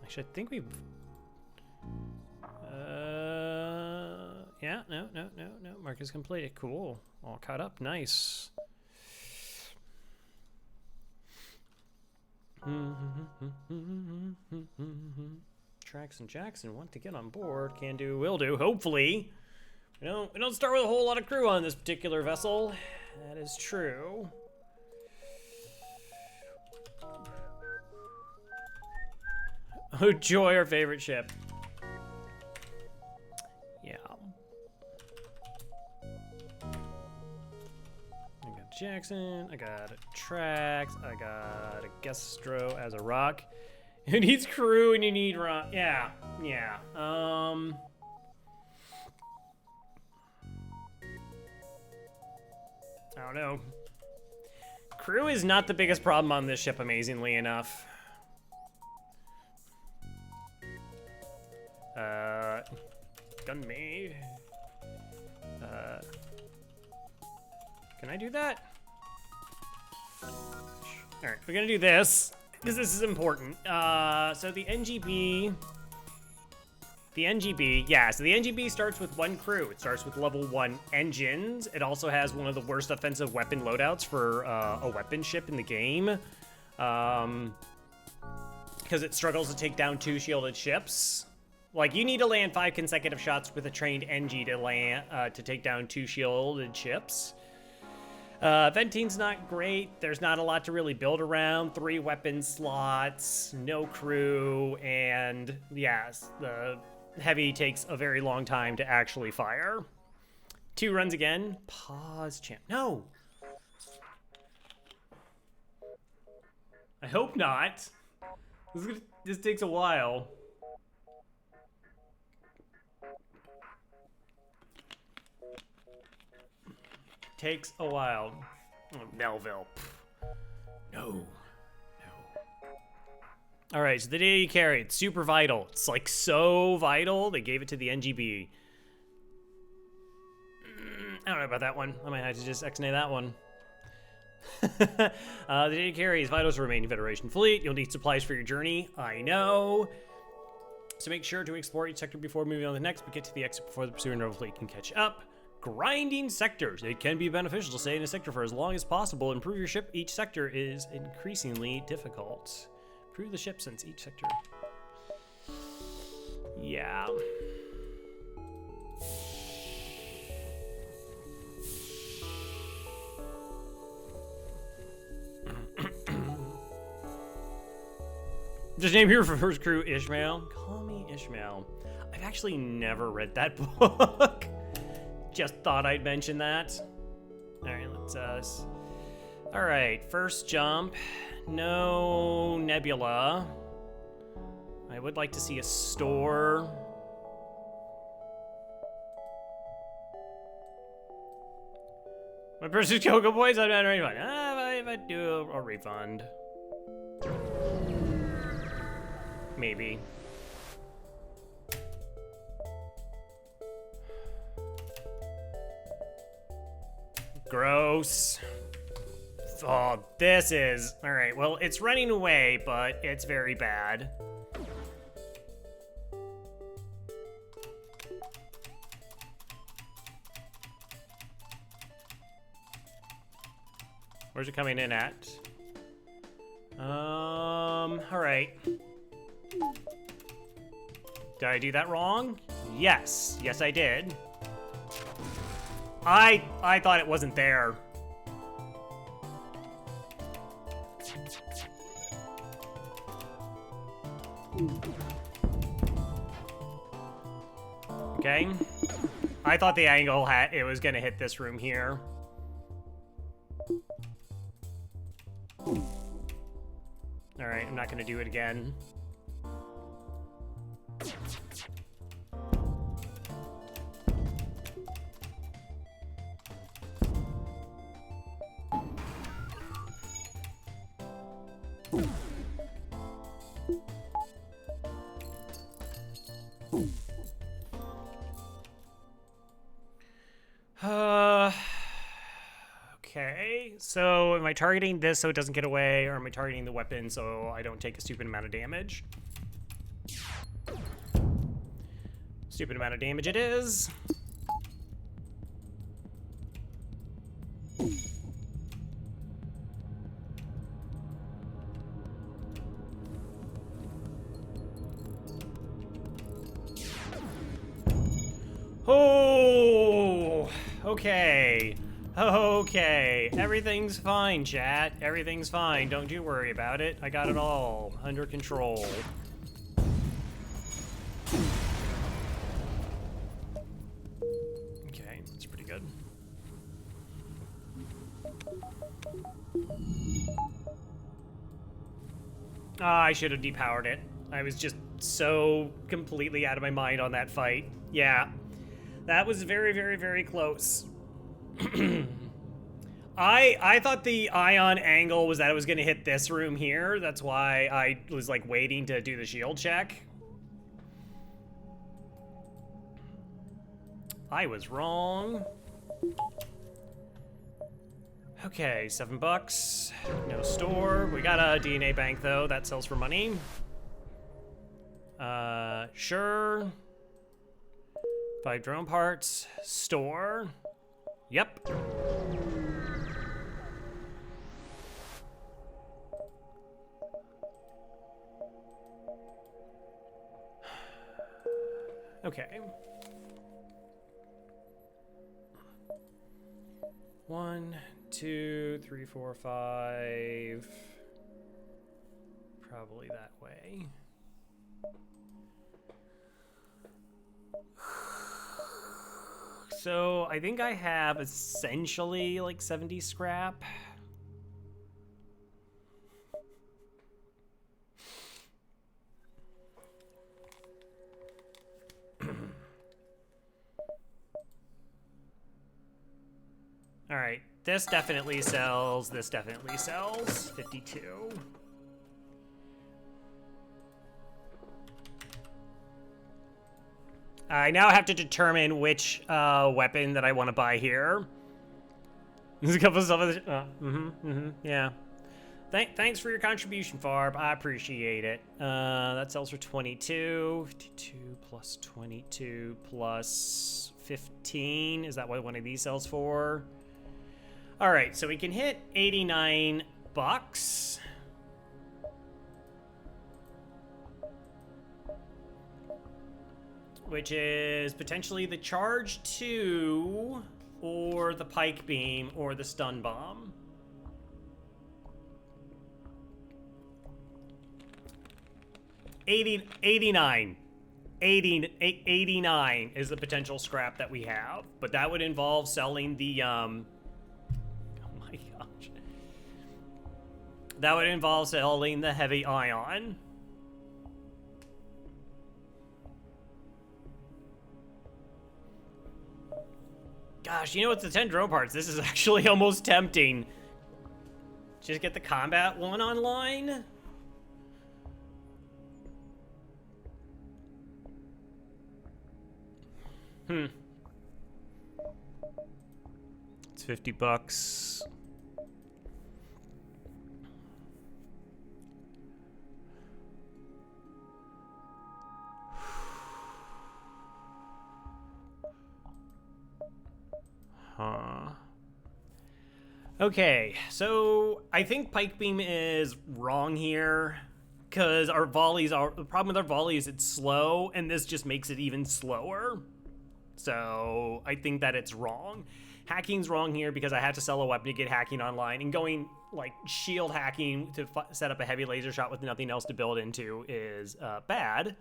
Actually, I think we've... yeah, no. Mark is completed. Cool. All caught up. Nice. Trax and Jackson want to get on board. Can do, will do. Hopefully. We don't start with a whole lot of crew on this particular vessel. That is true. Oh, Joy, our favorite ship. Yeah. I got Jackson, I got Trax, I got a Gestro as a rock. Who needs crew and you need rock? Yeah. I don't know. Crew is not the biggest problem on this ship, amazingly enough. Gun me. Can I do that? Alright, we're gonna do this, because this is important. So the Engi B... yeah, so the Engi B starts with one crew. It starts with level 1 engines. It also has one of the worst offensive weapon loadouts for a weapon ship in the game. Because it struggles to take down 2 shielded ships. Like, you need to land 5 consecutive shots with a trained Engi to land to take down 2 shielded ships. Venting's not great. There's not a lot to really build around. 3 weapon slots, no crew, and yes, the heavy takes a very long time to actually fire. 2 runs again. Pause champ. No! I hope not. This takes a while. Takes a while. Oh, Melville. No. All right, so the data you carried, super vital. It's like so vital, they gave it to the Engi B. I don't know about that one. I might have to just X-nay that one. The data you carry is vital to the remaining Federation fleet. You'll need supplies for your journey. I know. So make sure to explore each sector before moving on to the next, but get to the exit before the pursuing rebel fleet can catch up. Grinding sectors. It can be beneficial to stay in a sector for as long as possible. Improve your ship. Each sector is increasingly difficult. Improve the ship since each sector. Yeah. Just name your first crew Ishmael. Call me Ishmael. I've actually never read that book. Just thought I'd mention that. All right, let's all right, first jump. No nebula. I would like to see a store. My pursuit Cocoa Boys, I'm not ready. If I do a refund. Maybe. Gross. Oh, this is... Alright, well, it's running away, but it's very bad. Where's it coming in at? Alright. Did I do that wrong? Yes. Yes, I did. I thought it wasn't there. Okay. I thought the angle it was gonna hit this room here. Alright, I'm not gonna do it again. Okay, So am I targeting this so it doesn't get away, or am I targeting the weapon so I don't take a stupid amount of damage? Stupid amount of damage it is. Oh, okay. Okay, everything's fine, chat. Everything's fine. Don't you worry about it. I got it all under control. Okay, that's pretty good. Ah, I should have depowered it. I was just so completely out of my mind on that fight. Yeah, that was very, very, very close. I thought the ion angle was that it was going to hit this room here. That's why I was like waiting to do the shield check. I was wrong. Okay, $7. No store. We got a DNA bank though. That sells for money. Sure. 5 drone parts. Store. Yep. Okay. 1, 2, 3, 4, 5. Probably that way. So I think I have essentially like 70 scrap. All right, this definitely sells. This definitely sells. 52. I now have to determine which weapon that I want to buy here. There's a couple of stuff. Yeah. Thanks for your contribution, Farb. I appreciate it. That sells for 22. 52 plus 22 plus 15. Is that what one of these sells for? All right, so we can hit 89 bucks. Which is potentially the charge 2 or the pike beam or the stun bomb. $89 is the potential scrap that we have, but that would involve selling the oh my gosh, that would involve selling the heavy ion. Gosh, you know what's the 10 drone parts? This is actually almost tempting. Just get the combat one online. It's 50 bucks. Okay, so I think pike beam is wrong here because our volleys are the problem with our volley is it's slow, and this just makes it even slower. So I think that it's wrong. Hacking's wrong here because I have to sell a weapon to get hacking online, and going like shield hacking to set up a heavy laser shot with nothing else to build into is bad.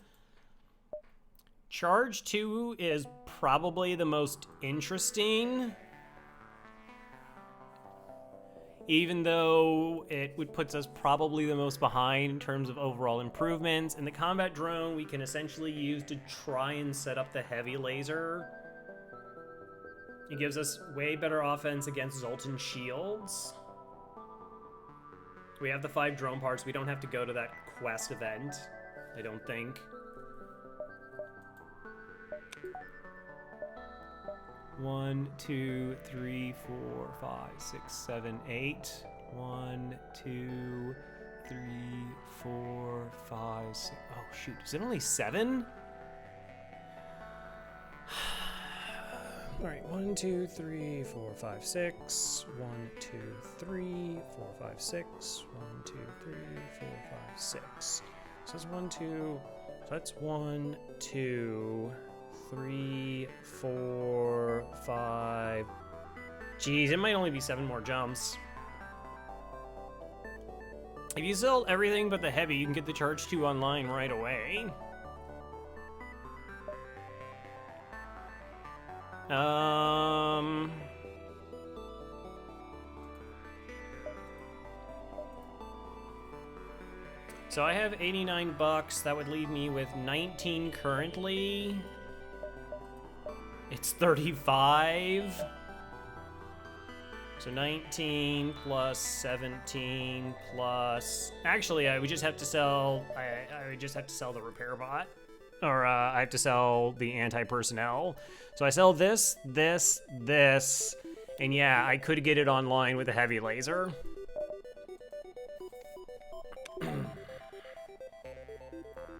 Charge 2 is probably the most interesting, even though it would puts us probably the most behind in terms of overall improvements. And the combat drone we can essentially use to try and set up the heavy laser. It gives us way better offense against Zoltan shields. We have the 5 drone parts. We don't have to go to that quest event, I don't think. 1, 2, 3, 4, 5, 6, 7, 8. 1, 2, 3, 4, 5, 6. Oh shoot, is it only 7? All right, 1, 2, 3, 4, 5, 6. 1, 2, 3, 4, 5, 6. 1, 2, 3, 4, 5, 6. So that's 1, 2. So that's 1, 2, 3, 4, 5. Geez, it might only be 7 more jumps. If you sell everything but the heavy, you can get the charge 2 online right away. So I have 89 bucks. That would leave me with 19 currently. It's 35. So 19 plus 17 plus. Actually, I would just have to sell. I would just have to sell the repair bot, or I have to sell the anti-personnel. So I sell this, and yeah, I could get it online with a heavy laser.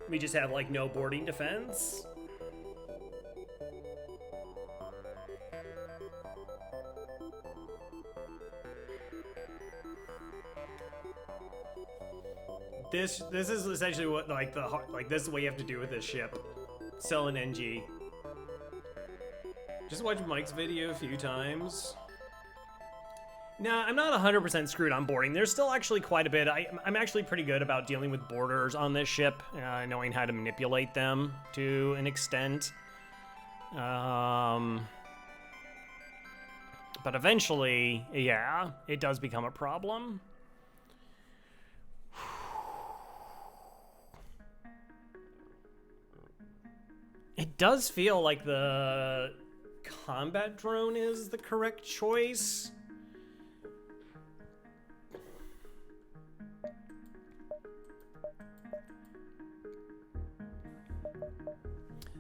We just have like no boarding defense. This is essentially what this is what you have to do with this ship. Sell an Engi. Just watch Mike's video a few times. Nah, I'm not 100% screwed on boarding. There's still actually quite a bit. I'm actually pretty good about dealing with boarders on this ship, knowing how to manipulate them to an extent. But eventually, yeah, it does become a problem. It does feel like the combat drone is the correct choice.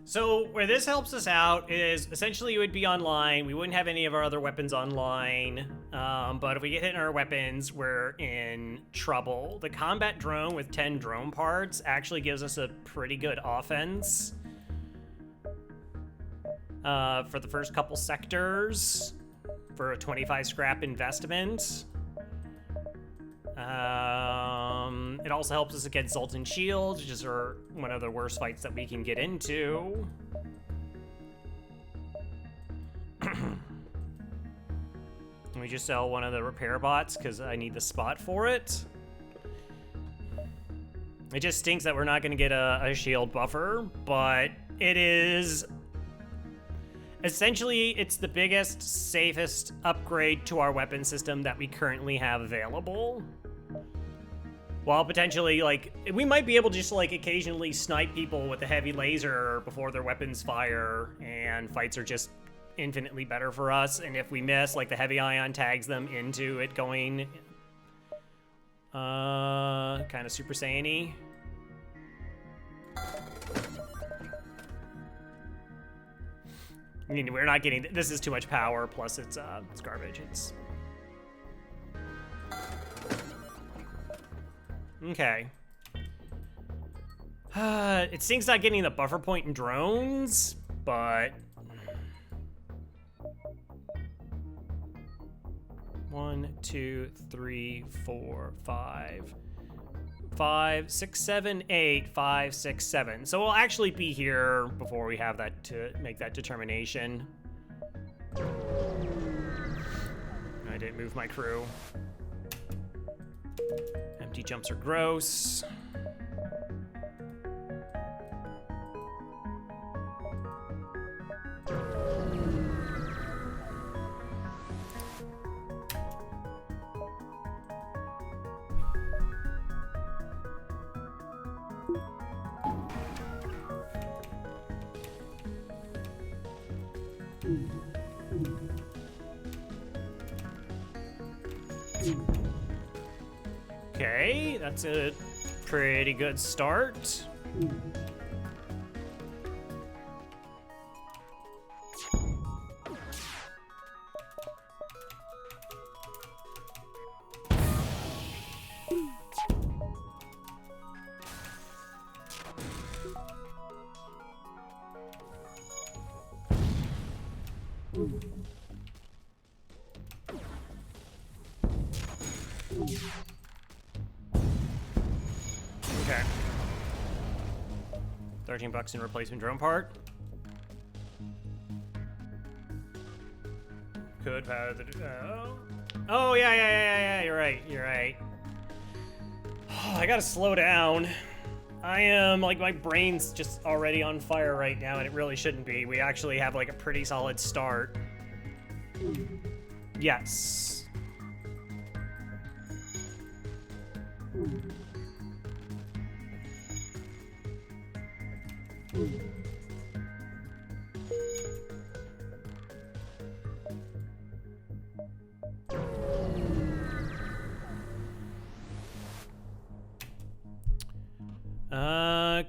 So where this helps us out is essentially it would be online. We wouldn't have any of our other weapons online. But if we get hit in our weapons, we're in trouble. The combat drone with 10 drone parts actually gives us a pretty good offense for the first couple sectors for a 25 scrap investment. It also helps us against Zoltan shields, which is one of the worst fights that we can get into. We just sell one of the repair bots because I need the spot for it. It just stinks that we're not going to get a shield buffer, but it is essentially, it's the biggest, safest upgrade to our weapon system that we currently have available. While potentially, like, we might be able to just, like, occasionally snipe people with a heavy laser before their weapons fire, and fights are just infinitely better for us. And if we miss, like, the heavy ion tags them into it going kind of Super Saiyan-y. I mean, we're not getting, this is too much power, plus it's garbage. It's okay. It stinks not getting the buffer point in drones, but 1, 2, 3, 4, 5, 5, 6, 7, 8, 5, 6, 7. So we'll actually be here before we have that to make that determination. I didn't move my crew. Empty jumps are gross. Okay, that's a pretty good start. Okay. $13 in replacement drone part. Could power the... Oh, yeah. You're right. Oh, I gotta slow down. I am, like, my brain's just already on fire right now, and it really shouldn't be. We actually have, like, a pretty solid start. Yes.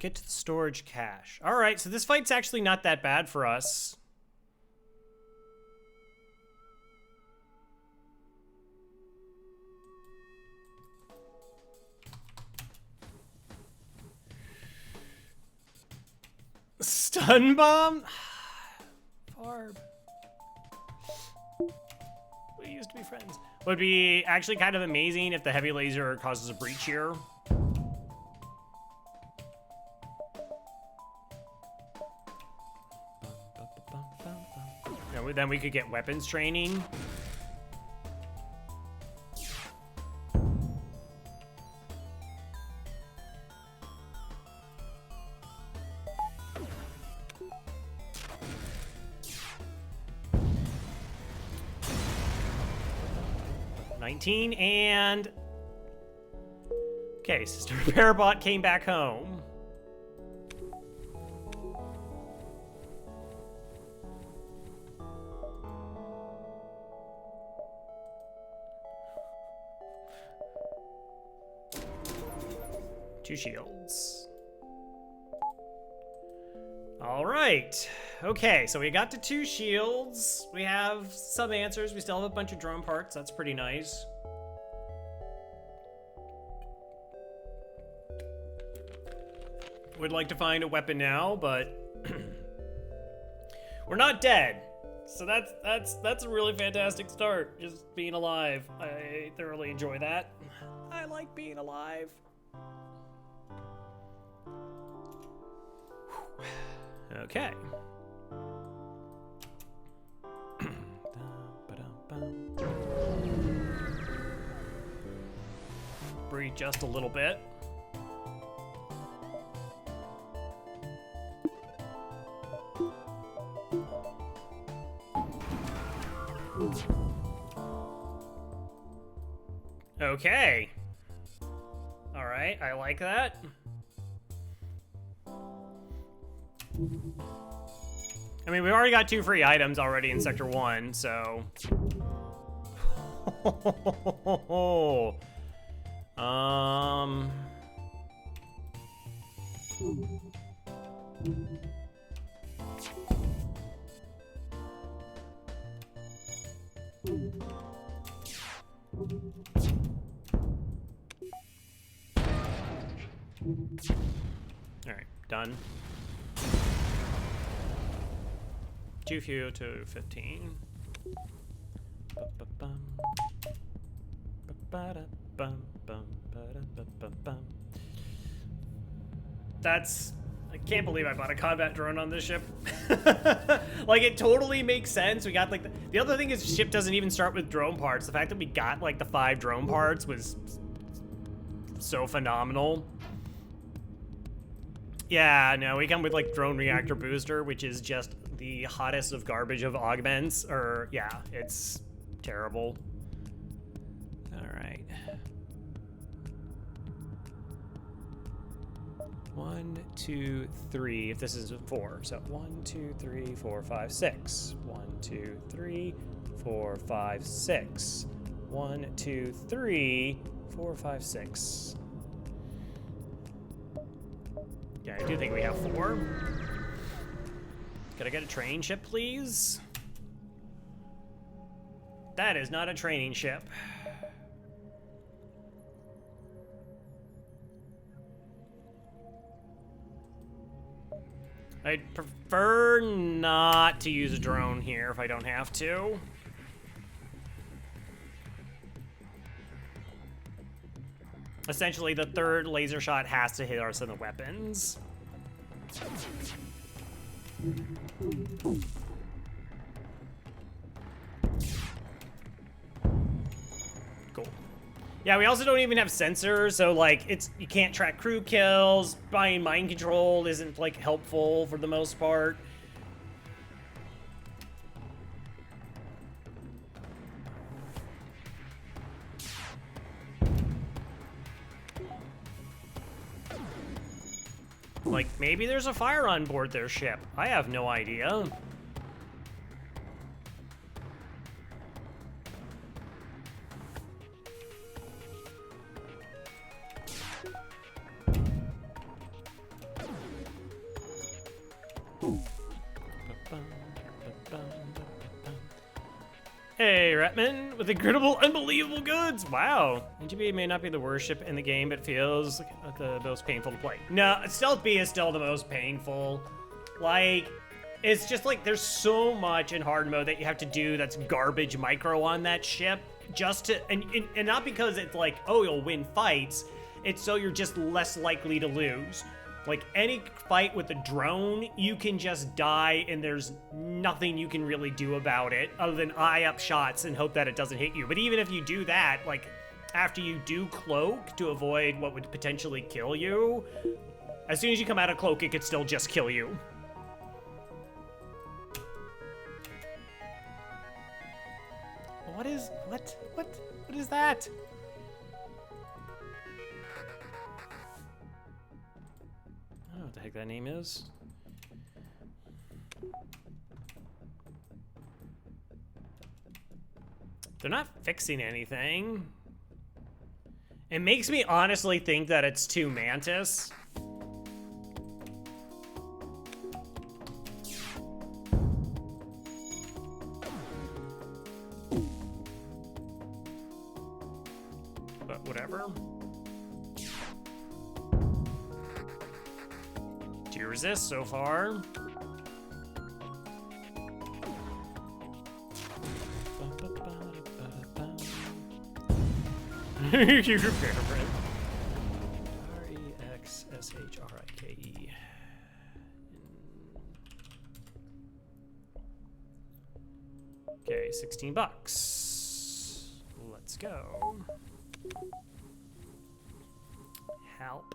Get to the storage cache. All right, so this fight's actually not that bad for us. Stun bomb? Barb. We used to be friends. Would be actually kind of amazing if the heavy laser causes a breach here. Then we could get weapons training. And okay, Sister Repair Bot came back home. Two shields. All right. Okay, so we got to 2 shields. We have some answers. We still have a bunch of drone parts. That's pretty nice. Would like to find a weapon now, but we're not dead. So that's a really fantastic start. Just being alive. I thoroughly enjoy that. I like being alive. Okay. Breathe just a little bit. Okay. All right, I like that. I mean, we've already got 2 free items already in Sector 1, so... All right, done. Too few to 15. That's... I can't believe I bought a combat drone on this ship. Like, it totally makes sense. We got, like, the other thing is the ship doesn't even start with drone parts. The fact that we got, like, the 5 drone parts was so phenomenal. Yeah, no, we come with, like, drone reactor booster, which is just the hottest of garbage of augments. Or, yeah, it's terrible. All right. 1, 2, 3. If this is 4, so 1, 2, 3, 4, 5, 6. 1, 2, 3, 4, 5, 6. 1, 2, 3, 4, 5, 6. Yeah, I do think we have 4. Could I get a training ship, please? That is not a training ship. I'd prefer not to use a drone here if I don't have to. Essentially, the third laser shot has to hit us in the weapons. Cool. Yeah, we also don't even have sensors, so like you can't track crew kills. Buying mind control isn't like helpful for the most part. Like, maybe there's a fire on board their ship. I have no idea. Hey, Ratman, with incredible, unbelievable goods. Wow. Engi B may not be the worst ship in the game, but it feels like the most painful to play. No, Stealth B is still the most painful. Like, it's just like there's so much in hard mode that you have to do that's garbage micro on that ship. Just to, and not because it's like, oh, you'll win fights. It's so you're just less likely to lose. Like, any fight with a drone, you can just die and there's nothing you can really do about it other than eye up shots and hope that it doesn't hit you. But even if you do that, like, after you do cloak to avoid what would potentially kill you, as soon as you come out of cloak, it could still just kill you. What is that? I don't know what the heck that name is. They're not fixing anything. It makes me honestly think that it's two Mantis. But whatever. Do you resist so far? You repair it. R-E-X-S-H-R-I-K-E. Okay, $16. Let's go. Help.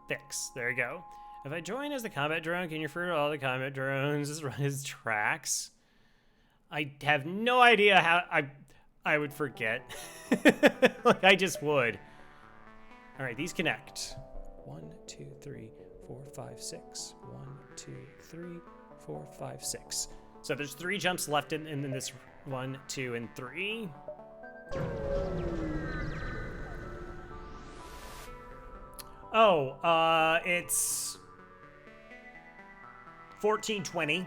Fix. There you go. If I join as the combat drone, can you refer to all the combat drones run as tracks? I have no idea how I would forget. Like, I just would. All right, these connect. 1, 2, 3, 4, 5, 6. 1, 2, 3, 4, 5, 6. So there's 3 jumps left in this 1, 2, and 3. Oh, it's 1420.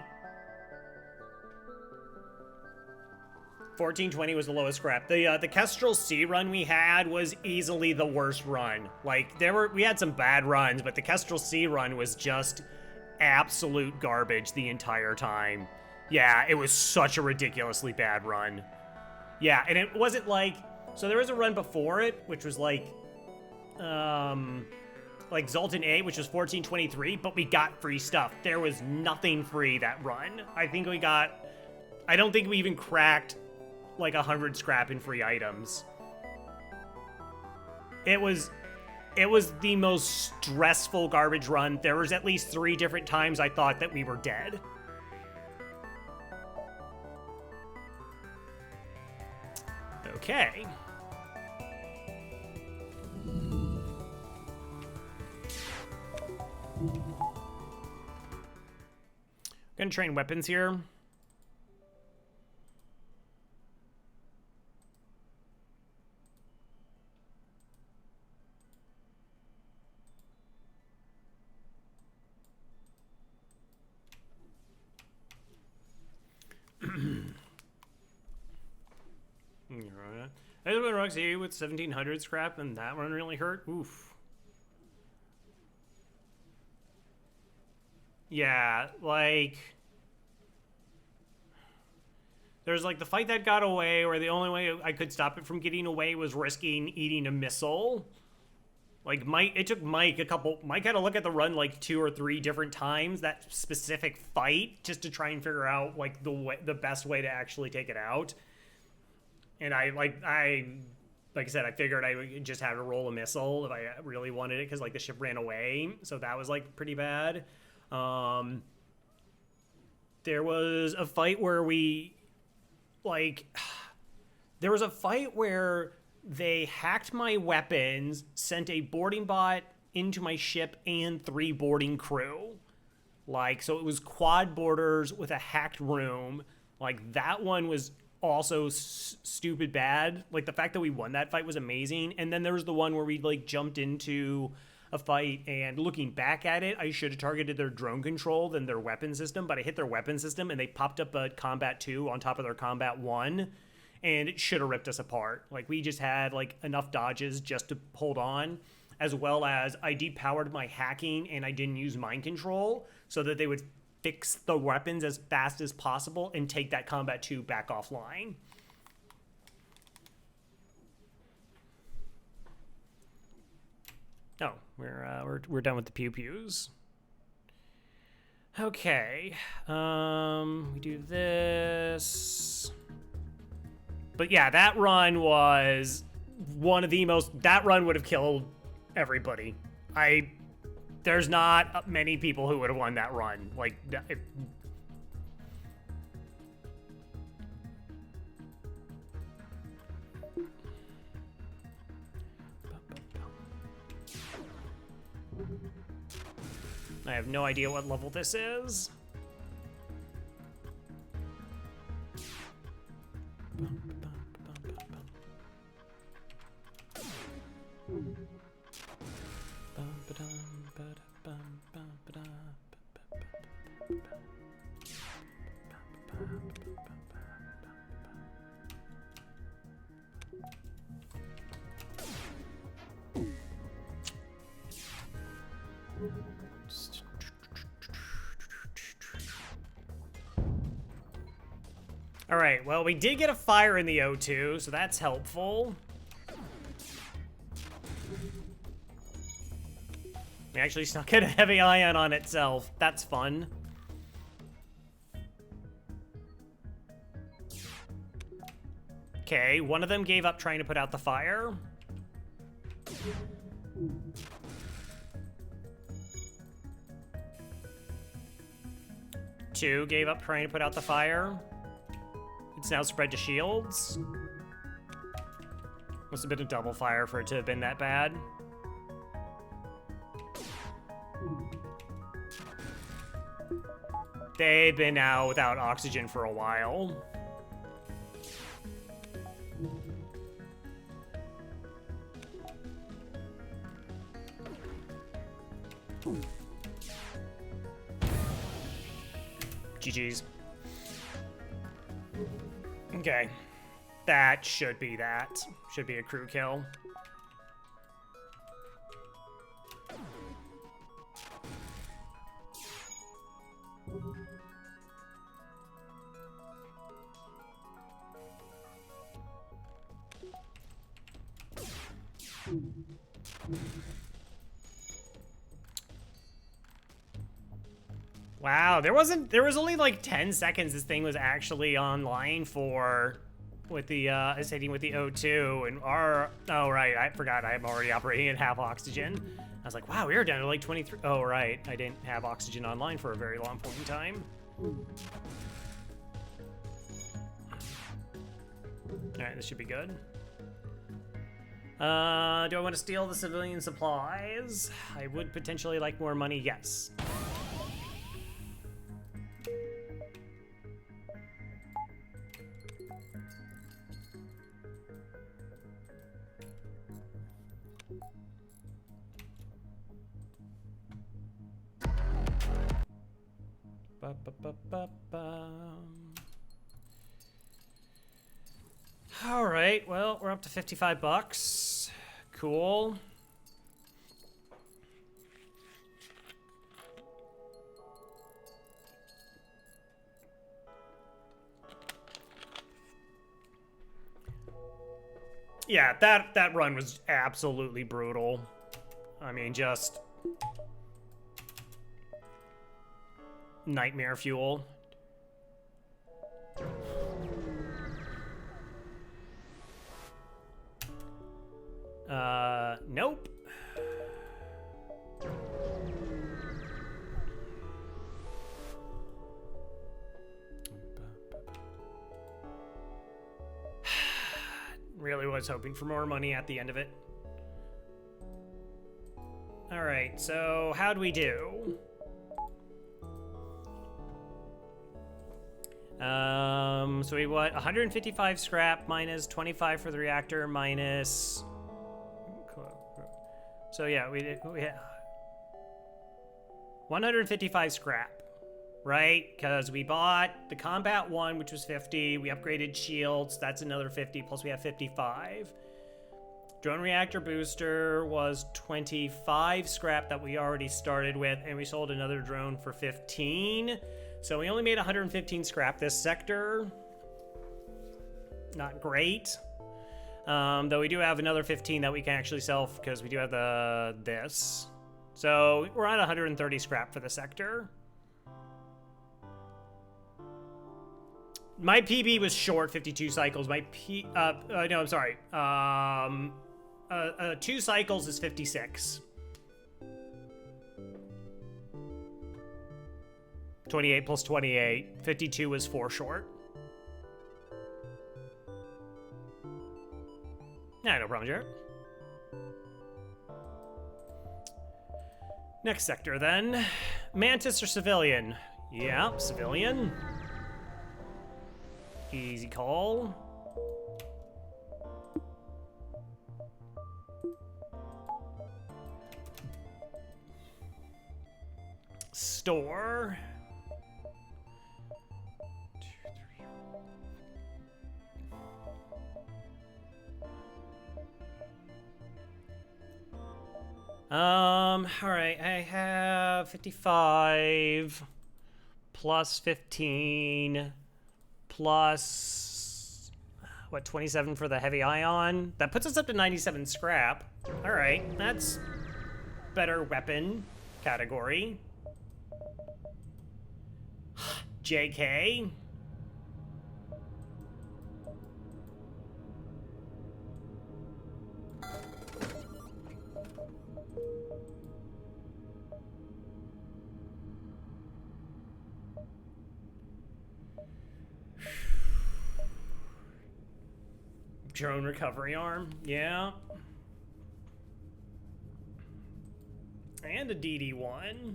1420 was the lowest scrap. The Kestrel C run we had was easily the worst run. Like, we had some bad runs, but the Kestrel C run was just absolute garbage the entire time. Yeah, it was such a ridiculously bad run. Yeah, and it wasn't like, so there was a run before it, which was like Zoltan A, which was 1423, but we got free stuff. There was nothing free that run. I don't think we even cracked like 100 scrap in free items. It was the most stressful garbage run. There was at least 3 different times I thought that we were dead. Okay. Gonna train weapons here. I just went Roxy with 1700 scrap, and that one really hurt. Oof. Yeah, like, there's like the fight that got away, where the only way I could stop it from getting away was risking eating a missile. Like, it took Mike Mike had to look at the run like 2 or 3 different times, that specific fight, just to try and figure out, like, the best way to actually take it out. And like I said, I figured I would just have to roll a missile if I really wanted it, because, like, the ship ran away. So that was, like, pretty bad. There was a fight where there was a fight where they hacked my weapons, sent a boarding bot into my ship, and 3 boarding crew. Like, so it was quad boarders with a hacked room. Like, that one was also stupid bad. Like, the fact that we won that fight was amazing. And then there was the one where we, like, jumped into a fight, and looking back at it, I should have targeted their drone control than their weapon system, but I hit their weapon system, and they popped up a Combat 2 on top of their Combat 1. And it should have ripped us apart. Like, we just had, like, enough dodges just to hold on, as well as I depowered my hacking and I didn't use mind control so that they would fix the weapons as fast as possible and take that Combat 2 back offline. Oh, we're done with the pew-pews. Okay. We do this. But yeah, that run was one of the most... That run would have killed everybody. There's not many people who would have won that run. Like, I have no idea what level this is. All right, well, we did get a fire in the O2, so that's helpful. We actually snuck in a heavy ion on itself. That's fun. Okay, one of them gave up trying to put out the fire. Two gave up trying to put out the fire. It's now spread to shields. Must have been a double fire for it to have been that bad. They've been out without oxygen for a while. GG's. Okay. That should be that. Should be a crew kill. Wow, there was only like 10 seconds this thing was actually online for with the hitting with the O2 and oh right, I forgot I'm already operating at half oxygen. I was like, wow, we were down to like 23. Oh right, I didn't have oxygen online for a very long point in time. Alright, this should be good. Do I want to steal the civilian supplies? I would potentially like more money, yes. All right, well, we're up to 55 bucks. Cool. Yeah, that run was absolutely brutal. I mean, just nightmare fuel. Nope. Really was hoping for more money at the end of it. All right, so how'd we do? So we what? 155 scrap minus 25 for the reactor minus. So yeah, we had 155 scrap, right? Because we bought the combat one, which was 50. We upgraded shields. That's another 50. Plus we have 55. Drone reactor booster was 25 scrap that we already started with, and we sold another drone for 15. So we only made 115 scrap this sector. Not great. Though we do have another 15 that we can actually sell because we do have this. So we're at 130 scrap for the sector. My PB was short 52 cycles. My no, I'm sorry. 2 cycles is 56. 28 plus 28. 52 was 4 short. Nah, no problem, Jared. Next sector, then. Mantis or civilian? Yeah, civilian. Easy call. Store. All right, I have 55 plus 15 plus, what, 27 for the heavy ion? That puts us up to 97 scrap. All right, that's better weapon category. JK. Drone recovery arm, yeah. And a DD1.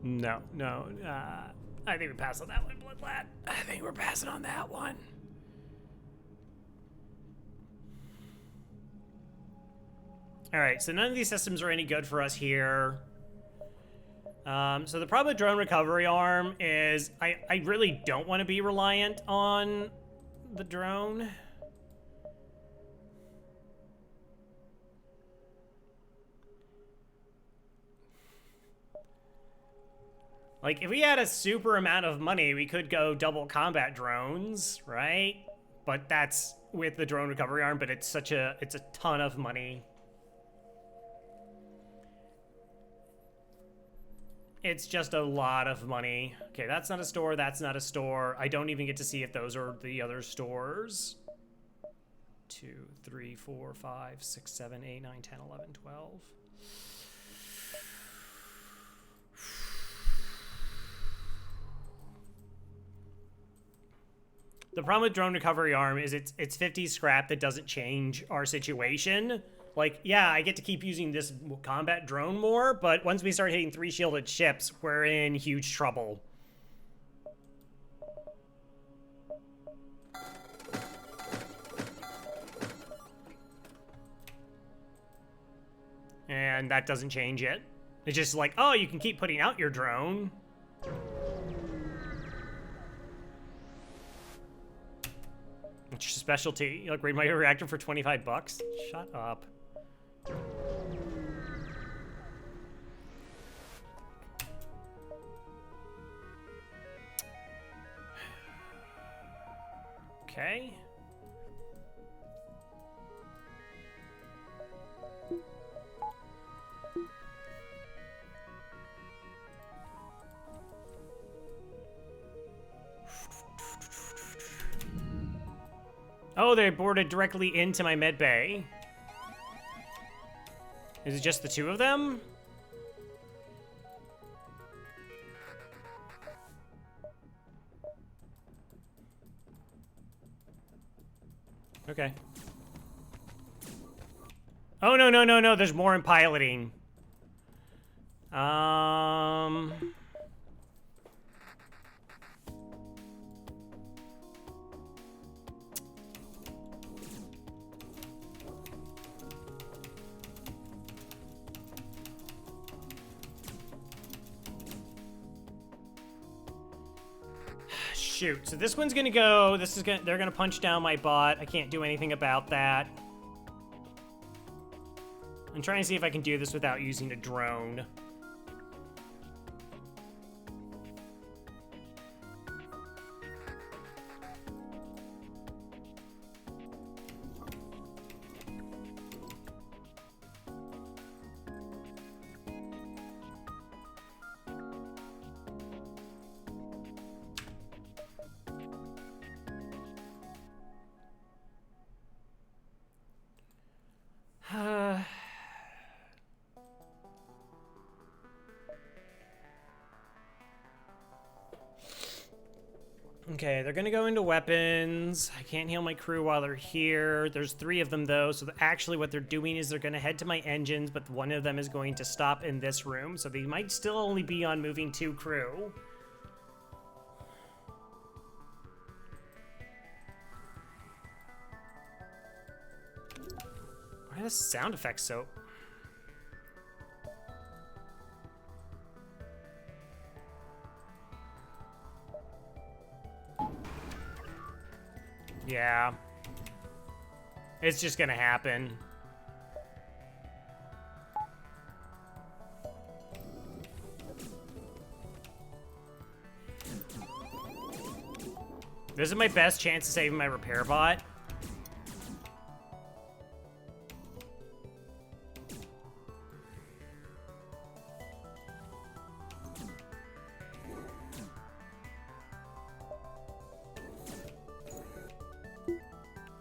No. I think we passed on that one, Bloodlad. I think we're passing on that one. All right, so none of these systems are any good for us here. So the problem with drone recovery arm is I really don't want to be reliant on the drone. Like, if we had a super amount of money, we could go double combat drones, right? But that's with the drone recovery arm, but it's a ton of money. It's just a lot of money. Okay, that's not a store, that's not a store. I don't even get to see if those are the other stores. 2, 3, 4, 5, 6, 7, 8, 9, 10, 11, 12. The problem with drone recovery arm is it's 50 scrap that doesn't change our situation. Like, yeah, I get to keep using this combat drone more, but once we start hitting 3 shielded ships, we're in huge trouble. And that doesn't change it. It's just like, oh, you can keep putting out your drone. What's your specialty? You upgrade my reactor for 25 bucks? Shut up. Okay. Oh, they boarded directly into my med bay. Is it just the two of them? Okay. Oh, no, no, no, no. There's more in piloting. Shoot. So this one's gonna go. They're gonna punch down my bot. I can't do anything about that. I'm trying to see if I can do this without using a drone. Okay, they're gonna go into weapons. I can't heal my crew while they're here. There's 3 of them though, so actually what they're doing is they're gonna head to my engines, but one of them is going to stop in this room, so they might still only be on moving 2 crew. Why are the sound effects so... Yeah. It's just gonna happen. This is my best chance of saving my repair bot.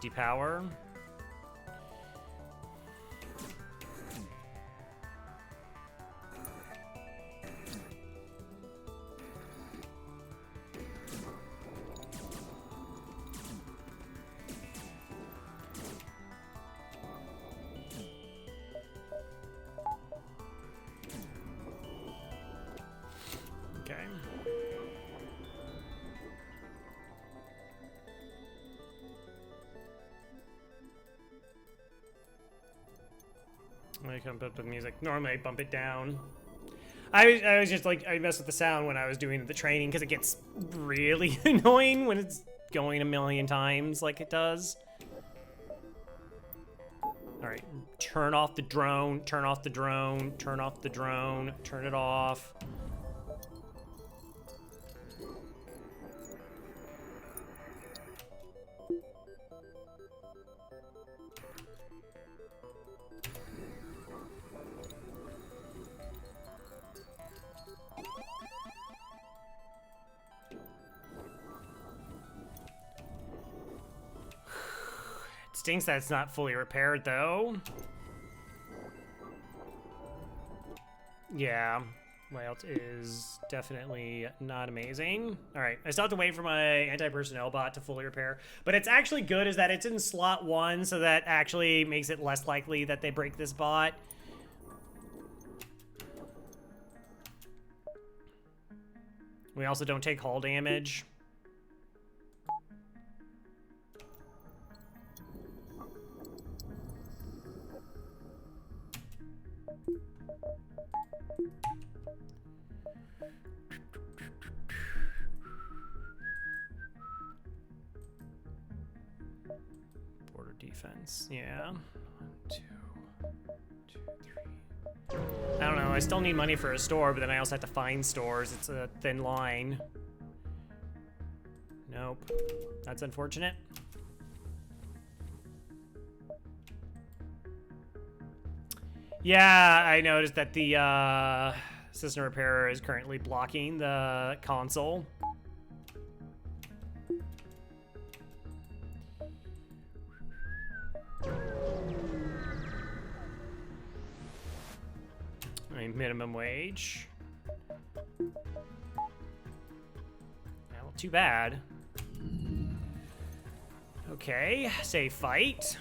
Depower. Okay. I come up with the music. Normally I bump it down. I was just like, I mess with the sound when I was doing the training because it gets really annoying when it's going a million times like it does. All right, turn off the drone, turn off the drone, turn off the drone, turn it off. Stinks that it's not fully repaired, though. Yeah, layout is definitely not amazing. All right, I still have to wait for my anti-personnel bot to fully repair, but it's actually good is that it's in slot 1, so that actually makes it less likely that they break this bot. We also don't take hull damage. Border defense, yeah. 1, 2, 2, 3. I don't know, I still need money for a store, but then I also have to find stores. It's a thin line. Nope. That's unfortunate. Yeah, I noticed that the system repairer is currently blocking the console. I mean, minimum wage. Well, too bad. Okay, say fight.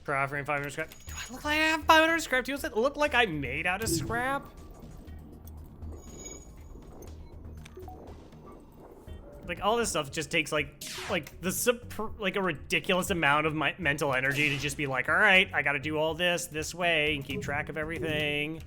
For offering 500 scrap. Do I look like I have 500 scrap tools that look like I'm made out of scrap? Like, all this stuff just takes like a ridiculous amount of my mental energy to just be like, all right, I gotta do all this way and keep track of everything.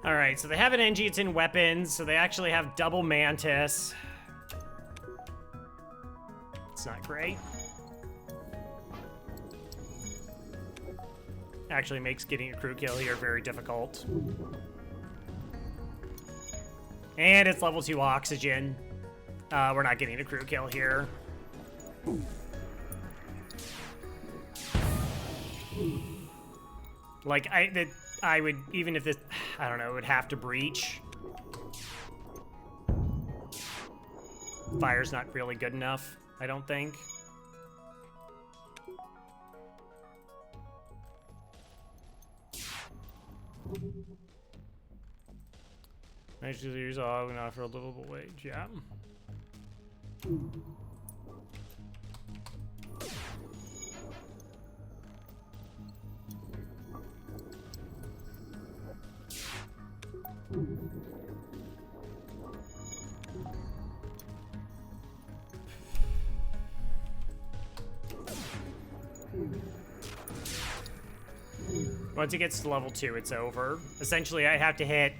All right, so they have an Engi, it's in weapons, so they actually have double mantis. It's not great. Actually makes getting a crew kill here very difficult. And it's level 2 oxygen. We're not getting a crew kill here. Like, I would, even if this, I don't know, it would have to breach. Fire's not really good enough, I don't think. Nice users all and offer a livable wage, yeah. Once it gets to level 2, it's over. Essentially, I have to hit,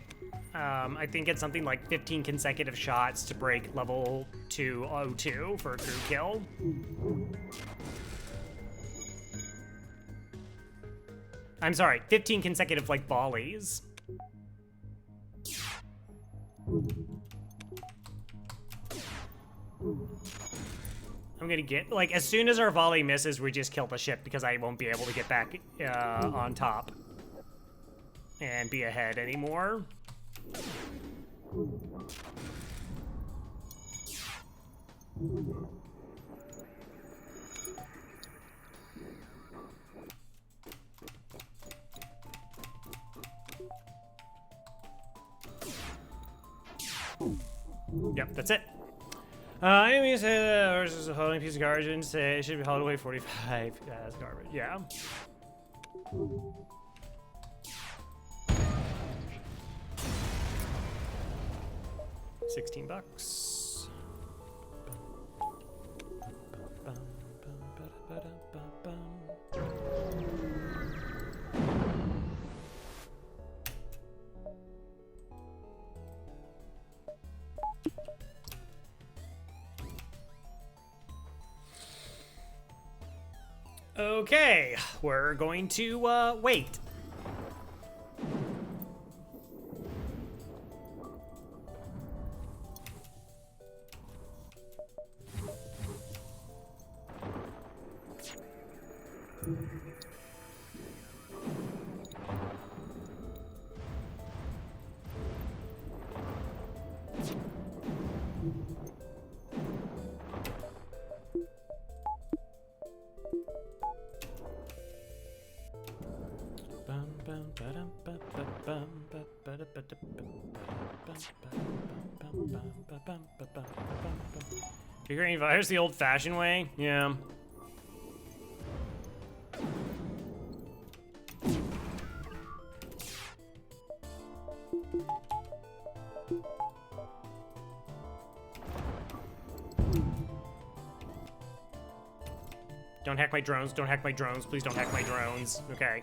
I think it's something like 15 consecutive shots to break level 202 for a crew kill. I'm sorry, 15 consecutive, like, volleys. I'm gonna get, like, as soon as our volley misses, we just kill the ship because I won't be able to get back on top and be ahead anymore. Yep, that's it. Enemies say that ours is a holding piece of garbage and say it should be hauled away 45. Yeah, that's garbage. Yeah. $16. Okay, we're going to wait. Figuring virus the old-fashioned way? Yeah. Don't hack my drones. Don't hack my drones. Please don't hack my drones. Okay.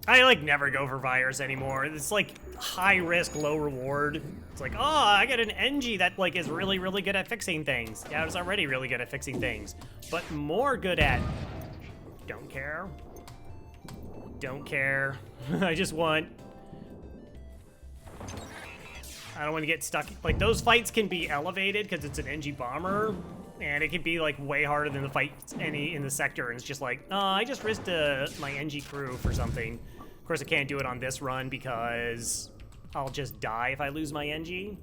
I, like, never go for virus anymore. It's, like, high risk, low reward. It's like, oh, I got an Engi that, like, is really, really good at fixing things. Yeah, I was already really good at fixing things. But more good at... Don't care. Don't care. I just want... I don't want to get stuck. Like, those fights can be elevated because it's an Engi bomber. And it can be, like, way harder than the fights in the sector. And it's just like, oh, I just risked my Engi crew for something. Of course, I can't do it on this run because I'll just die if I lose my Engi.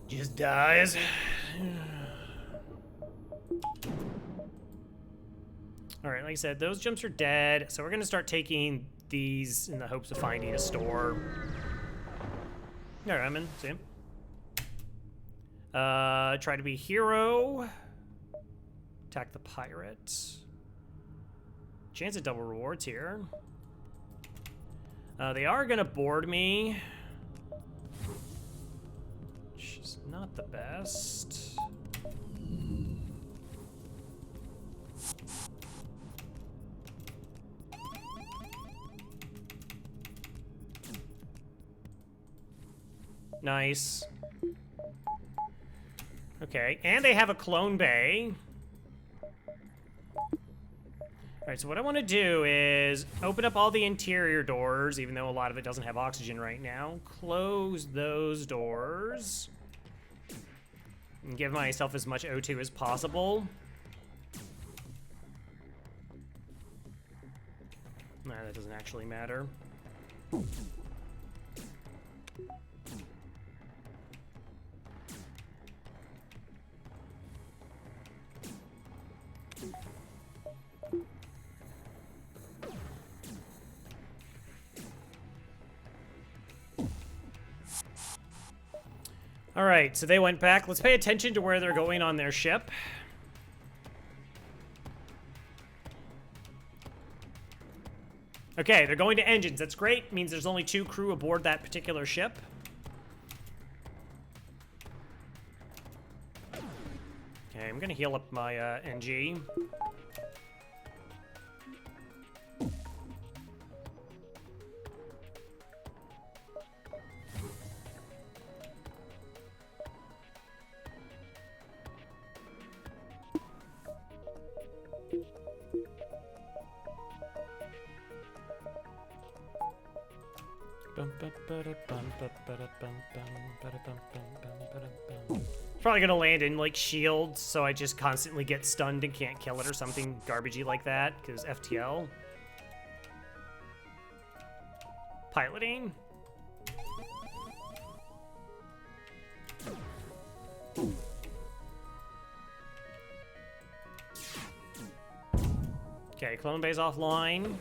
Just dies. All right, like I said, those jumps are dead, so we're gonna start taking these in the hopes of finding a store. All right, I'm in. See him. Try to be hero. Attack the pirate. Chance at double rewards here. They are gonna board me. Which is not the best. Nice. Okay, and they have a clone bay. Alright, so what I want to do is open up all the interior doors, even though a lot of it doesn't have oxygen right now. Close those doors. And give myself as much O2 as possible. Nah, that doesn't actually matter. All right, so they went back. Let's pay attention to where they're going on their ship. Okay, they're going to engines. That's great. Means there's only 2 crew aboard that particular ship. Okay, I'm gonna heal up my Engi. Probably gonna land in like shields, so I just constantly get stunned and can't kill it or something garbagey like that, because FTL. Piloting. Okay, clone bay's offline.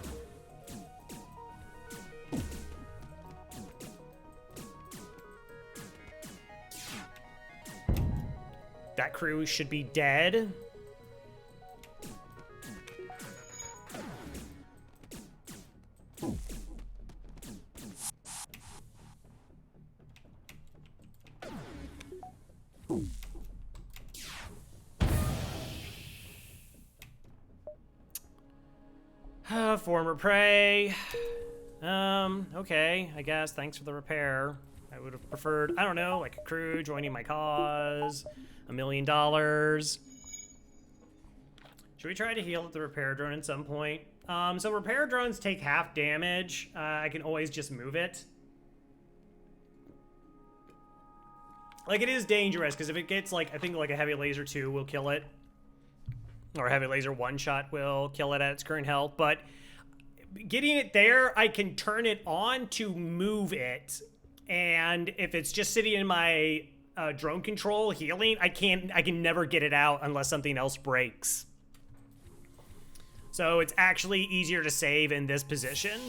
That crew should be dead. Former prey. Okay, I guess. Thanks for the repair. I would have preferred, I don't know, like a crew joining my cause. $1 million. Should we try to heal the repair drone at some point? So repair drones take half damage. I can always just move it. Like, it is dangerous, because if it gets, like, I think, like, a heavy laser 2 will kill it. Or a heavy laser 1 shot will kill it at its current health. But getting it there, I can turn it on to move it. And if it's just sitting in my drone control healing, I can never get it out unless something else breaks. So it's actually easier to save in this position.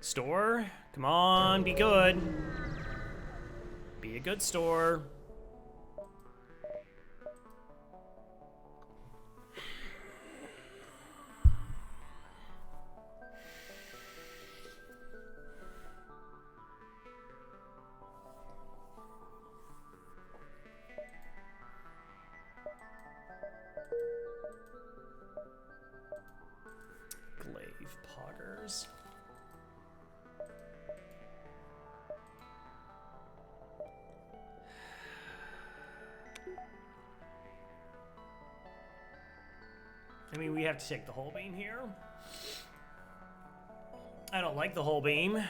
Store. Come on, be good. Be a good store. Glaive Poggers. I mean, we have to take the whole beam here. I don't like the whole beam.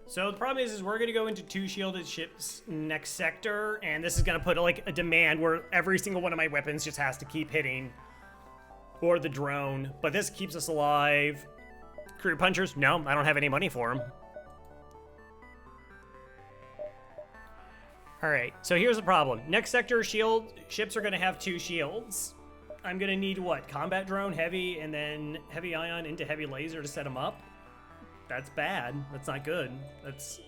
So the problem is we're gonna go into 2 shielded ships next sector, and this is gonna put like a demand where every single one of my weapons just has to keep hitting, or the drone. But this keeps us alive. Career punchers? No, I don't have any money for them. All right, so here's the problem. Next sector ships are gonna have 2 shields. I'm gonna need what? Combat drone, heavy, and then heavy ion into heavy laser to set them up. That's bad. That's not good. That's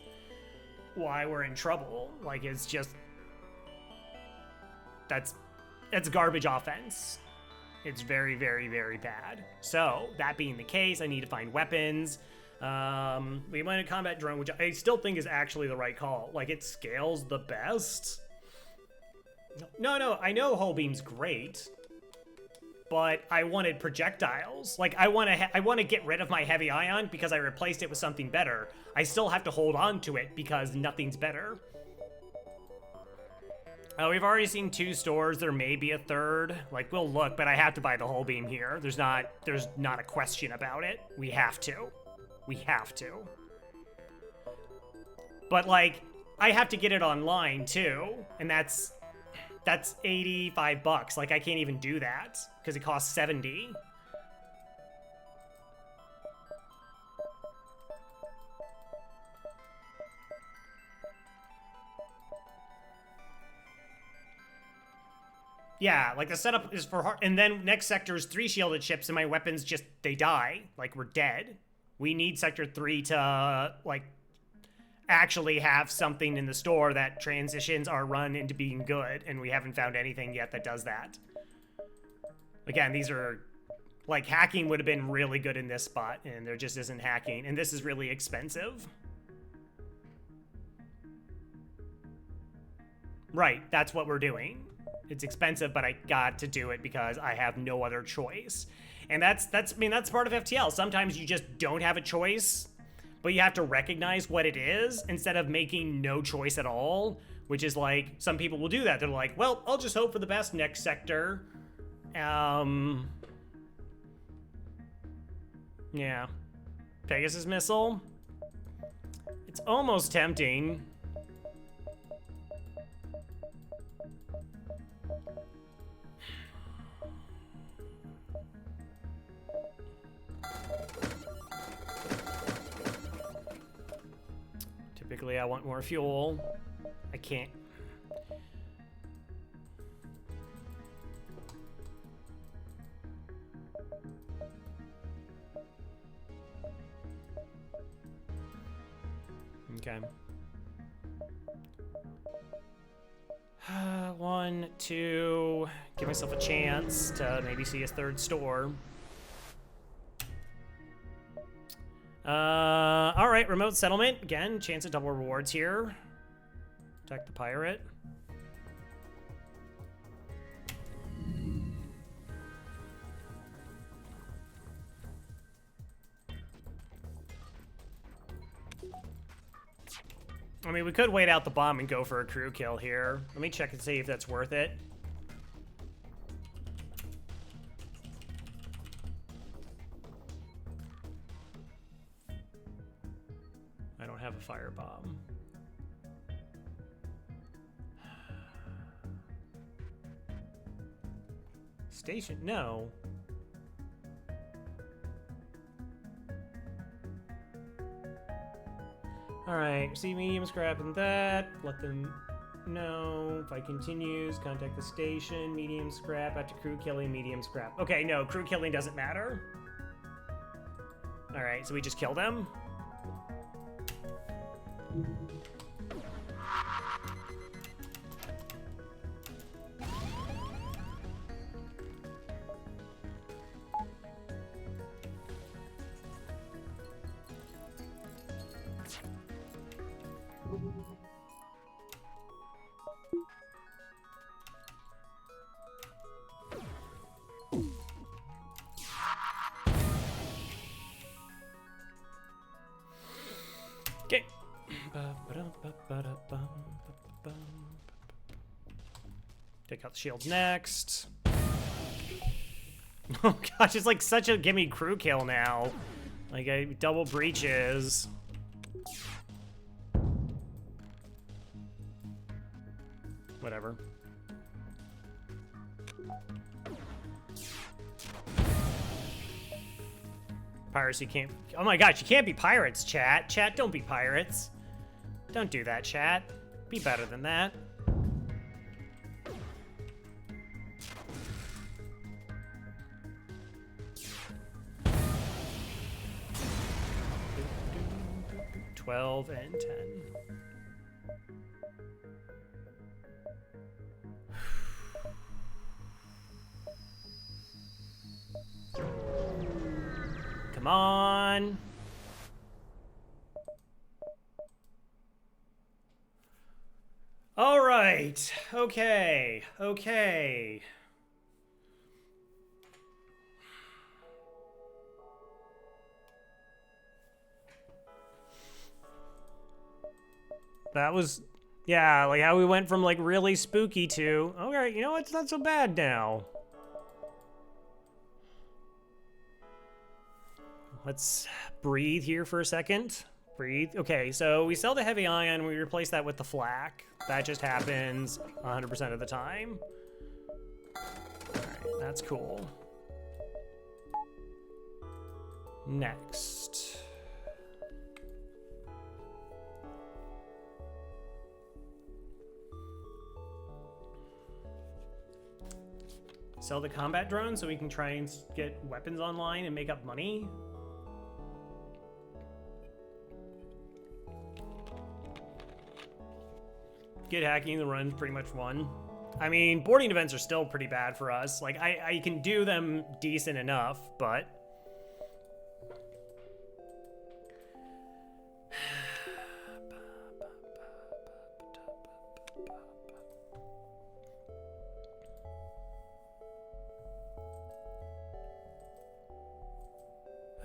why we're in trouble. Like, it's just... That's garbage offense. It's very, very, very bad. So, that being the case, I need to find weapons. We went a combat drone, which I still think is actually the right call. Like, it scales the best. No, I know whole beam's great. But I wanted projectiles. Like, I want to get rid of my heavy ion because I replaced it with something better. I still have to hold on to it because nothing's better. We've already seen 2 stores. There may be a third. Like, we'll look, but I have to buy the whole beam here. There's not a question about it. We have to. We have to. But, like, I have to get it online, too. And that's $85. Like, I can't even do that because it costs 70. Yeah, like the setup is for hard, and then next sector is 3 shielded ships, and my weapons just, they die. Like, we're dead. We need sector 3 to, like, actually have something in the store that transitions our run into being good, and we haven't found anything yet that does that. Again, these are, like, hacking would have been really good in this spot, and there just isn't hacking, and this is really expensive. Right, that's what we're doing. It's expensive, but I got to do it because I have no other choice. And that's I mean, that's part of FTL. Sometimes you just don't have a choice, but you have to recognize what it is instead of making no choice at all, which is like, some people will do that. They're like, well, I'll just hope for the best next sector. Yeah. Pegasus missile. It's almost tempting. Typically, I want more fuel. I can't. Okay. 1, 2. Give myself a chance to maybe see a third store. All right, remote settlement. Again, chance at double rewards here. Attack the pirate. I mean, we could wait out the bomb and go for a crew kill here. Let me check and see if that's worth it. I don't have a firebomb. Station? No. Alright, see medium scrap and that. Let them No. If I continues, contact the station. Medium scrap. After crew killing, medium scrap. Okay, no. Crew killing doesn't matter. Alright, so we just kill them? Okay. Take out the shields next. Oh gosh, it's like such a gimme crew kill now. Like I double breaches. Whatever. Piracy can't. Oh my gosh, you can't be pirates, chat. Chat, don't be pirates. Don't do that, chat. Be better than that. $12 and $10. Come on. All right. Okay. Okay. That was, yeah, like how we went from like really spooky to, okay, you know what? It's not so bad now. Let's breathe here for a second. Breathe. Okay, so we sell the heavy ion, we replace that with the flak. That just happens 100% of the time. All right, that's cool. Next. Sell the combat drone so we can try and get weapons online and make up money. Get hacking the run's pretty much won. I mean, boarding events are still pretty bad for us. Like, I can do them decent enough, but...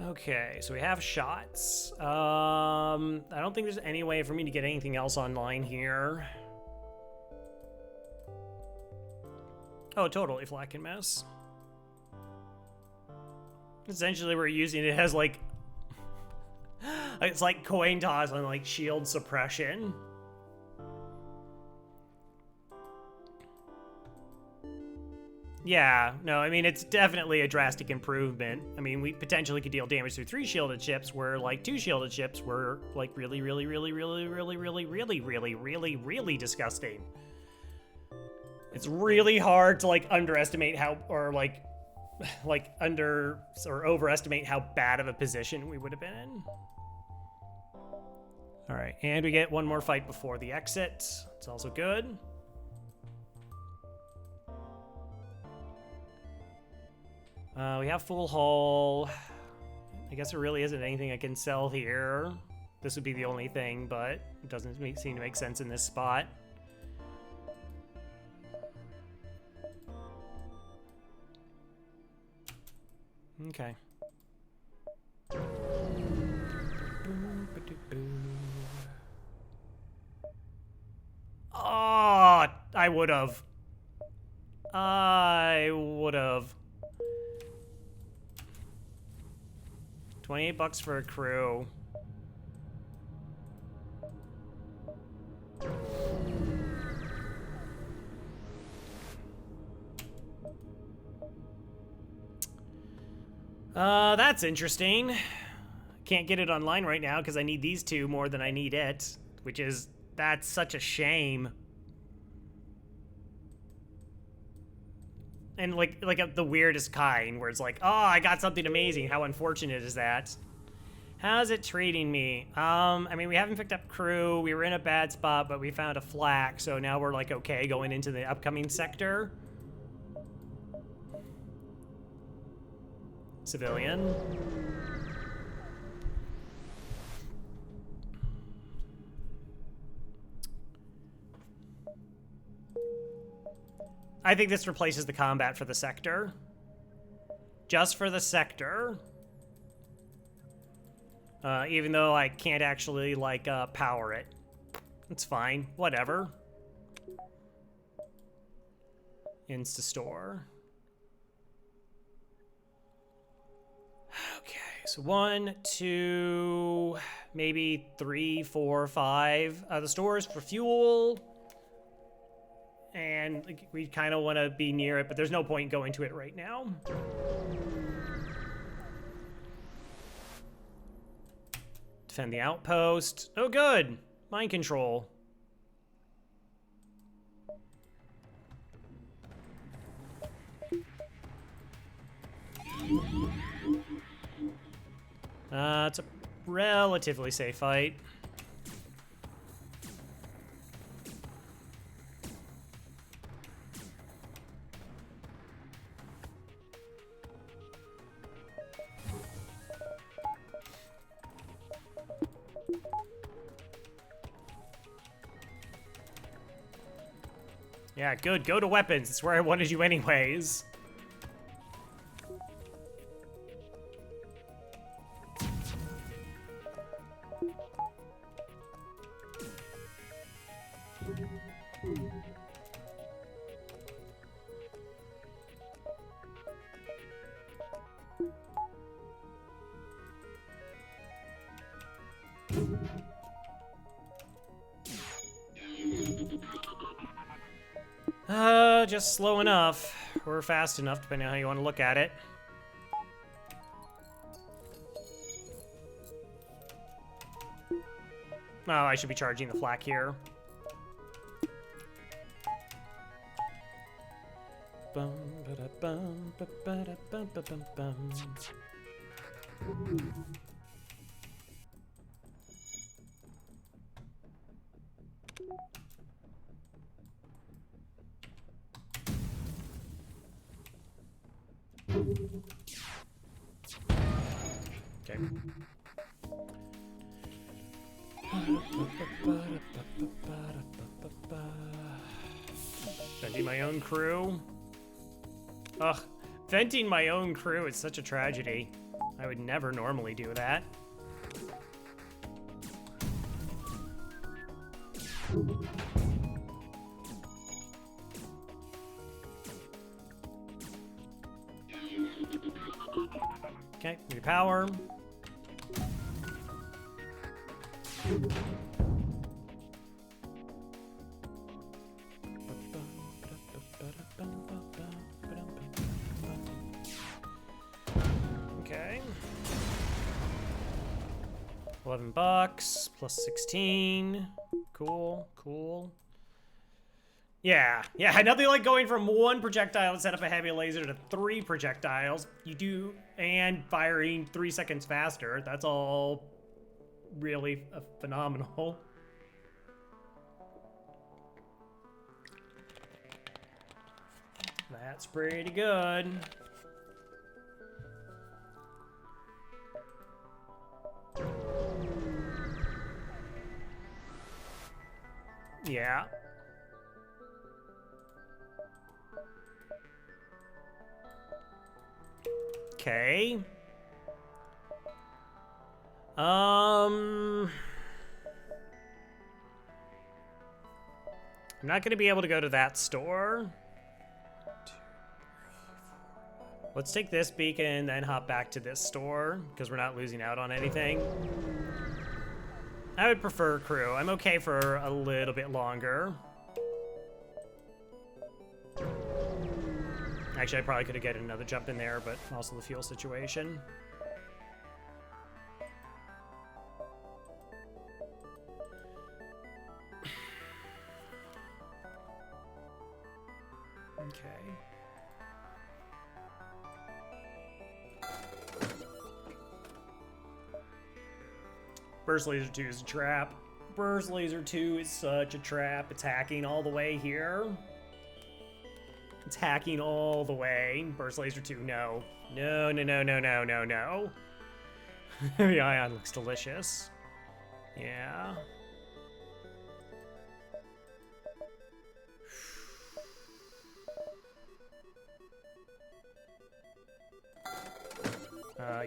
Okay, so we have shots. I don't think there's any way for me to get anything else online here. Oh, totally flak and mess. Essentially, we're using it as like... it's like coin toss on like shield suppression. Yeah, no, I mean, it's definitely a drastic improvement. I mean, we potentially could deal damage through 3 shielded ships, where like 2 shielded ships were like really disgusting. It's really hard to like underestimate how, or like overestimate how bad of a position we would have been in. All right, and we get one more fight before the exit. It's also good. We have full hull. I guess there really isn't anything I can sell here. This would be the only thing, but it doesn't seem to make sense in this spot. Okay. Oh, I would have. 28 bucks for a crew. That's interesting. Can't get it online right now because I need these two more than I need it, that's such a shame. And like the weirdest kind, where it's like, oh, I got something amazing. How unfortunate is that? How's it treating me? I mean, we haven't picked up crew. We were in a bad spot, but we found a flak, so now we're like okay going into the upcoming sector. Civilian. I think this replaces the combat for the sector. Just for the sector. Even though I can't actually, like, power it. It's fine. Whatever. Insta-store. Okay, so 1, 2, maybe 3, 4, 5. The stores for fuel. And like, we kind of want to be near it, but there's no point going to it right now. Defend the outpost. Oh, good. Mind control. It's a relatively safe fight. Yeah, good. Go to weapons. That's where I wanted you anyways. Just slow enough, or fast enough, depending on how you want to look at it. Oh, I should be charging the flak here. Bum, ba-da, bum, ba-ba-da, bum, ba-bum, bum. Okay. Venting my own crew? Ugh, venting my own crew is such a tragedy. I would never normally do that. Okay, new power. Okay. $11 plus 16. Cool, cool. Yeah, nothing like going from one projectile to set up a heavy laser to 3 projectiles. You do, and firing 3 seconds faster. That's all really phenomenal. That's pretty good. Yeah. Okay. I'm not gonna be able to go to that store. Let's take this beacon and then hop back to this store, because we're not losing out on anything. I would prefer crew. I'm okay for a little bit longer. Actually, I probably could have gotten another jump in there, but also the fuel situation. Okay. Burst Laser 2 is a trap. Burst Laser 2 is such a trap. It's hacking all the way here. It's hacking all the way. Burst Laser 2, no. No, no, no, no, no, no, no. The Ion looks delicious. Yeah.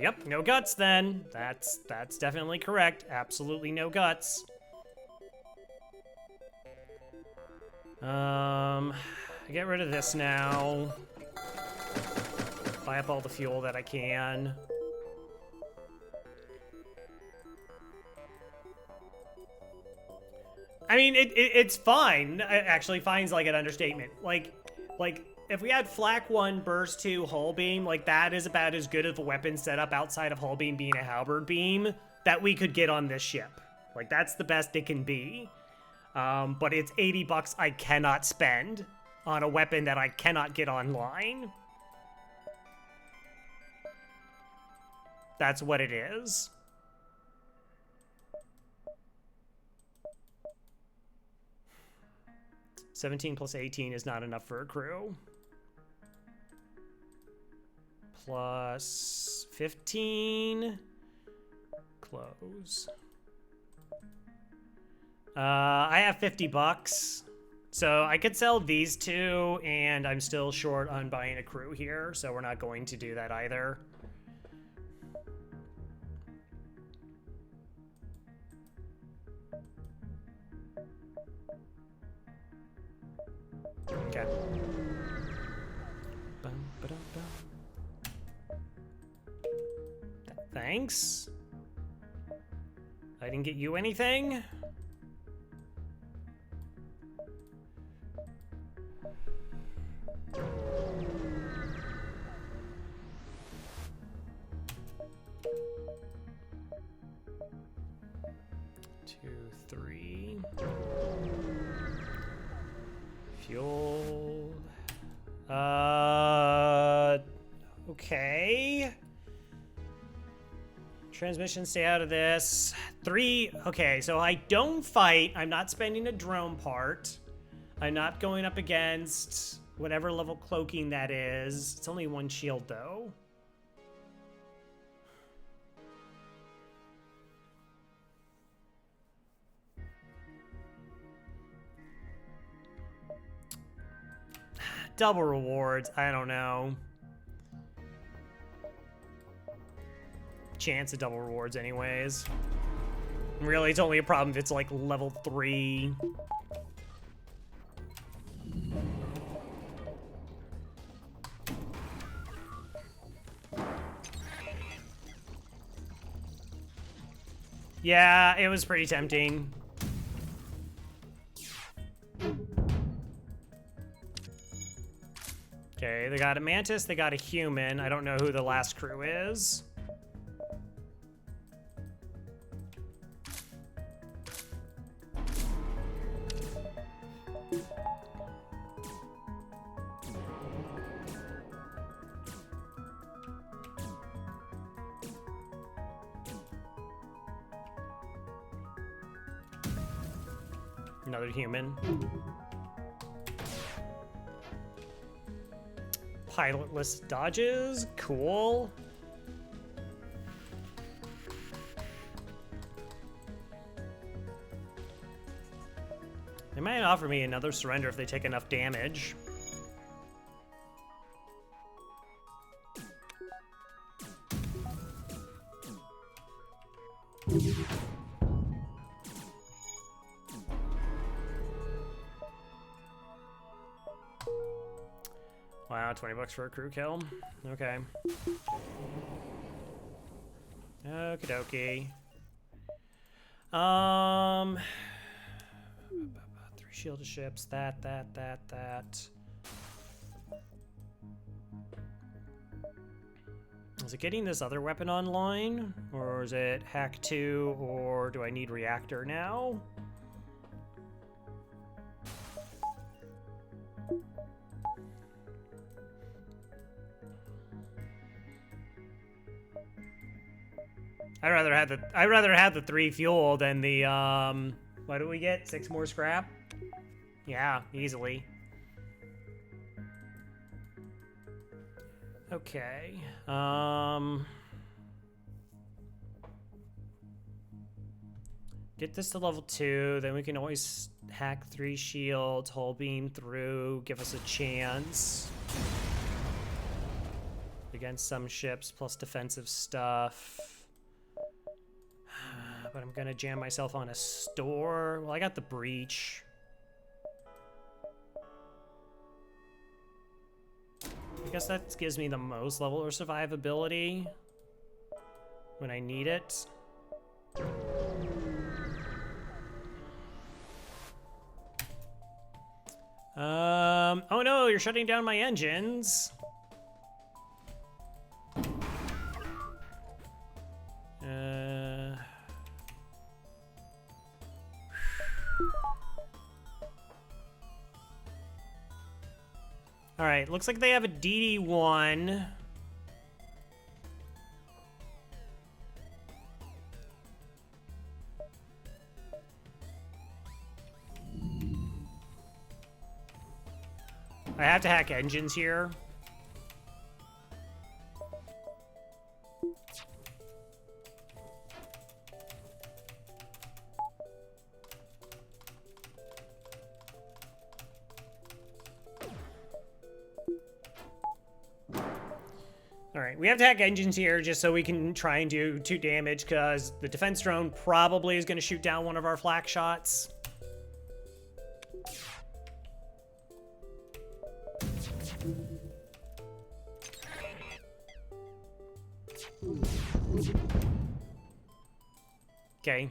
Yep, no guts then. That's definitely correct. Absolutely no guts. Get rid of this now. Buy up all the fuel that I can. I mean, it's fine. Actually, fine's like an understatement. Like, if we had Flak 1, Burst 2, Hull Beam, like, that is about as good of a weapon setup outside of Hull Beam being a Halberd Beam that we could get on this ship. Like, that's the best it can be. But it's 80 bucks I cannot spend on a weapon that I cannot get online. That's what it is. $17 plus 18 is not enough for a crew. Plus 15. Close. I have 50 bucks. So I could sell these two, and I'm still short on buying a crew here, so we're not going to do that either. Okay. Thanks. I didn't get you anything. Two, three. Fuel. Okay. Transmission, stay out of this. 3, okay, so I don't fight. I'm not spending a drone part. I'm not going up against whatever level cloaking that is. It's only 1 shield, though. Double rewards, I don't know. Chance of double rewards anyways. Really, it's only a problem if it's like level 3. Yeah, it was pretty tempting. Okay, they got a mantis, they got a human. I don't know who the last crew is. Another human. Pilotless dodges, cool. They might offer me another surrender if they take enough damage. Wow, 20 bucks for a crew kill. Okay. Okie dokie. 3 shielded ships. That. Is it getting this other weapon online? Or is it hack 2? Or do I need reactor now? I'd rather have the 3 fuel than the what do we get? 6 more scrap? Yeah, easily. Okay. Get this to level 2, then we can always hack 3 shields, hull beam through, give us a chance against some ships, plus defensive stuff. But I'm gonna jam myself on a store. Well, I got the breach. I guess that gives me the most level or survivability when I need it. Oh no, you're shutting down my engines. All right, looks like they have a DD1. I have to hack engines here. All right, we have to hack engines here just so we can try and do 2 damage because the defense drone probably is going to shoot down one of our flak shots. Okay.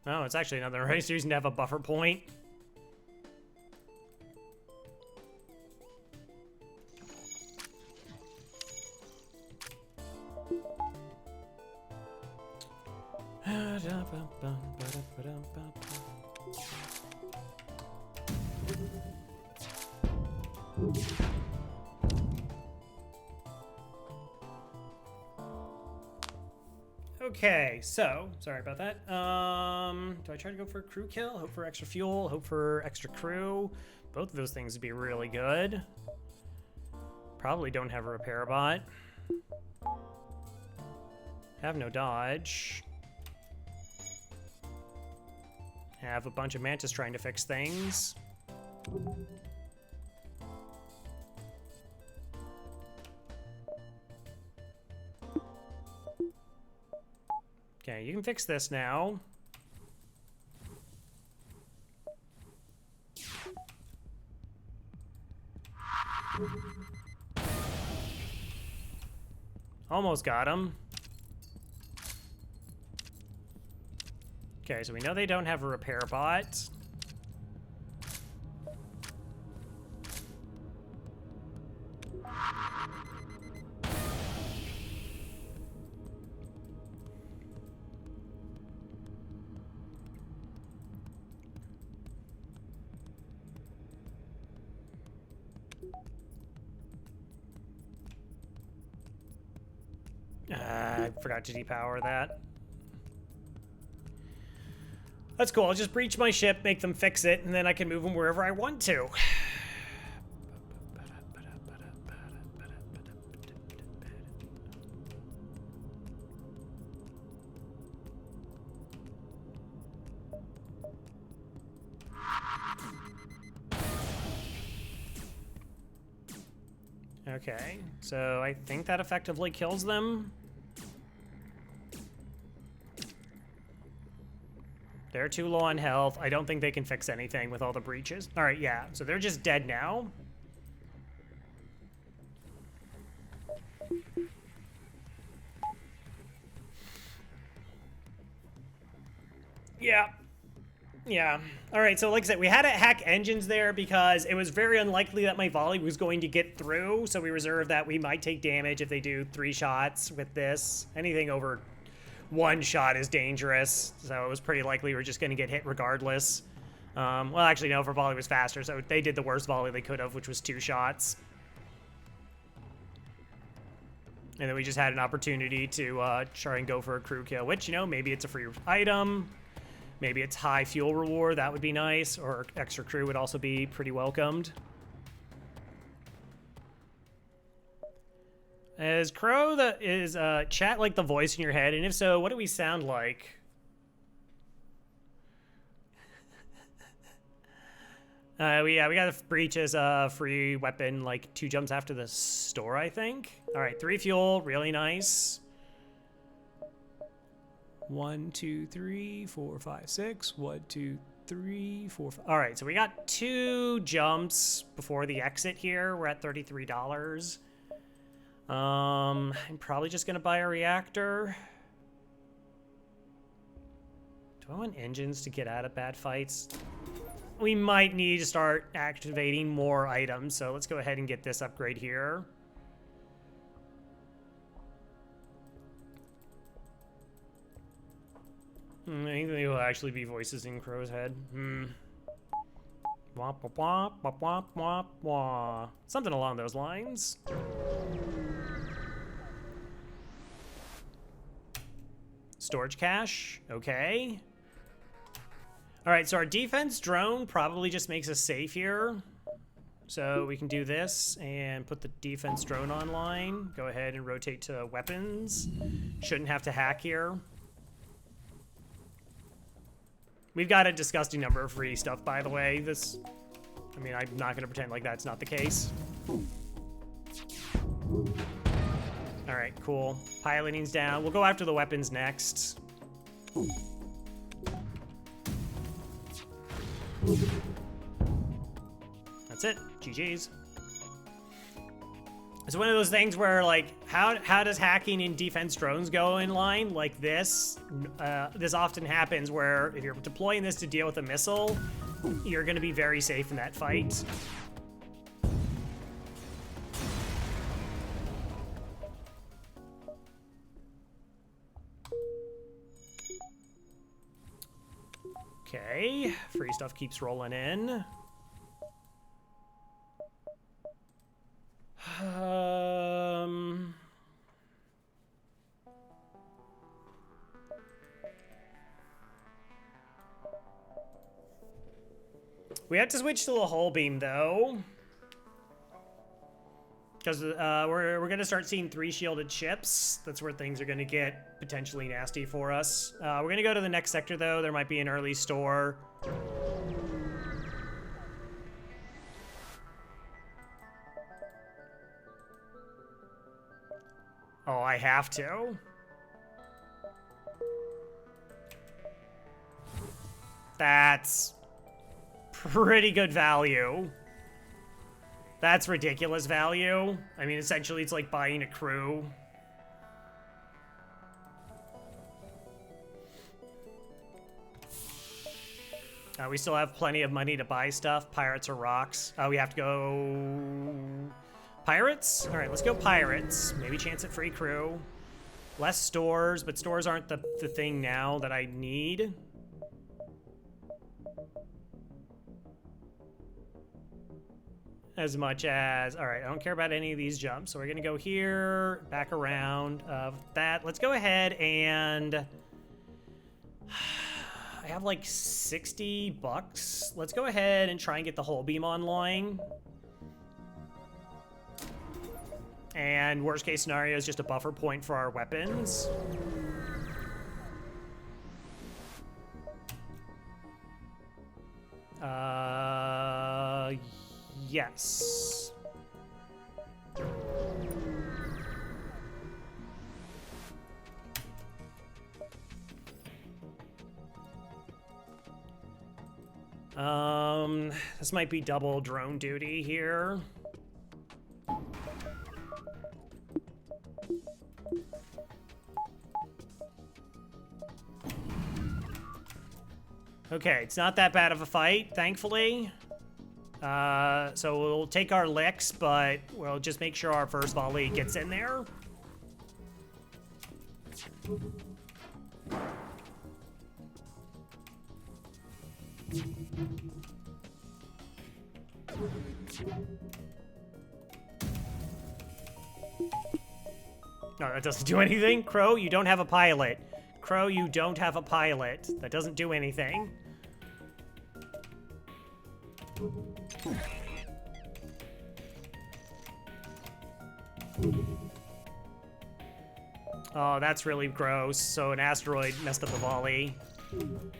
Oh, it's actually another nice reason to have a buffer point. Okay, so sorry about that. Do I try to go for a crew kill? Hope for extra fuel, hope for extra crew. Both of those things would be really good. Probably don't have a repair bot. Have no dodge. Have a bunch of mantis trying to fix things. Okay, you can fix this now. Almost got him. Okay, so we know they don't have a repair bot. I forgot to depower that. That's cool. I'll just breach my ship, make them fix it, and then I can move them wherever I want to. Okay, so I think that effectively kills them. They're too low on health. I don't think they can fix anything with all the breaches. All right, yeah, so they're just dead now. Yeah. Yeah. All right, so like I said, we had to hack engines there because it was very unlikely that my volley was going to get through, so we reserved that we might take damage if they do 3 shots with this. Anything over 1 shot is dangerous, so it was pretty likely we're just going to get hit regardless. Well, actually, no, for volley was faster, so they did the worst volley they could have, which was 2 shots. And then we just had an opportunity to try and go for a crew kill, which, you know, maybe it's a free item. Maybe it's high fuel reward. That would be nice. Or extra crew would also be pretty welcomed. Is Crow is chat like the voice in your head? And if so, what do we sound like? We got a breach as a free weapon, like 2 jumps after the store, I think. All right, 3 fuel, really nice. 1, 2, 3, 4, 5, 6. 1, 2, 3, 4, 5. All right, so we got 2 jumps before the exit here. We're at $33. I'm probably just gonna buy a reactor. Do I want engines to get out of bad fights? We might need to start activating more items, so let's go ahead and get this upgrade here. I think they will actually be voices in Crow's head. Wah, wah, wah, wah, wah, wah, wah. Something along those lines. Storage cache, okay. All right, so our defense drone probably just makes us safe here. So we can do this and put the defense drone online. Go ahead and rotate to weapons. Shouldn't have to hack here. We've got a disgusting number of free stuff, by the way. I mean, I'm not gonna pretend like that's not the case. All right, cool. Piloting's down. We'll go after the weapons next. That's it. GG's. It's one of those things where, like, how does hacking in defense drones go in line? Like this? This often happens where if you're deploying this to deal with a missile, you're going to be very safe in that fight. Okay, free stuff keeps rolling in. We have to switch to the hull beam though, because we're gonna start seeing 3 shielded ships. That's where things are gonna get potentially nasty for us. We're gonna go to the next sector though. There might be an early store. Oh, I have to? That's pretty good value. That's ridiculous value. I mean, essentially, it's like buying a crew. We still have plenty of money to buy stuff. Pirates or rocks. We have to go... Pirates? All right, let's go pirates. Maybe chance at free crew. Less stores, but stores aren't the thing now that I need. As much as, all right, I don't care about any of these jumps. So we're gonna go here, back around that. Let's go ahead and, I have like 60 bucks. Let's go ahead and try and get the hull beam online. And worst case scenario is just a buffer point for our weapons. Yes. This might be double drone duty here. Okay, it's not that bad of a fight, thankfully. So we'll take our licks, but we'll just make sure our first volley gets in there. No, that doesn't do anything. Crow, you don't have a pilot. Crow, you don't have a pilot. That doesn't do anything. Oh, that's really gross. So an asteroid messed up the volley.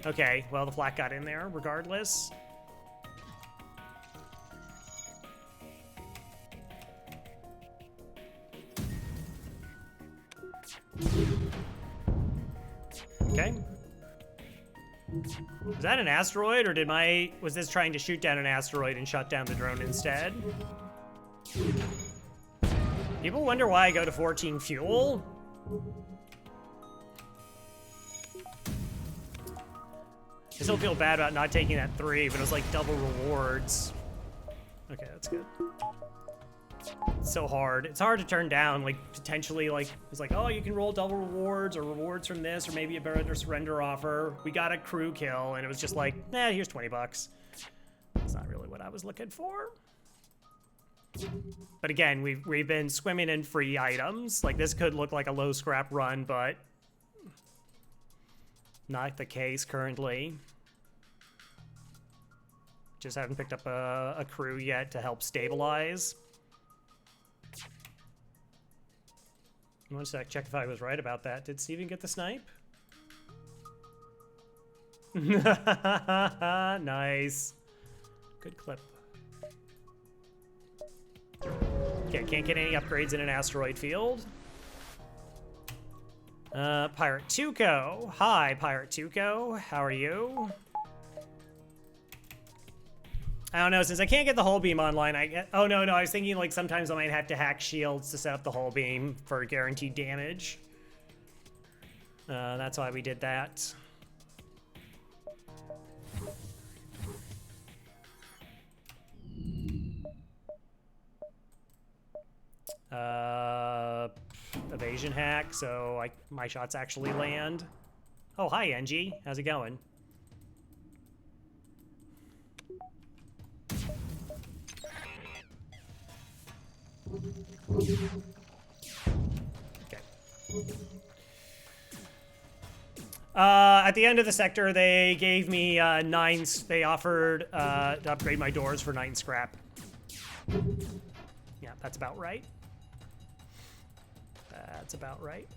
Okay, well, the flak got in there regardless. Okay. Was that an asteroid, or was this trying to shoot down an asteroid and shut down the drone instead? People wonder why I go to 14 fuel. I still feel bad about not taking that 3, but it was like double rewards. Okay, that's good. It's so hard. It's hard to turn down, like, potentially, like, it's like, oh, you can roll double rewards or rewards from this, or maybe a better surrender offer. We got a crew kill, and it was just like, nah, here's 20 bucks. That's not really what I was looking for. But again, we've been swimming in free items. Like, this could look like a low scrap run, but not the case currently. Just haven't picked up a crew yet to help stabilize. One sec, check if I was right about that. Did Steven get the snipe? Nice. Good clip. Okay, can't get any upgrades in an asteroid field. Pirate Tuco. Hi, Pirate Tuco. How are you? I don't know, since I can't get the hull beam online, oh no, I was thinking like sometimes I might have to hack shields to set up the hull beam for guaranteed damage. That's why we did that. Evasion hack, so my shots actually land. Oh, hi, Engi. How's it going? Okay. At the end of the sector, they gave me 9. They offered to upgrade my doors for 9 scrap. Yeah, that's about right. That's about right.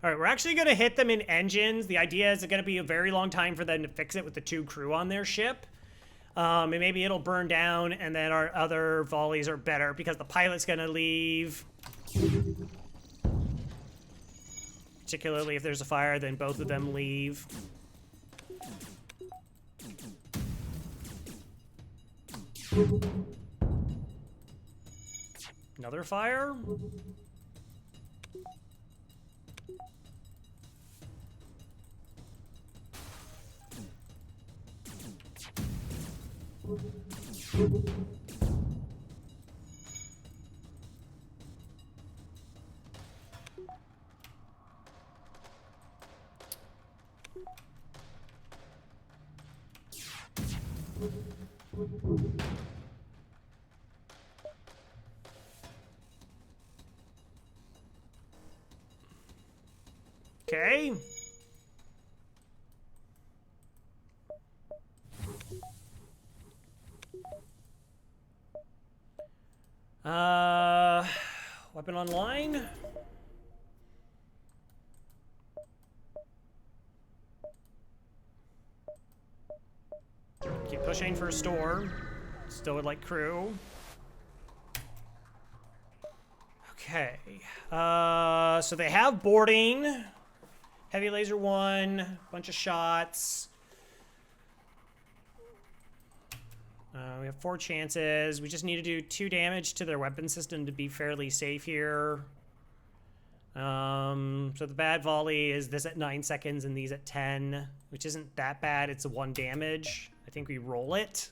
All right, we're actually going to hit them in engines. The idea is it's going to be a very long time for them to fix it with the 2 crew on their ship. And maybe it'll burn down, and then our other volleys are better because the pilot's going to leave. Particularly if there's a fire, then both of them leave. Another fire? Okay. Weapon online. Keep pushing for a store. Still would like crew. Okay. So they have boarding. Heavy laser 1, bunch of shots. We have 4 chances. We just need to do 2 damage to their weapon system to be fairly safe here. So the bad volley is this at 9 seconds and these at 10, which isn't that bad. It's a 1 damage. I think we roll it.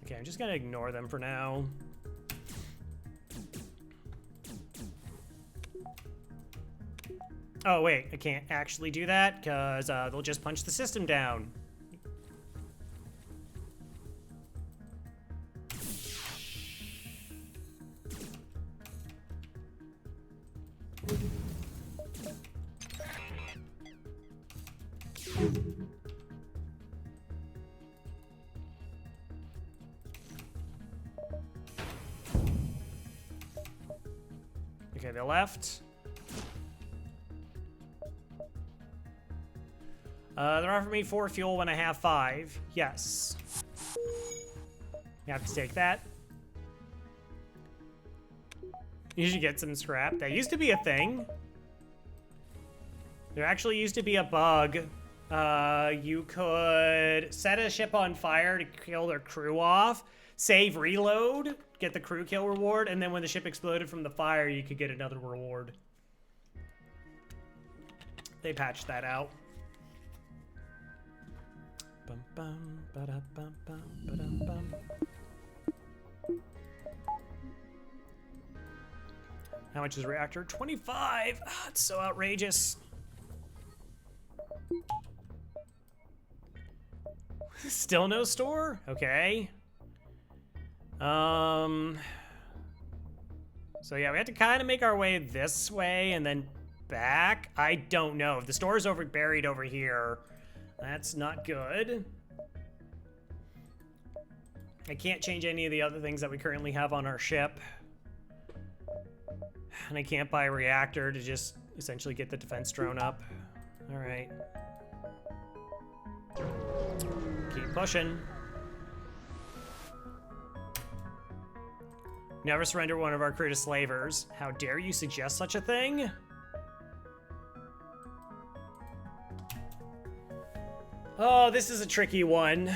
Okay, I'm just gonna ignore them for now. Oh, wait, I can't actually do that because they'll just punch the system down. Okay, they left. They're offering me 4 fuel when I have 5. Yes. You have to take that. You should get some scrap. That used to be a thing. There actually used to be a bug. You could set a ship on fire to kill their crew off, save reload, get the crew kill reward, and then when the ship exploded from the fire, you could get another reward. They patched that out. Bum, bum, ba-da, bum, bum, ba-dum, bum. How much is reactor? 25! Ah, it's so outrageous. Still no store? Okay. So yeah, we have to kind of make our way this way and then back. I don't know. If the store's buried over here, that's not good. I can't change any of the other things that we currently have on our ship. And I can't buy a reactor to just essentially get the defense drone up. All right. Keep pushing. Never surrender one of our crew to slavers. How dare you suggest such a thing? Oh, this is a tricky one.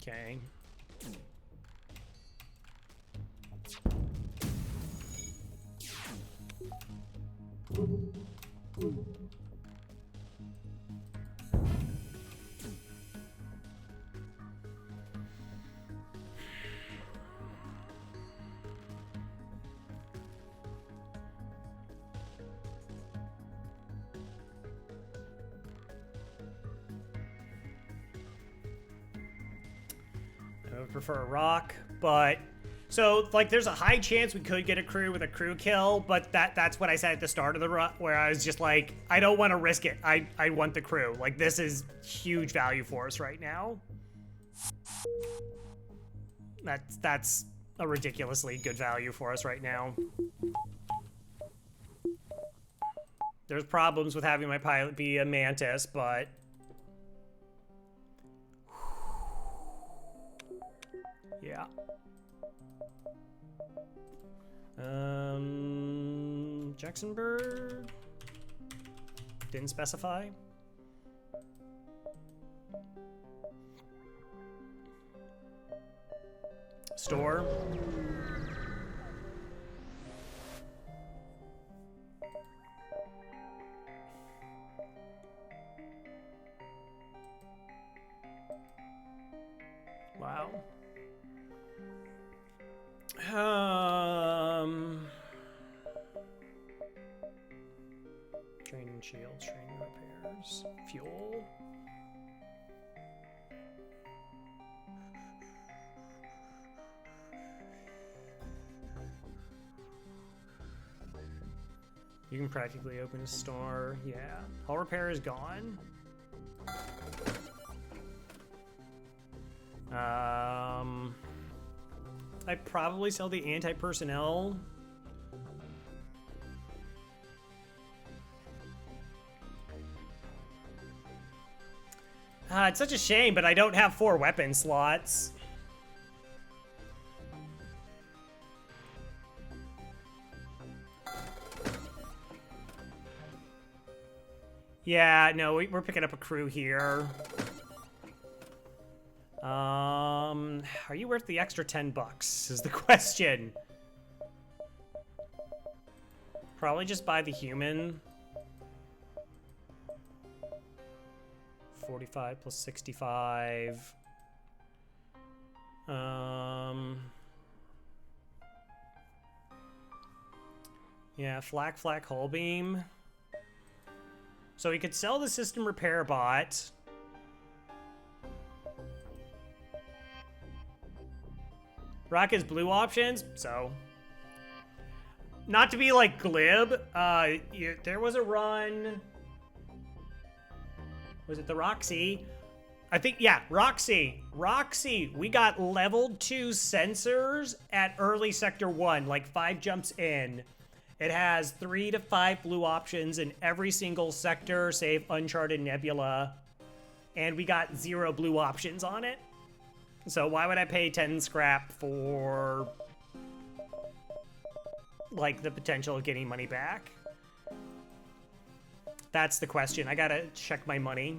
Okay. I would prefer a rock, but so like there's a high chance we could get a crew with a crew kill, but that's what I said at the start of the run, where I was just like, I don't want to risk it. I want the crew. Like, this is huge value for us right now. That's a ridiculously good value for us right now. There's problems with having my pilot be a mantis, but yeah. Jacksonburg? Didn't specify. Store. Wow. Training shields, training repairs, fuel. You can practically open a store. Yeah. Hull repair is gone. I'd probably sell the anti-personnel. It's such a shame, but I don't have 4 weapon slots. Yeah, no, we're picking up a crew here. Are you worth the extra $10 is the question. Probably just buy the human. 45 plus 65. Yeah, flak, hull beam. So we could sell the system repair bot. Rock has blue options, so. Not to be like glib, there was a run. Was it the Roxy? I think, yeah, Roxy. Roxy, we got level 2 sensors at early sector 1, like 5 jumps in. It has 3 to 5 blue options in every single sector, save Uncharted Nebula. And we got 0 blue options on it. So why would I pay 10 scrap for, like, the potential of getting money back? That's the question. I gotta check my money.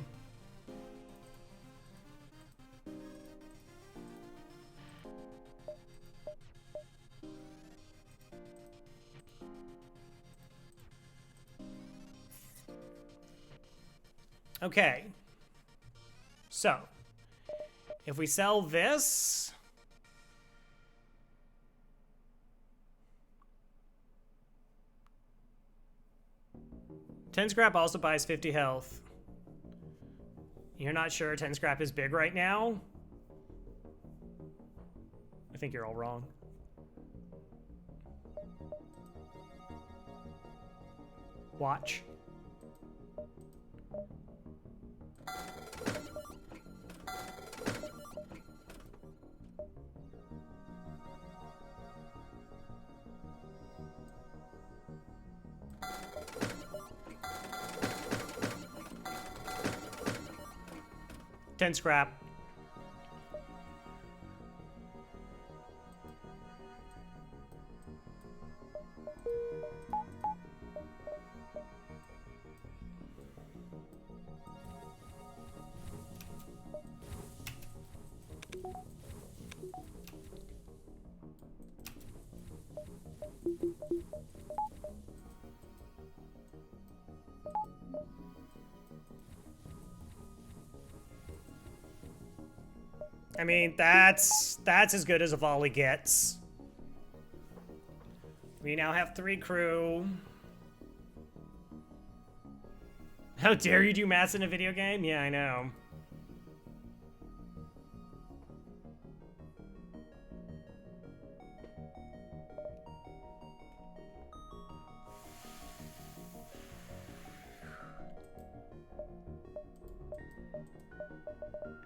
Okay. So, if we sell this, $10 scrap also buys 50 health. You're not sure 10 scrap is big right now? I think you're all wrong. Watch. $10 scrap. I mean, that's as good as a volley gets. We now have 3 crew. How dare you do maths in a video game? Yeah, I know.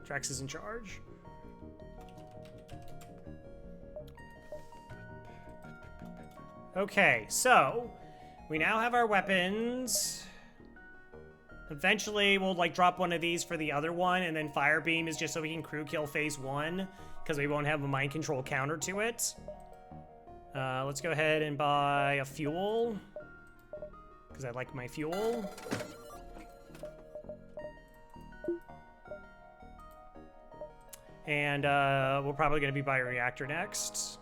Drax is in charge. Okay, so we now have our weapons. Eventually, we'll like drop one of these for the other one, and then Fire Beam is just so we can crew kill phase 1, because we won't have a mind control counter to it. Let's go ahead and buy a fuel, because I like my fuel. And we're probably going to be buying a reactor next.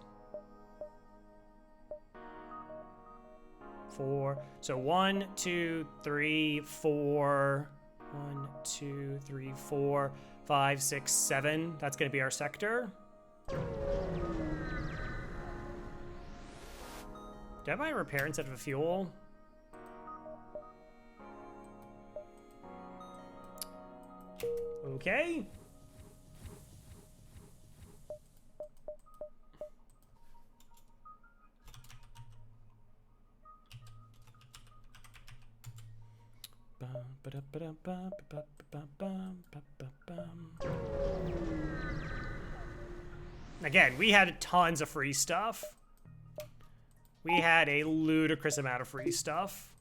4. So 1, 2, 3, 4. 1, 2, 3, 4, 5, 6, 7. That's going to be our sector. Did I buy a repair instead of a fuel? Okay. Again, we had tons of free stuff. We had a ludicrous amount of free stuff.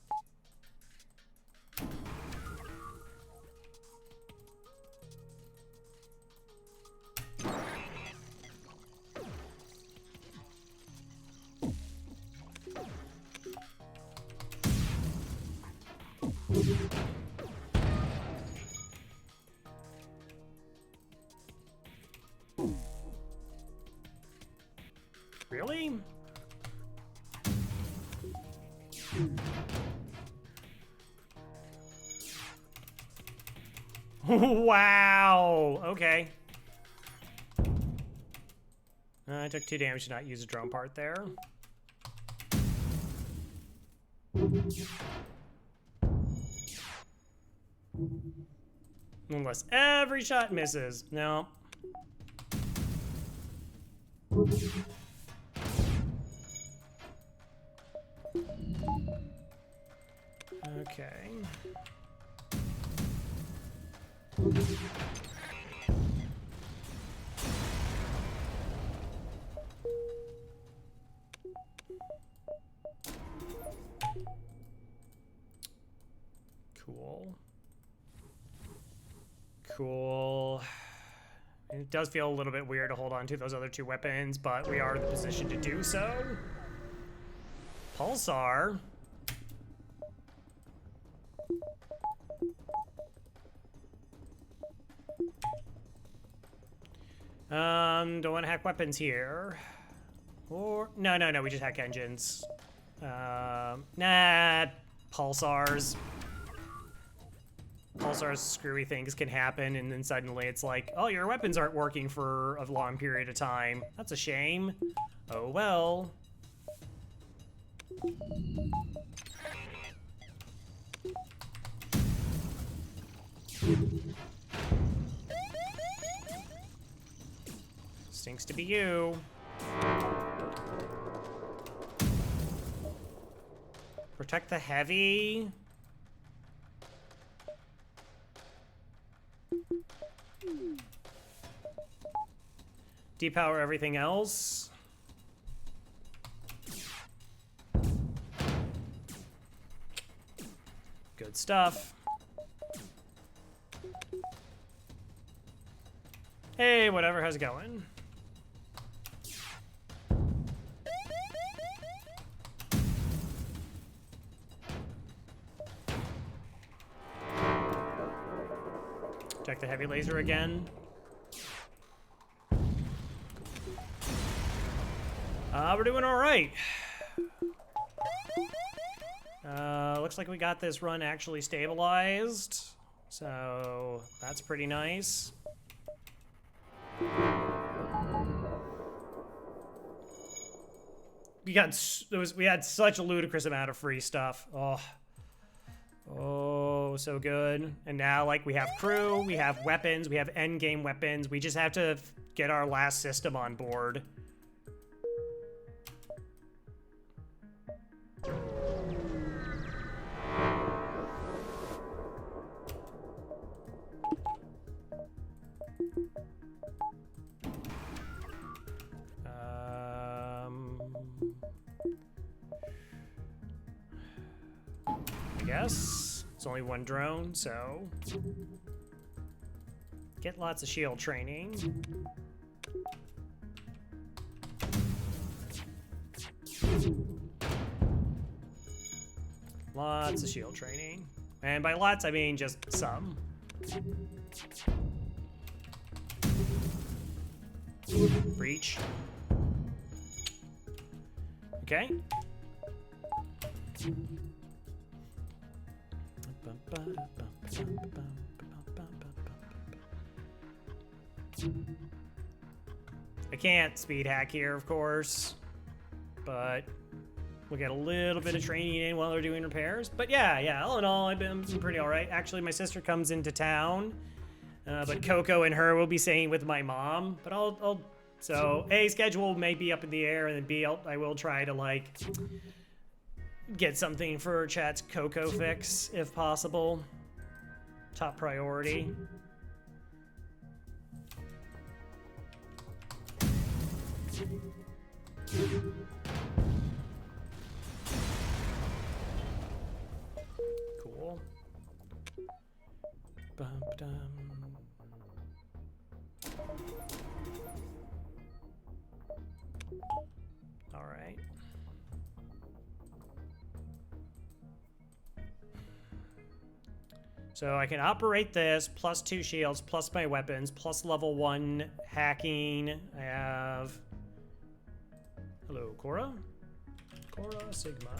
Wow. Okay. I took 2 damage to not use a drone part there. Unless every shot misses. No. Okay. Cool. Cool. It does feel a little bit weird to hold on to those other 2 weapons, but we are in the position to do so. Pulsar. Don't want to hack weapons here. Or, no, we just hack engines. Nah, pulsars. Pulsars, screwy things can happen, and then suddenly it's like, oh, your weapons aren't working for a long period of time. That's a shame. Oh well. Stinks to be you. Protect the heavy. Depower everything else. Good stuff. Hey, whatever, how's it going? Check the heavy laser again. We're doing all right. Looks like we got this run actually stabilized, so that's pretty nice. We had such a ludicrous amount of free stuff. Oh, so good. And now, like, we have crew, we have weapons, we have endgame weapons. We just have to get our last system on board. I guess it's only 1 drone, so get lots of shield training. Lots of shield training. And by lots, I mean just some. Breach. Okay. I can't speed hack here, of course, but we'll get a little bit of training in while they're doing repairs. But yeah, all in all, I've been pretty all right. Actually, my sister comes into town, but Coco and her will be staying with my mom. But so A, schedule may be up in the air, and then B, I will try to, like, get something for chat's Coco fix, if possible. Top priority. Cool. Bum-dum. All right. So I can operate this, plus 2 shields, plus my weapons, plus level 1 hacking. I have... Hello, Cora? Cora Sigma.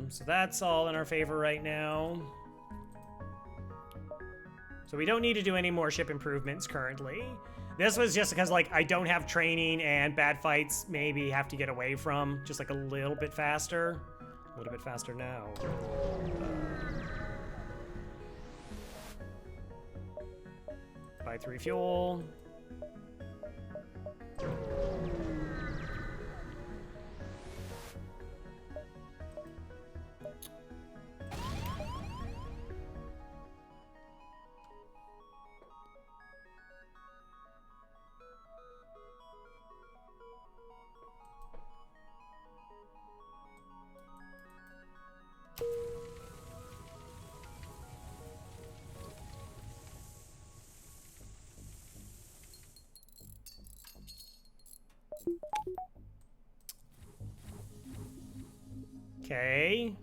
So that's all in our favor right now. So we don't need to do any more ship improvements currently. This was just because, like, I don't have training and bad fights maybe have to get away from. Just, like, a little bit faster. A little bit faster now. Buy 3 fuel. Okay.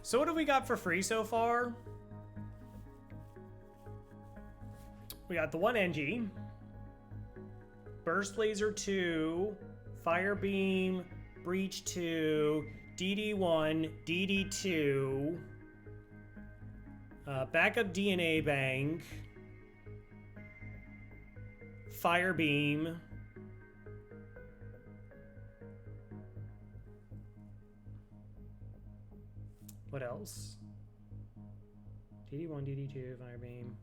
So what have we got for free so far? We got the 1 Engi, Burst Laser 2, Fire Beam, Breach 2, DD1, DD2, Backup DNA Bank, Fire Beam, what else? DD1, DD2, Fire Beam.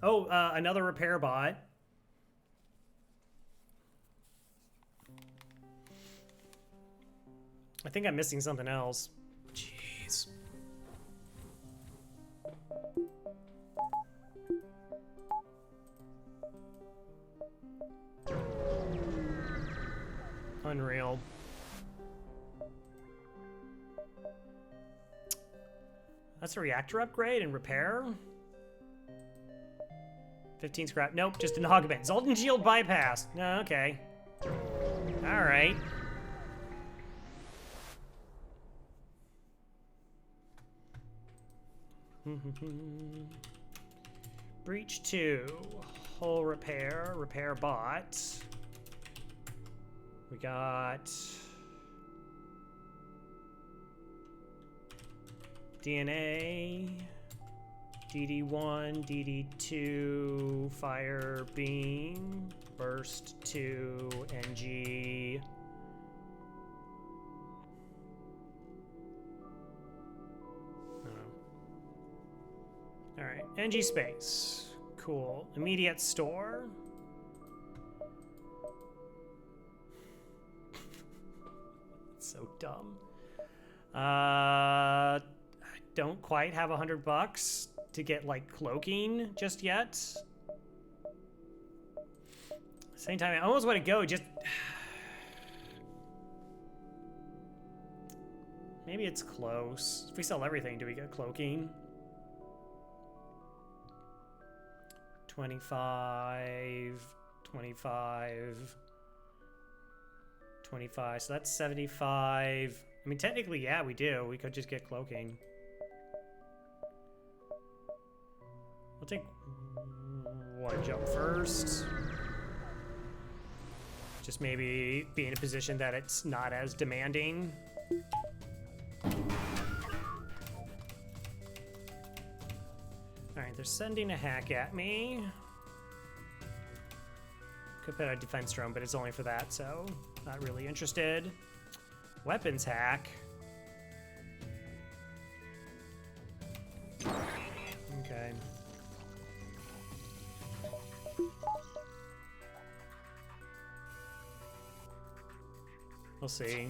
Oh, another repair bot. I think I'm missing something else. Jeez. Unreal. That's a reactor upgrade and repair. 15 scrap. Nope, just an augment. Zoltan shield bypass. No, okay. All right. Breach 2. Hull repair. Repair bot. We got DNA. DD1, DD2, Fire Beam, Burst 2, Engi. Oh. Alright, Engi space. Cool. Immediate store. So dumb. I don't quite have $100 to get, like, cloaking just yet. Same time, I almost want to go, just... Maybe it's close. If we sell everything, do we get cloaking? 25, 25, 25, so that's 75. I mean, technically, yeah, we do. We could just get cloaking. We'll take 1 jump first. Just maybe be in a position that it's not as demanding. Alright, they're sending a hack at me. Could put a defense drone, but it's only for that, so not really interested. Weapons hack. Okay. We'll see.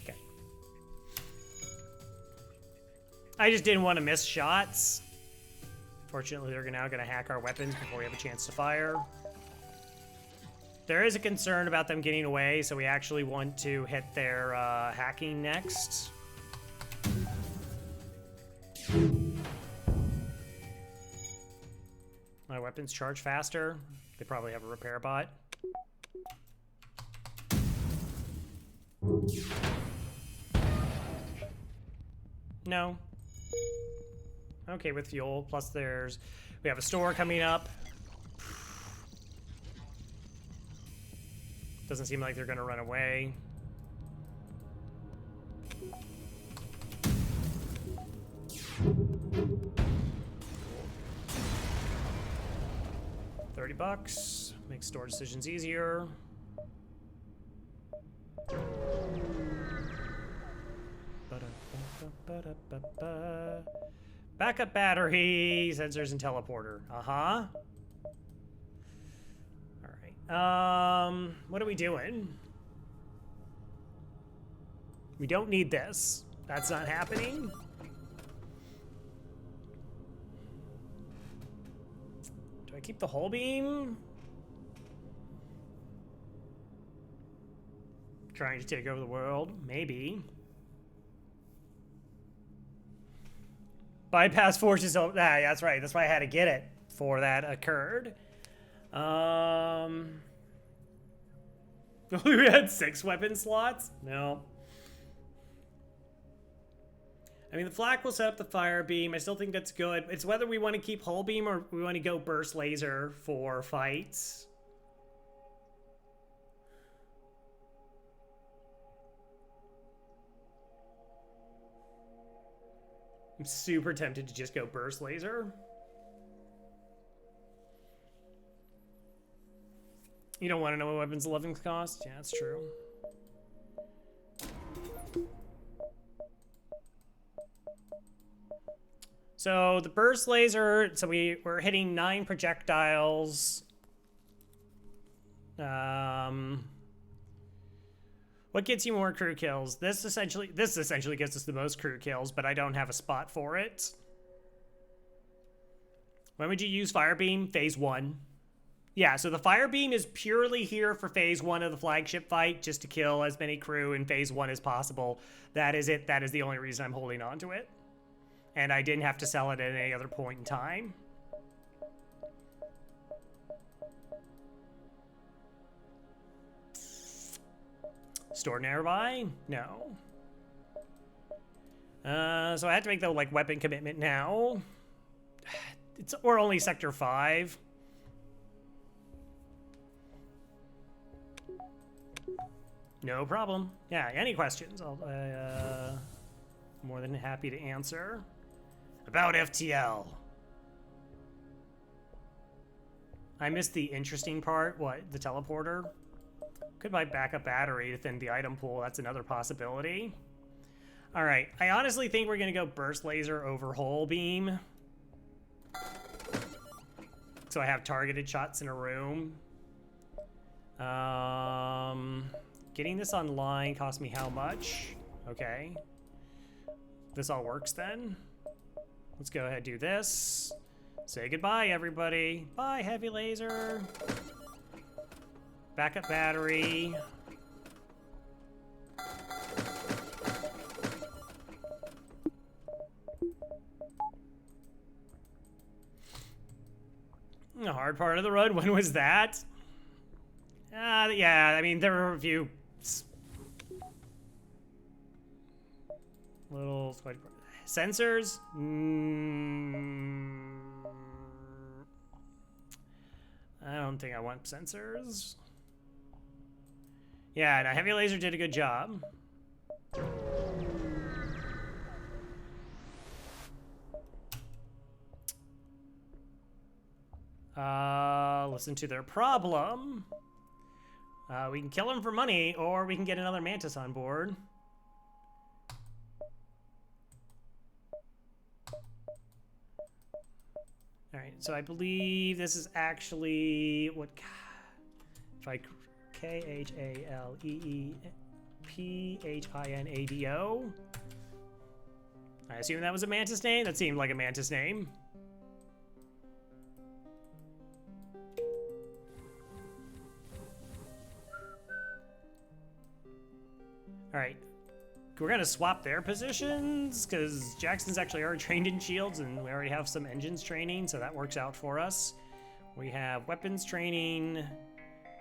Okay. I just didn't want to miss shots. Fortunately, they're now going to hack our weapons before we have a chance to fire. There is a concern about them getting away, so we actually want to hit their hacking next. My weapons charge faster. They probably have a repair bot. No. Okay, with fuel. Plus we have a store coming up. Doesn't seem like they're gonna run away. $30. Makes store decisions easier. Backup battery, sensors, and teleporter. Uh-huh. Alright. What are we doing? We don't need this. That's not happening. Do I keep the hull beam? Trying to take over the world? Maybe. Bypass forces. Oh, that's right. That's why I had to get it before that occurred. We had 6 weapon slots? No. I mean, the flak will set up the fire beam. I still think that's good. It's whether we want to keep hull beam or we want to go burst laser for fights. I'm super tempted to just go burst laser. You don't want to know what weapons 11 cost? Yeah, that's true. So the burst laser, so we're hitting 9 projectiles. What gets you more crew kills? This essentially gets us the most crew kills, but I don't have a spot for it. When would you use fire beam? Phase 1. Yeah, so the fire beam is purely here for phase 1 of the flagship fight, just to kill as many crew in phase 1 as possible. That is it. That is the only reason I'm holding on to it. And I didn't have to sell it at any other point in time. Store nearby? No. So I have to make the weapon commitment now. We're only sector 5. No problem. Yeah, any questions? I'm more than happy to answer. About FTL. I missed the interesting part. What? The teleporter? Could buy backup battery to thin the item pool. That's another possibility. All right. I honestly think we're going to go burst laser over hull beam. So I have targeted shots in a room. Getting this online cost me how much? Okay. This all works then. Let's go ahead and do this. Say goodbye, everybody. Bye, heavy laser. Backup battery. The hard part of the run, when was that? Yeah, I mean, there were a few little sensors. I don't think I want sensors. Yeah, no, heavy laser did a good job. Listen to their problem. We can kill them for money, or we can get another mantis on board. All right, so I believe this is actually what if I KHALEEPHINADO. I assume that was a mantis name. That seemed like a mantis name. All right, we're gonna swap their positions because Jackson's actually already trained in shields and we already have some engines training, so that works out for us. We have weapons training.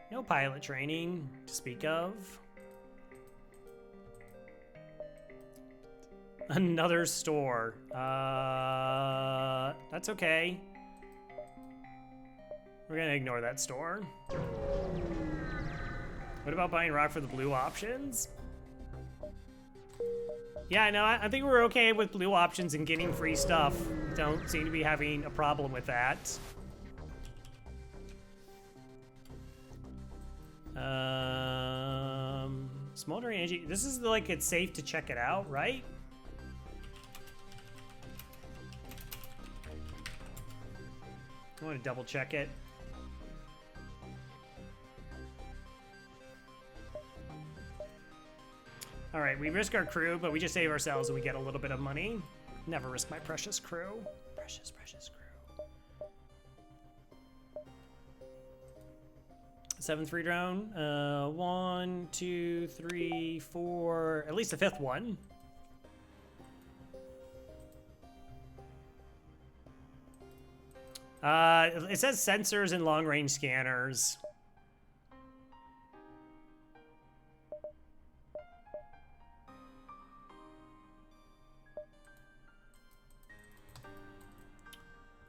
No pilot training to speak of. Another store. That's okay. We're gonna ignore that store. What about buying rock for the blue options? Yeah, no, I think we're okay with blue options and getting free stuff. Don't seem to be having a problem with that. Smoldering energy. This is like it's safe to check it out, right? I want to double check it. All right, we risk our crew, but we just save ourselves and we get a little bit of money. Never risk my precious crew. Precious, precious crew. 7th free drone. 1, 2, 3, 4. At least a 5th one. It says sensors and long-range scanners.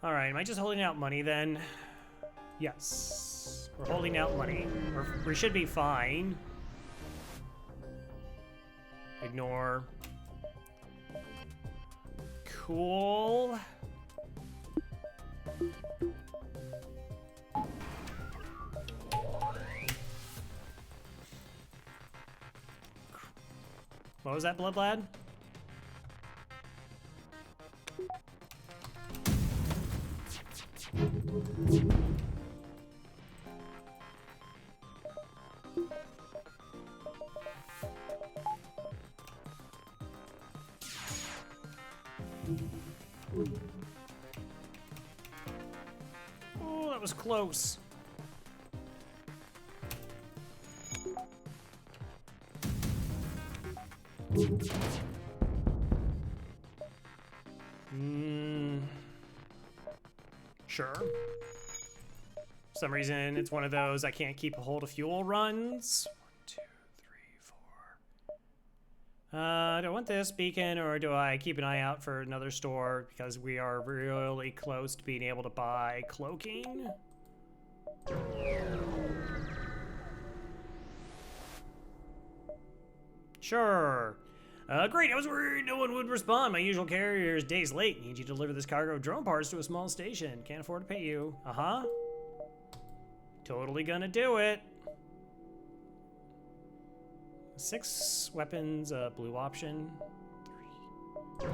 All right, am I just holding out money then? Yes, we're holding out money. We should be fine. Ignore. Cool. What was that, Blood Lad? Oh, that was close. Sure. For some reason, it's one of those I can't keep a hold of fuel runs. 1, 2, 3, 4. Do I want this beacon or do I keep an eye out for another store because we are really close to being able to buy cloaking? Sure. Great, I was worried no one would respond. My usual carrier is days late. Need you to deliver this cargo of drone parts to a small station. Can't afford to pay you. Uh-huh. Totally gonna do it. 6 weapons, blue option. 3.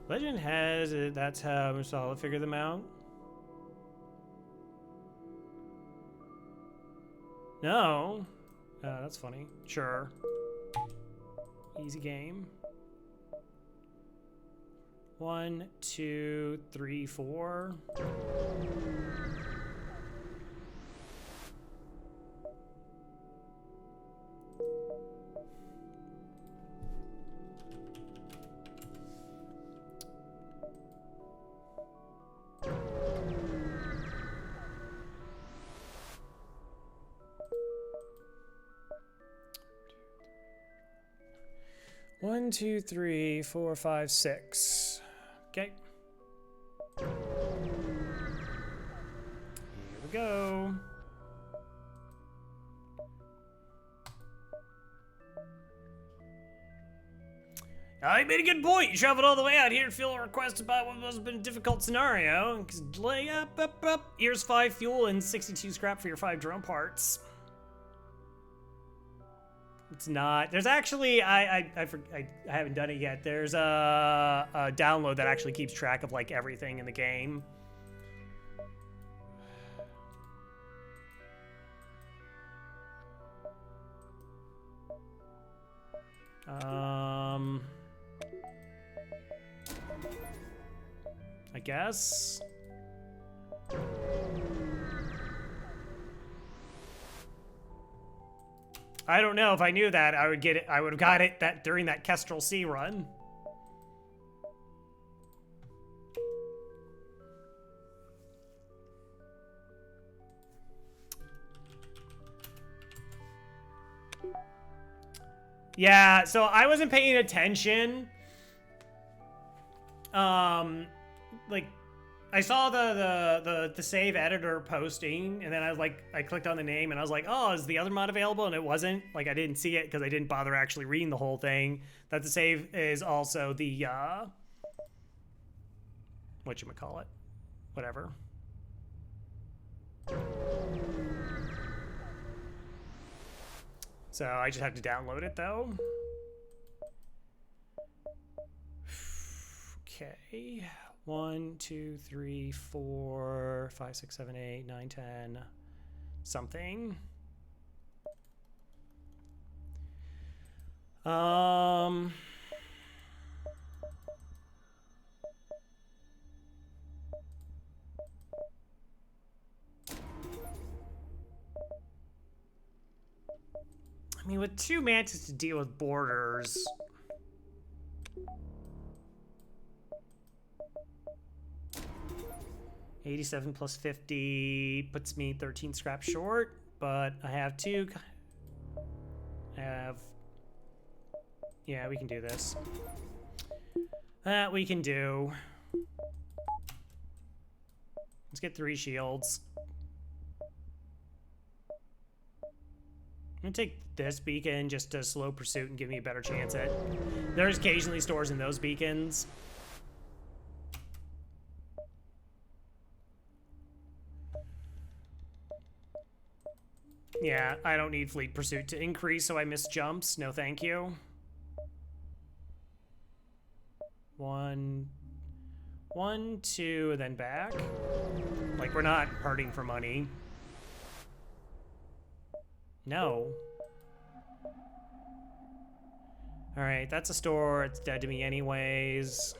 Legend has it. That's how Musala figured them out. No. That's funny. Sure. Easy game. 1, 2, 3, 4. One, 2, 3, 4, 5, 6. Okay. Here we go. You made a good point. You traveled all the way out here to fill a request about what must have been a difficult scenario. Delay up. Here's 5 fuel and 62 scrap for your 5 drone parts. It's not. There's actually I haven't done it yet. There's a download that actually keeps track of like everything in the game. I guess. I don't know. If I knew that, I would get it. I would have got it that during that Kestrel Sea run. Yeah, so I wasn't paying attention. Like, I saw the save editor posting, and then I clicked on the name, and I was like, oh, is the other mod available? And it wasn't. Like, I didn't see it because I didn't bother actually reading the whole thing. That the save is also the, whatchamacallit? Whatever. So I just have to download it, though. Okay. 1, 2, 3, 4, 5, 6, 7, 8, 9, 10. Something. I mean, with 2 mantis to deal with borders. $87 plus 50 puts me 13 scrap short, but I have 2. I have. Yeah, we can do this. That we can do. Let's get 3 shields. I'm gonna take this beacon just to slow pursuit and give me a better chance at. There's occasionally stores in those beacons. Yeah, I don't need fleet pursuit to increase, so I miss jumps. No, thank you. 1, 1, 2, then back. Like, we're not hurting for money. No. Alright, that's a store. It's dead to me anyways.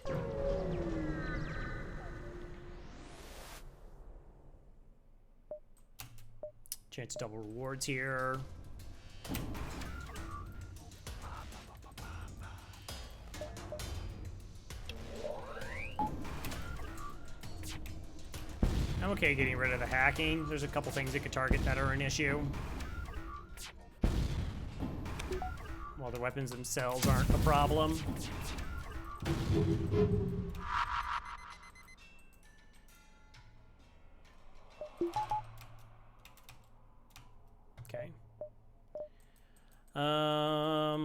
Chance to double rewards here. I'm okay getting rid of the hacking. There's a couple things that could target that are an issue. While the weapons themselves aren't a problem. Okay. I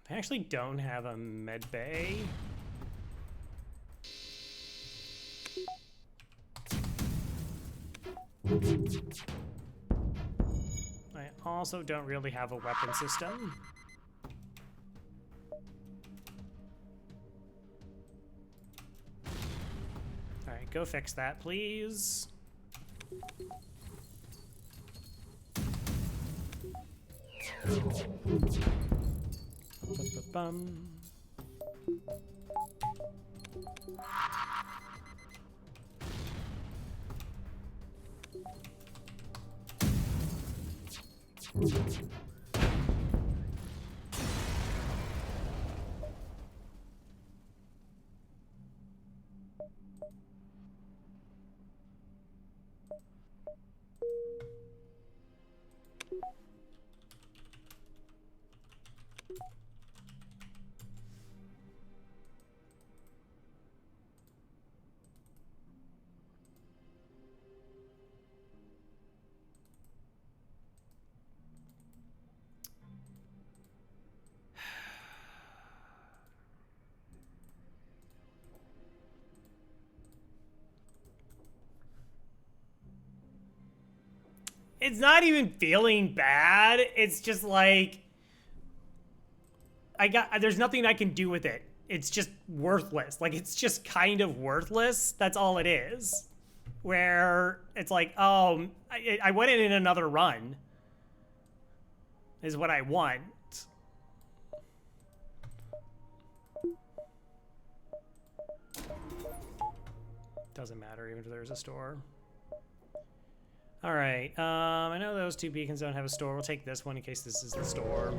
actually don't have a med bay. I also don't really have a weapon system. All right, go fix that, please. Ba-ba-bum. It's not even feeling bad. It's just like there's nothing I can do with it. It's just worthless. Like, it's just kind of worthless. That's all it is. Where it's like, oh, I went in another run. Is what I want. Doesn't matter even if there's a store. All right, I know those 2 beacons don't have a store. We'll take this one in case this is the store.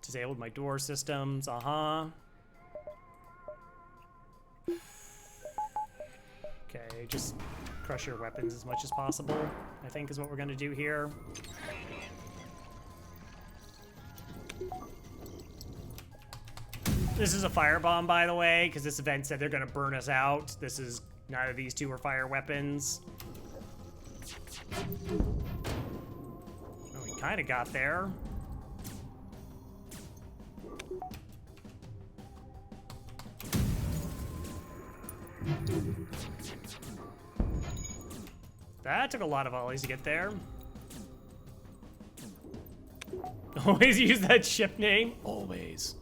Disabled my door systems, Okay, just crush your weapons as much as possible, I think is what we're gonna do here. This is a firebomb, by the way, because this event said they're gonna burn us out. This is, neither of these two are fire weapons. Oh, we kind of got there. That took a lot of volleys to get there. Always use that ship name. Always.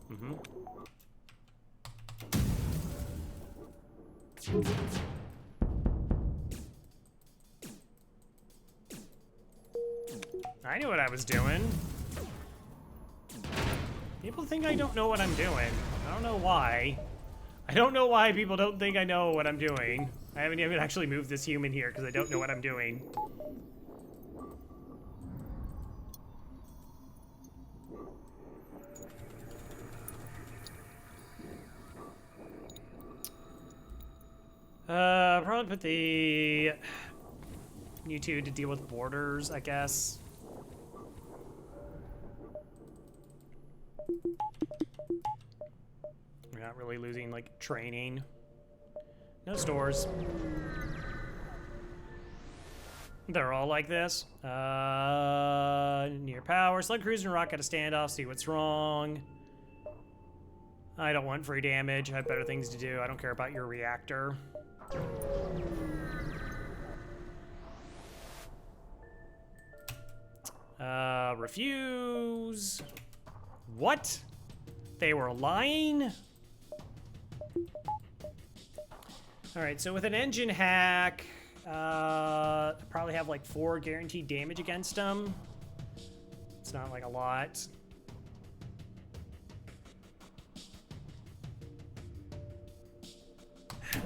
Mm-hmm. I knew what I was doing. People think I don't know what I'm doing. I don't know why. I don't know why people don't think I know what I'm doing. I haven't even actually moved this human here because I don't know what I'm doing. Probably put the you two to deal with borders, I guess. We're not really losing, like, training. No stores. They're all like this. Near power. Slug cruiser and rocket a standoff, see what's wrong. I don't want free damage. I have better things to do. I don't care about your reactor. Refuse. What? They were lying? Alright, so with an engine hack, probably have like 4 guaranteed damage against them. It's not like a lot.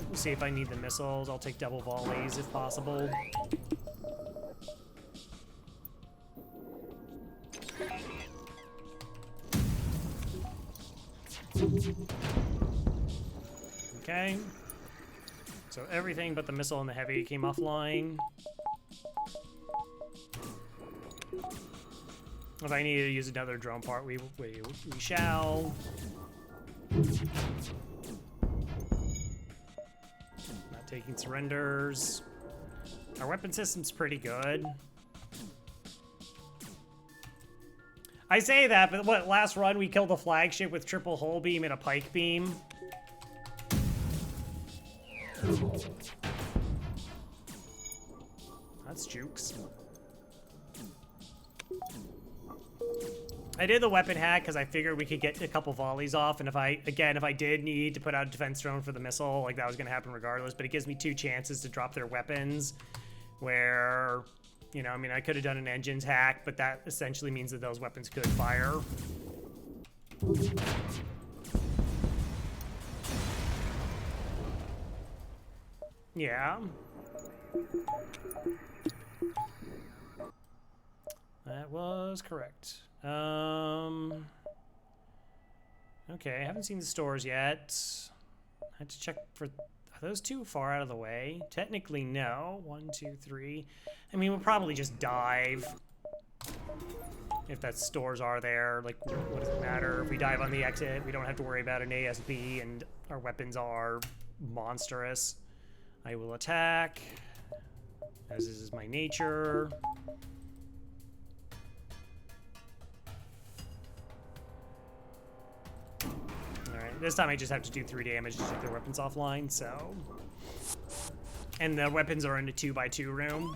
We'll see if I need the missiles. I'll take double volleys if possible. Okay. So everything but the missile and the heavy came offline. If I need to use another drone part, we shall. Not taking surrenders. Our weapon system's pretty good. I say that, but what, last run we killed the flagship with triple hull beam and a pike beam. That's jukes. I did the weapon hack because I figured we could get a couple volleys off, and if I did need to put out a defense drone for the missile, like that was gonna happen regardless, but it gives me 2 chances to drop their weapons, where, you know, I mean, I could have done an engines hack, but that essentially means that those weapons could fire. Yeah. That was correct. Okay, I haven't seen the stores yet. I had to check for... Are those too far out of the way? Technically, no. 1, 2, 3. I mean, we'll probably just dive. If that stores are there, like, what does it matter? If we dive on the exit, we don't have to worry about an ASB, and our weapons are monstrous. I will attack, as is my nature. Alright, this time I just have to do 3 damage to take their weapons offline, so... And the weapons are in a 2x2 room.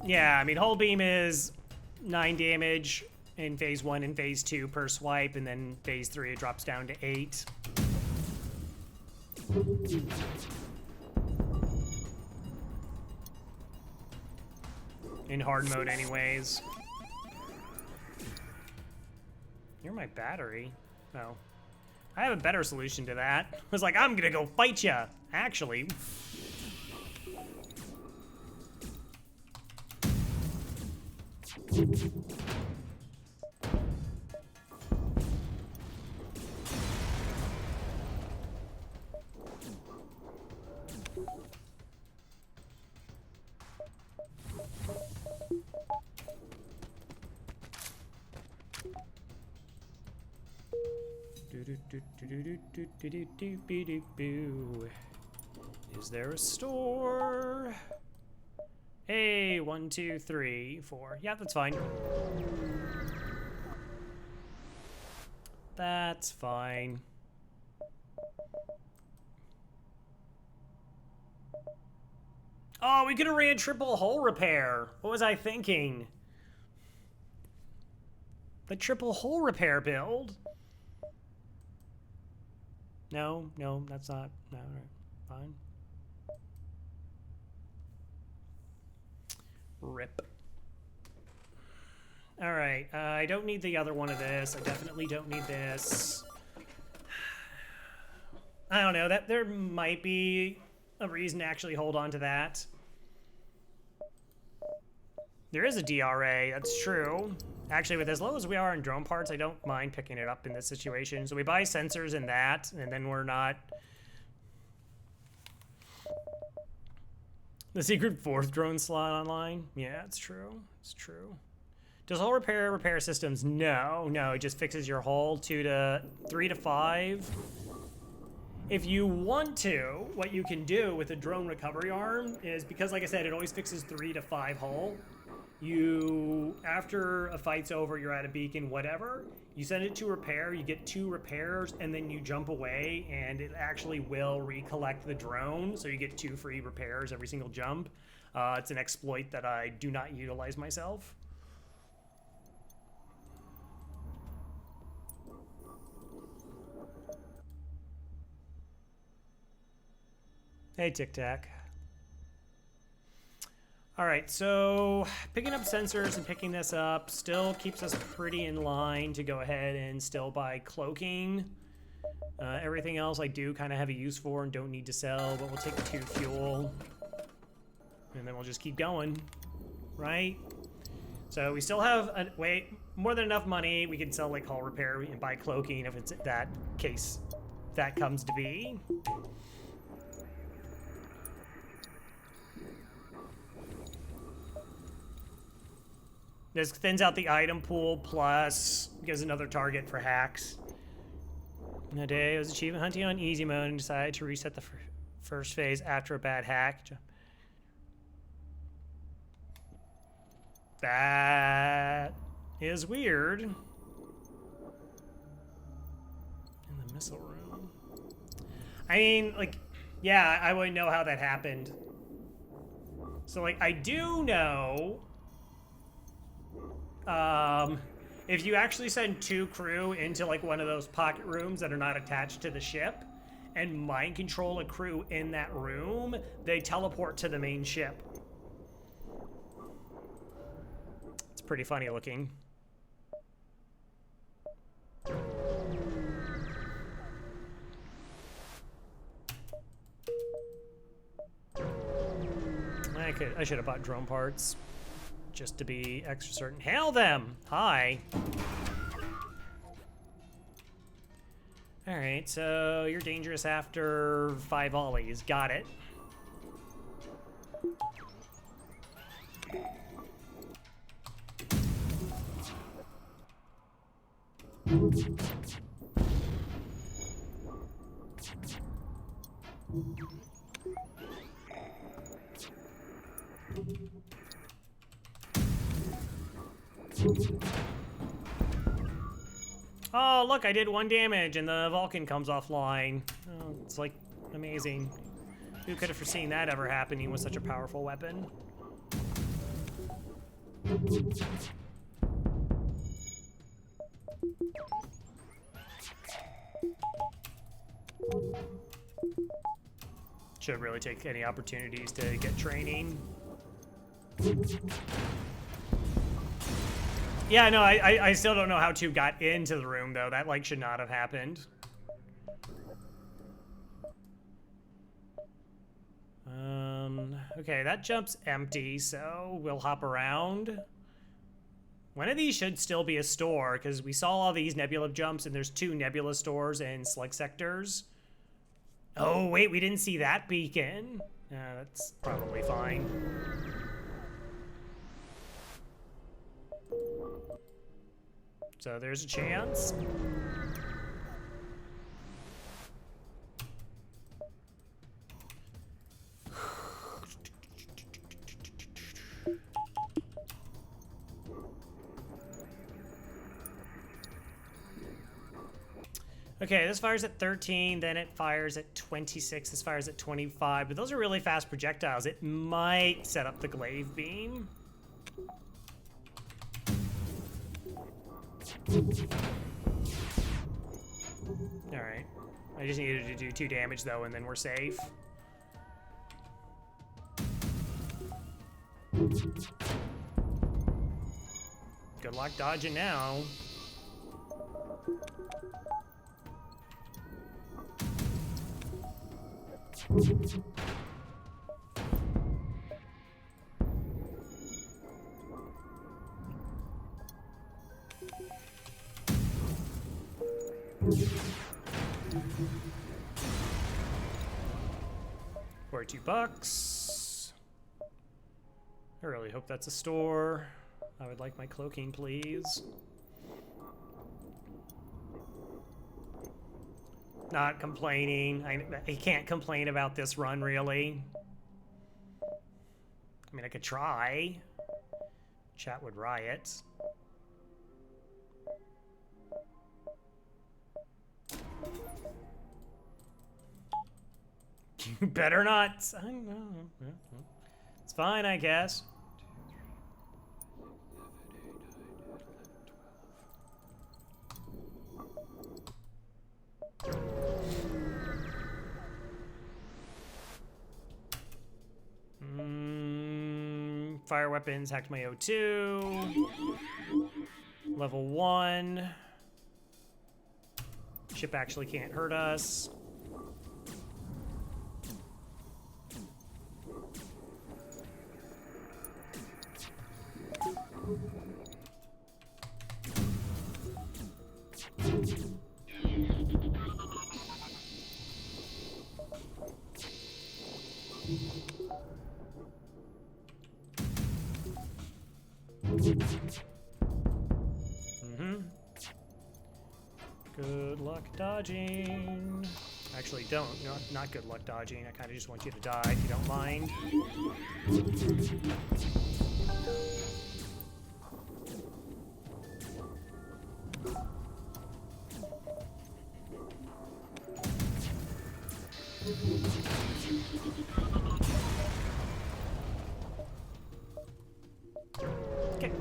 Yeah, I mean, hull beam is 9 damage in phase 1 and phase 2 per swipe, and then phase 3 it drops down to 8. In hard mode anyways. You're my battery. Oh. I have a better solution to that. I was like, I'm gonna go fight ya. Actually. Is there a store? Hey, 1, 2, 3, 4. Yeah, that's fine. That's fine. Oh, we could have ran triple hull repair. What was I thinking? The triple hull repair build? No, that's not. No, fine. Rip. All right, I don't need the other one of this. I definitely don't need this. I don't know, that there might be a reason to actually hold on to that. There is a DRA, that's true. Actually, with as low as we are in drone parts, I don't mind picking it up in this situation. So we buy sensors in that, and then we're not... The secret 4th drone slot online? Yeah, it's true. It's true. Does hull repair systems? No, it just fixes your hull 3 to 5. If you want to, what you can do with a drone recovery arm is, because like I said, it always fixes 3 to 5 hull. You, after a fight's over, you're at a beacon, whatever, you send it to repair, you get 2 repairs, and then you jump away, and it actually will recollect the drone, so you get 2 free repairs every single jump. It's an exploit that I do not utilize myself. Hey, Tic Tac. All right, so picking up sensors and picking this up still keeps us pretty in line to go ahead and still buy cloaking. Everything else I do kind of have a use for and don't need to sell, but we'll take 2 fuel. And then we'll just keep going, right? So we still have more than enough money. We can sell like hull repair and buy cloaking if it's that case that comes to be. This thins out the item pool, plus gives another target for hacks. In a day, I was achievement hunting on easy mode and decided to reset the first phase after a bad hack. That is weird. In the missile room. I mean, like, yeah, I wouldn't know how that happened. So, like, I do know... if you actually send 2 crew into like one of those pocket rooms that are not attached to the ship and mind control a crew in that room, they teleport to the main ship. It's pretty funny looking. I should have bought drone parts. Just to be extra certain. Hail them! Hi. Alright, so you're dangerous after 5 volleys. Got it. Oh, look, I did 1 damage and the Vulcan comes offline. Oh, it's like amazing. Who could have foreseen that ever happening with such a powerful weapon? Should really take any opportunities to get training. Yeah, no, I still don't know how 2 got into the room, though. That, like, should not have happened. Okay, that jump's empty, so we'll hop around. One of these should still be a store, because we saw all these nebula jumps, and there's 2 nebula stores and select sectors. Oh, wait, we didn't see that beacon. That's probably fine. So there's a chance. Okay, this fires at 13, then it fires at 26, this fires at 25, but those are really fast projectiles. It might set up the glaive beam. Alright. I just needed to do 2 damage though, and then we're safe. Good luck dodging now. $42. I really hope that's a store. I would like my cloaking, please. Not complaining. I can't complain about this run, really. I mean, I could try. Chat would riot. You better not. I don't know. It's fine, I guess. Fire weapons hacked my O2. Level 1. Ship actually can't hurt us. Good luck dodging. Actually, don't. No, not good luck dodging. I kind of just want you to die if you don't mind. Okay.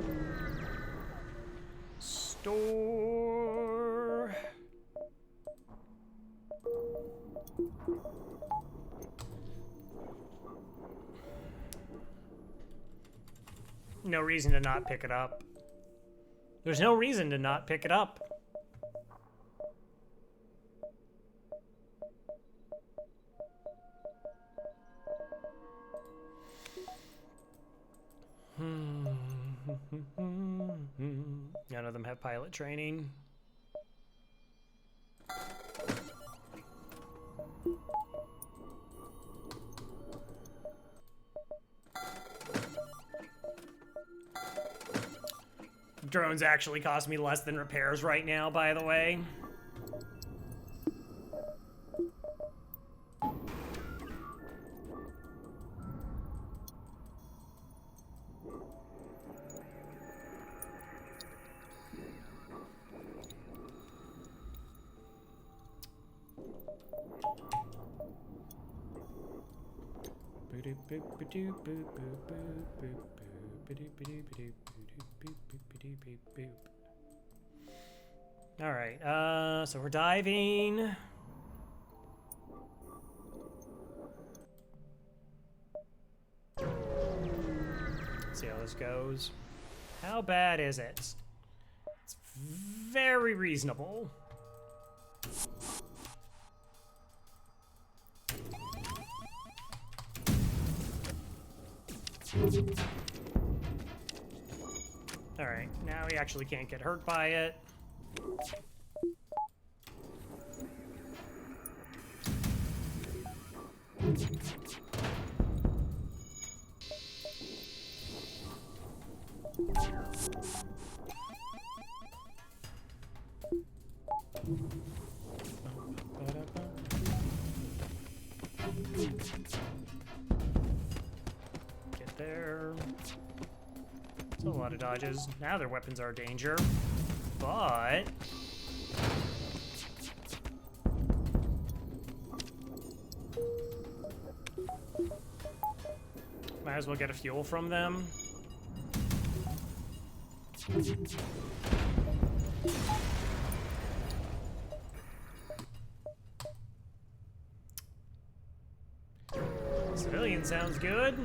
Store. No reason to not pick it up. There's no reason to not pick it up. None of them have pilot training. Drones actually cost me less than repairs right now, by the way. All right, so we're diving. Let's see how this goes. How bad is it? It's very reasonable. Alright, now he actually can't get hurt by it. Get there. It's a lot of dodges. Now their weapons are a danger, but might as well get a fuel from them. Civilian sounds good.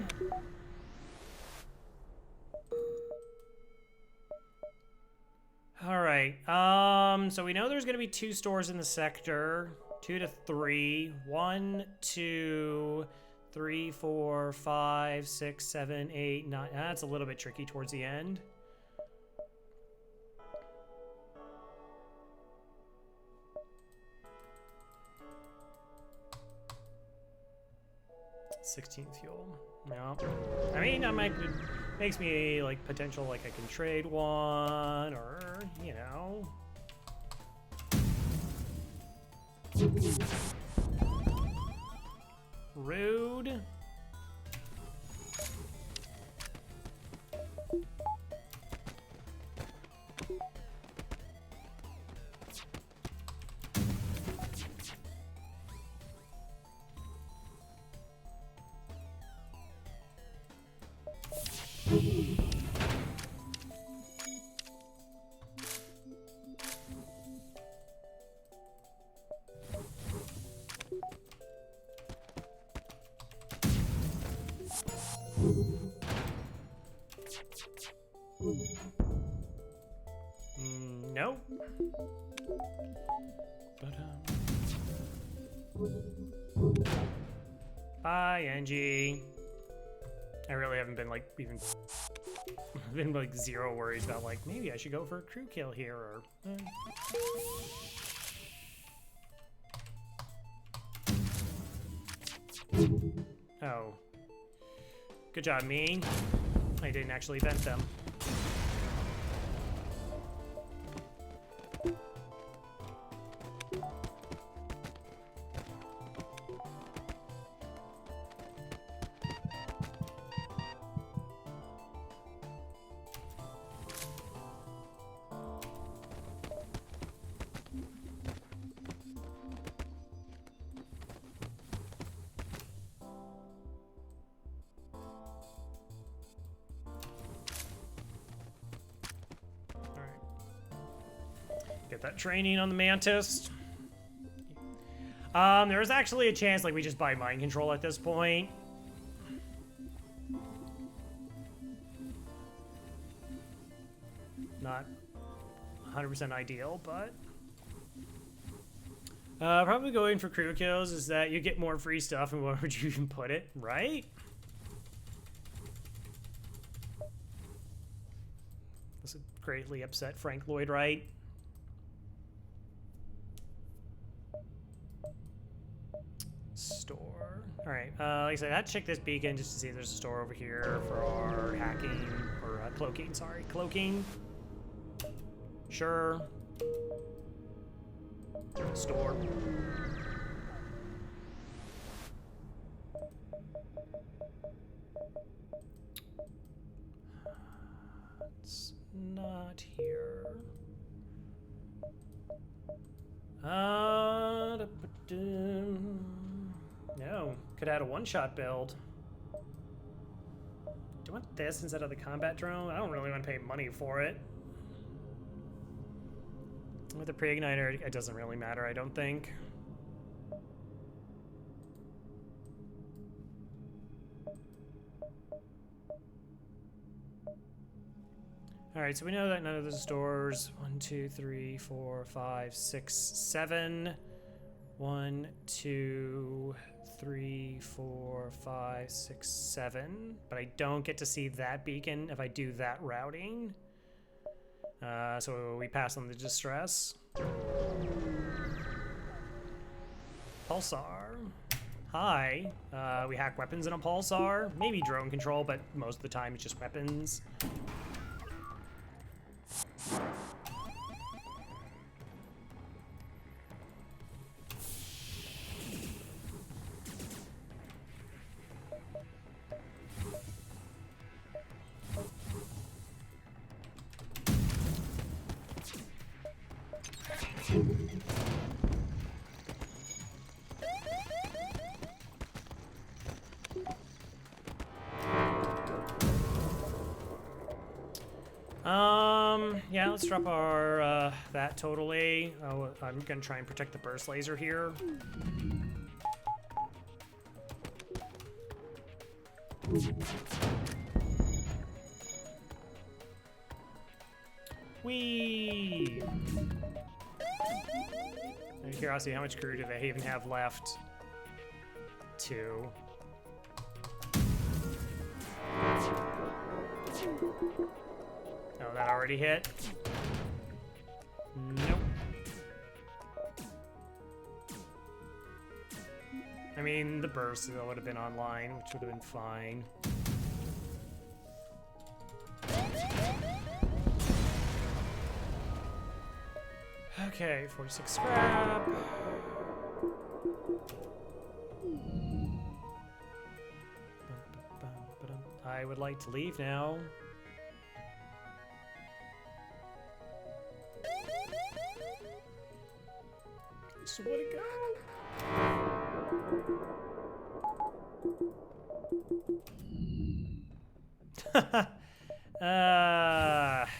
All right. So we know there's going to be 2 stores in the sector. 2 to 3. 1, 2, 3, 4, 5, 6, 7, 8, 9. That's a little bit tricky towards the end. $16 fuel. No. I mean, I might. It makes me like potential like I can trade one or, you know. Rude. Nope. Bye, Engi. I really haven't been like even been like zero worries about like maybe I should go for a crew kill here or. Oh. Good job, me. I didn't actually vent them. Get that training on the Mantis. There is actually a chance like we just buy mind control at this point. Not 100% ideal, but probably going for crew kills is that you get more free stuff, and where would you even put it, right? This would greatly upset Frank Lloyd Wright. Store. All right. Like I said, I had to check this beacon just to see if there's a store over here for our hacking or cloaking. Sorry, cloaking. Sure. Store. It's not here. No, could add a one-shot build. Do I want this instead of the combat drone? I don't really want to pay money for it. With the pre-igniter, it doesn't really matter, I don't think. All right, so we know that none of the stores, 1, 2, 3, 4, 5, 6, 7. 1, 2, 3, 4, 5, 6, 7. But I don't get to see that beacon if I do that routing. So we pass on the distress. Pulsar. Hi. We hack weapons in a pulsar. Maybe drone control, but most of the time it's just weapons. Yeah, let's drop our, that totally. Oh, I'm gonna try and protect the burst laser here. Whee! Out of curiosity, how much crew do they even have left? 2. Oh, that already hit? Nope. I mean, the burst would have been online, which would have been fine. Okay, 46 scrap. I would like to leave now. Just want to go.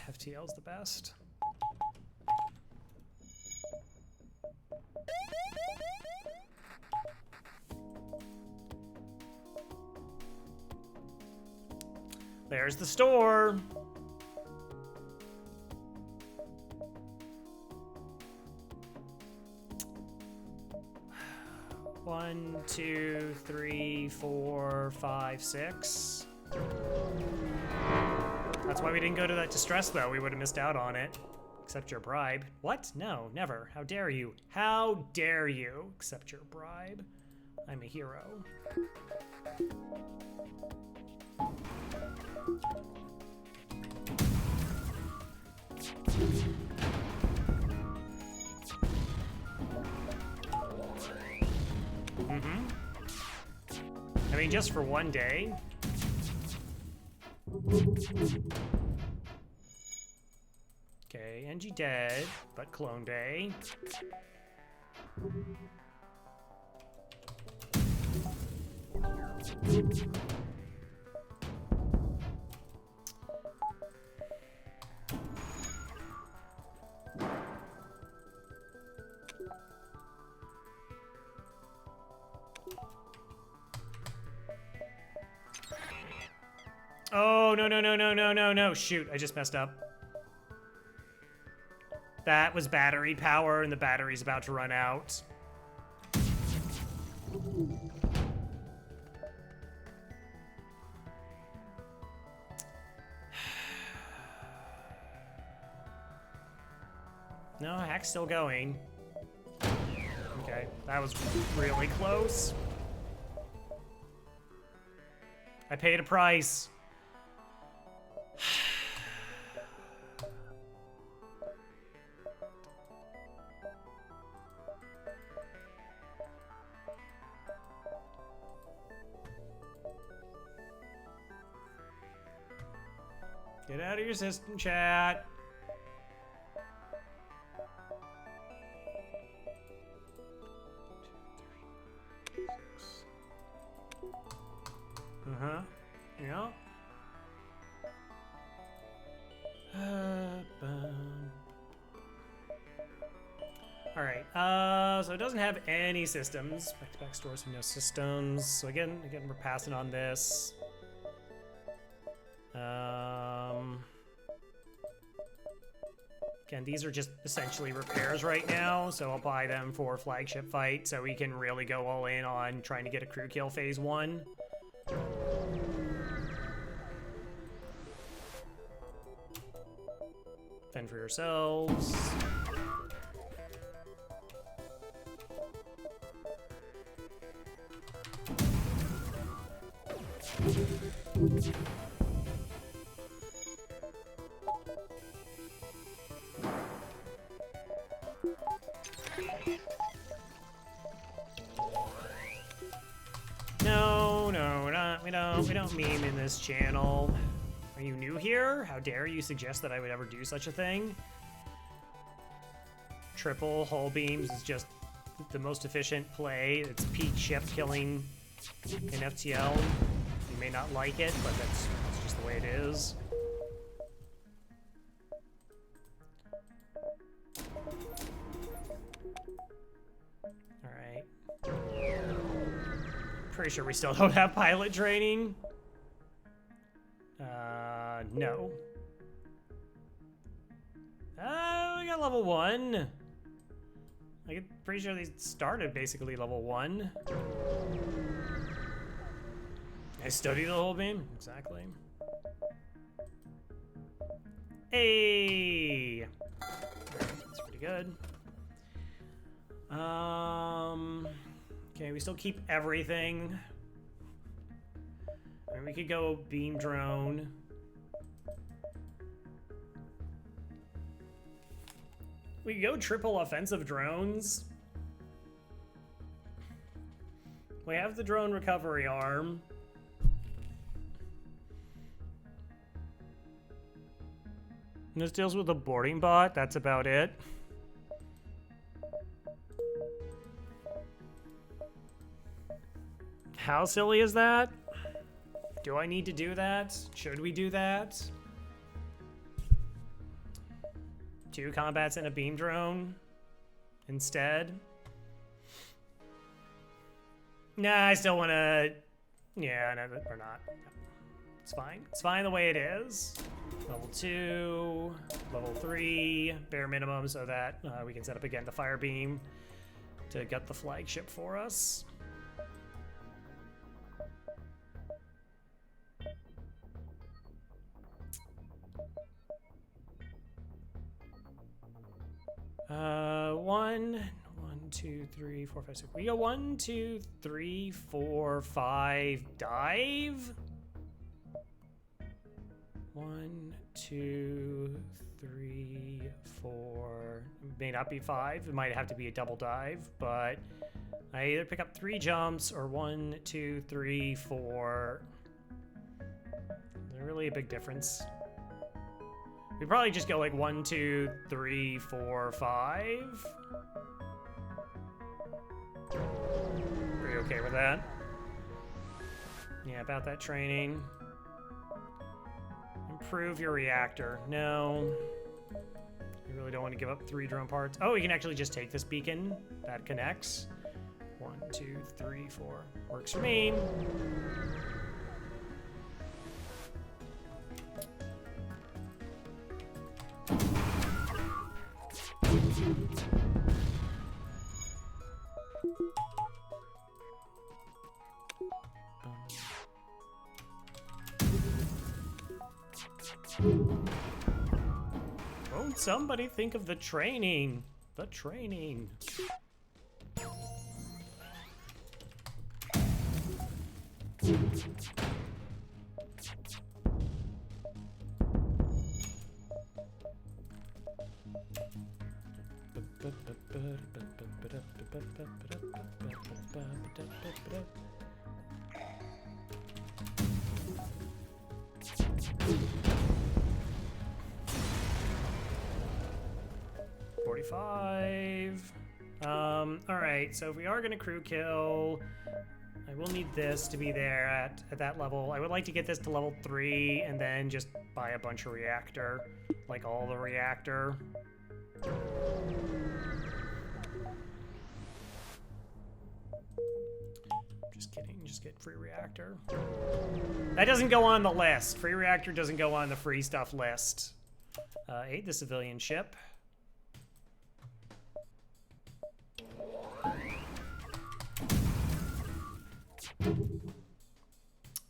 FTL's the best. There's the store. One, 2, 3, 4, 5, 6. That's why we didn't go to that distress, though. We would have missed out on it. Accept your bribe. What? No, never. How dare you? How dare you accept your bribe? I'm a hero. I mean, just for one day. Okay, Engi dead, but Clone Bay. Oh, no, no, no, no, no, no, no. Shoot, I just messed up. That was battery power, and the battery's about to run out. No, hack's still going. Okay, that was really close. I paid a price. Get out of your system, chat. Uh-huh. Yeah. All right. So it doesn't have any systems. Back-to-back stores with no systems. So again, we're passing on this. Again, these are just essentially repairs right now, so I'll buy them for Flagship fight so we can really go all in on trying to get a crew kill phase 1. Fend for yourselves. We don't meme in this channel. Are you new here? How dare you suggest that I would ever do such a thing? Triple hull beams is just the most efficient play. It's peak ship killing in FTL. You may not like it, but that's just the way it is. Alright. Pretty sure we still don't have pilot training. No. We got level 1. I'm pretty sure they started basically level 1. I study the whole beam? Exactly. Hey! That's pretty good. Okay, we still keep everything. I mean, we could go beam drone. We could go triple offensive drones. We have the drone recovery arm. And this deals with a boarding bot. That's about it. How silly is that? Do I need to do that? Should we do that? 2 combats and a beam drone instead? Nah, I still want to... Yeah, no, or not. It's fine. It's fine the way it is. Level 2, level 3, bare minimum so that we can set up again the fire beam to gut the flagship for us. One, 2, 3, 4, 5, 6. We go 1, 2, 3, 4, 5, dive. 1, 2, 3, 4. It may not be 5. It might have to be a double dive, but I either pick up 3 jumps or 1, 2, 3, 4. There's really a big difference. We probably just go like 1, 2, 3, 4, 5. Pretty okay with that. Yeah, about that training. Improve your reactor. No. You really don't want to give up 3 drone parts. Oh, we can actually just take this beacon. That connects. 1, 2, 3, 4. Works for me. Won't somebody think of the training? The training. Alright, so if we are gonna crew kill, I will need this to be there at that level. I would like to get this to level 3 and then just buy a bunch of reactor, like all the reactor. Just kidding, just get free reactor. That doesn't go on the list. Free reactor doesn't go on the free stuff list. 8, the civilian ship.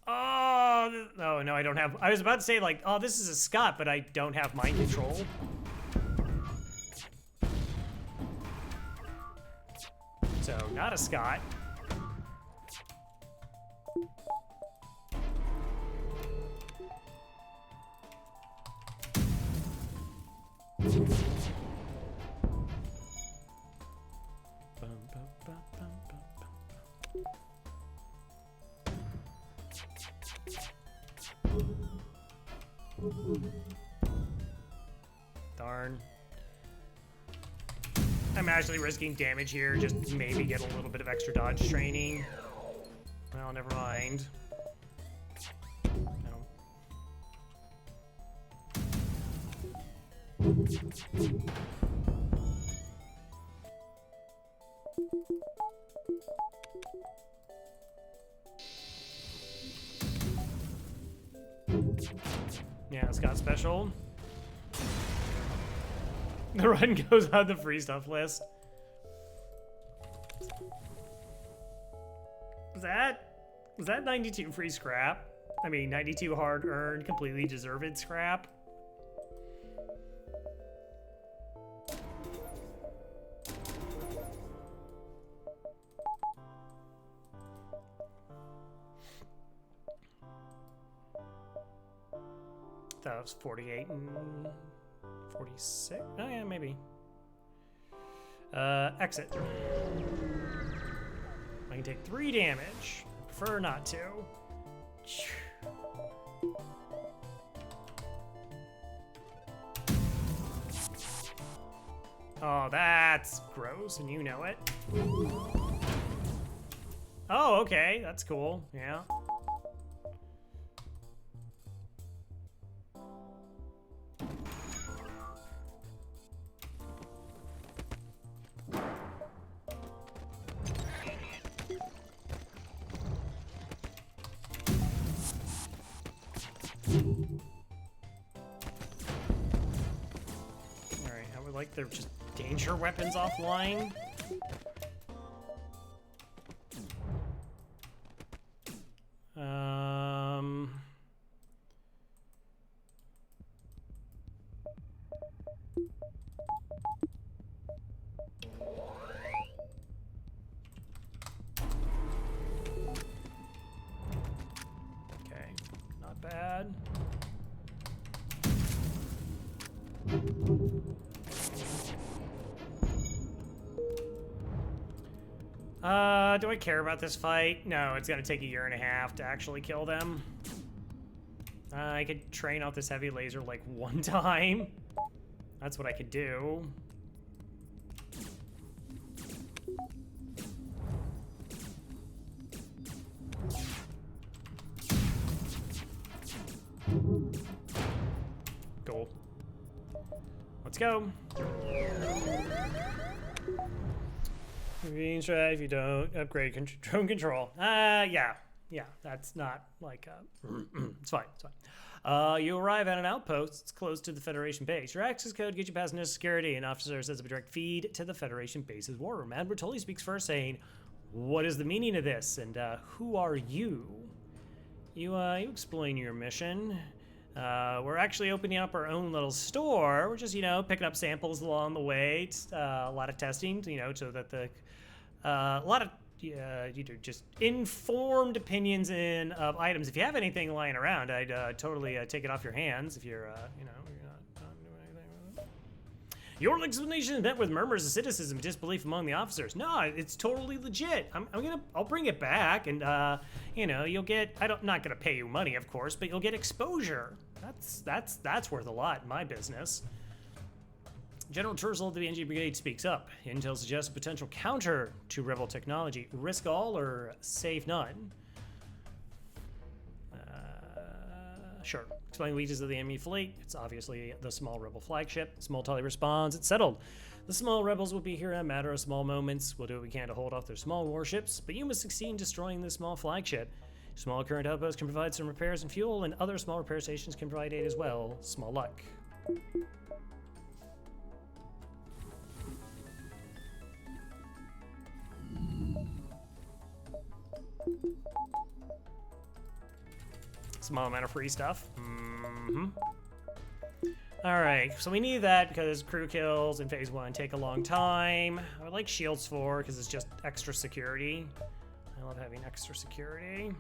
Oh, no, I don't have... I was about to say, like, oh, this is a Scott, but I don't have mind control. So, not a Scott. Darn. I'm actually risking damage here, just maybe get a little bit of extra dodge training. Well, never mind. Yeah, it's got special. The run goes on the free stuff list. Was that 92 free scrap? I mean, 92 hard-earned, completely deserved scrap. That was 48 and 46. Oh yeah, maybe. Exit. I can take 3 damage. I prefer not to. Oh, that's gross, and you know it. Oh, okay, that's cool. Yeah. Like they're just danger weapons offline. Okay, not bad. Do I care about this fight? No, it's gonna take a year and a half to actually kill them. I could train off this heavy laser like 1 time. That's what I could do. Cool. Let's go. If you don't upgrade drone control. Yeah, that's not like, it's fine, it's fine. You arrive at an outpost. It's close to the Federation base. Your access code gets you past no security. An officer sets up a direct feed to the Federation base's war room. And Bertoli speaks first, saying, "What is the meaning of this? And who are you?" You explain your mission. We're actually opening up our own little store. We're just, picking up samples along the way. It's, a lot of testing, so that the a lot of just informed opinions of items. If you have anything lying around, I'd totally take it off your hands if you're, you're not doing anything with it. Your explanation is met with murmurs of cynicism and disbelief among the officers. No, it's totally legit. I'll bring it back, and you'll get. Not gonna pay you money, of course, but you'll get exposure. That's worth a lot in my business. General Terzal of the Engi Brigade speaks up. Intel suggests a potential counter to Rebel technology. Risk all or save none? Sure. Explain the weaknesses of the enemy fleet. It's obviously the small Rebel flagship. Small Tully responds, it's settled. The small rebels will be here in a matter of small moments. We'll do what we can to hold off their small warships, but you must succeed in destroying this small flagship. Small current outposts can provide some repairs and fuel, and other small repair stations can provide aid as well. Small luck. Small amount of free stuff. Alright, so we need that because crew kills in phase 1 take a long time. I would like shields for because it's just extra security. I love having extra security.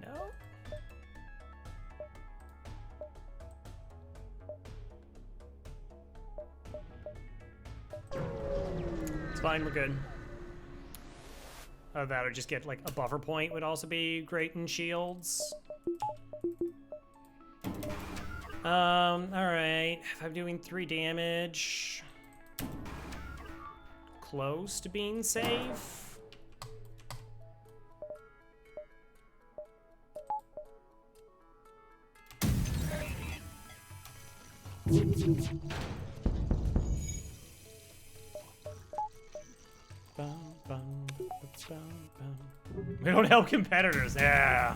No. It's fine, we're good. That or just get like a buffer point would also be great in shields. Alright. If I'm doing 3 damage. Close to being safe. We don't help competitors, yeah.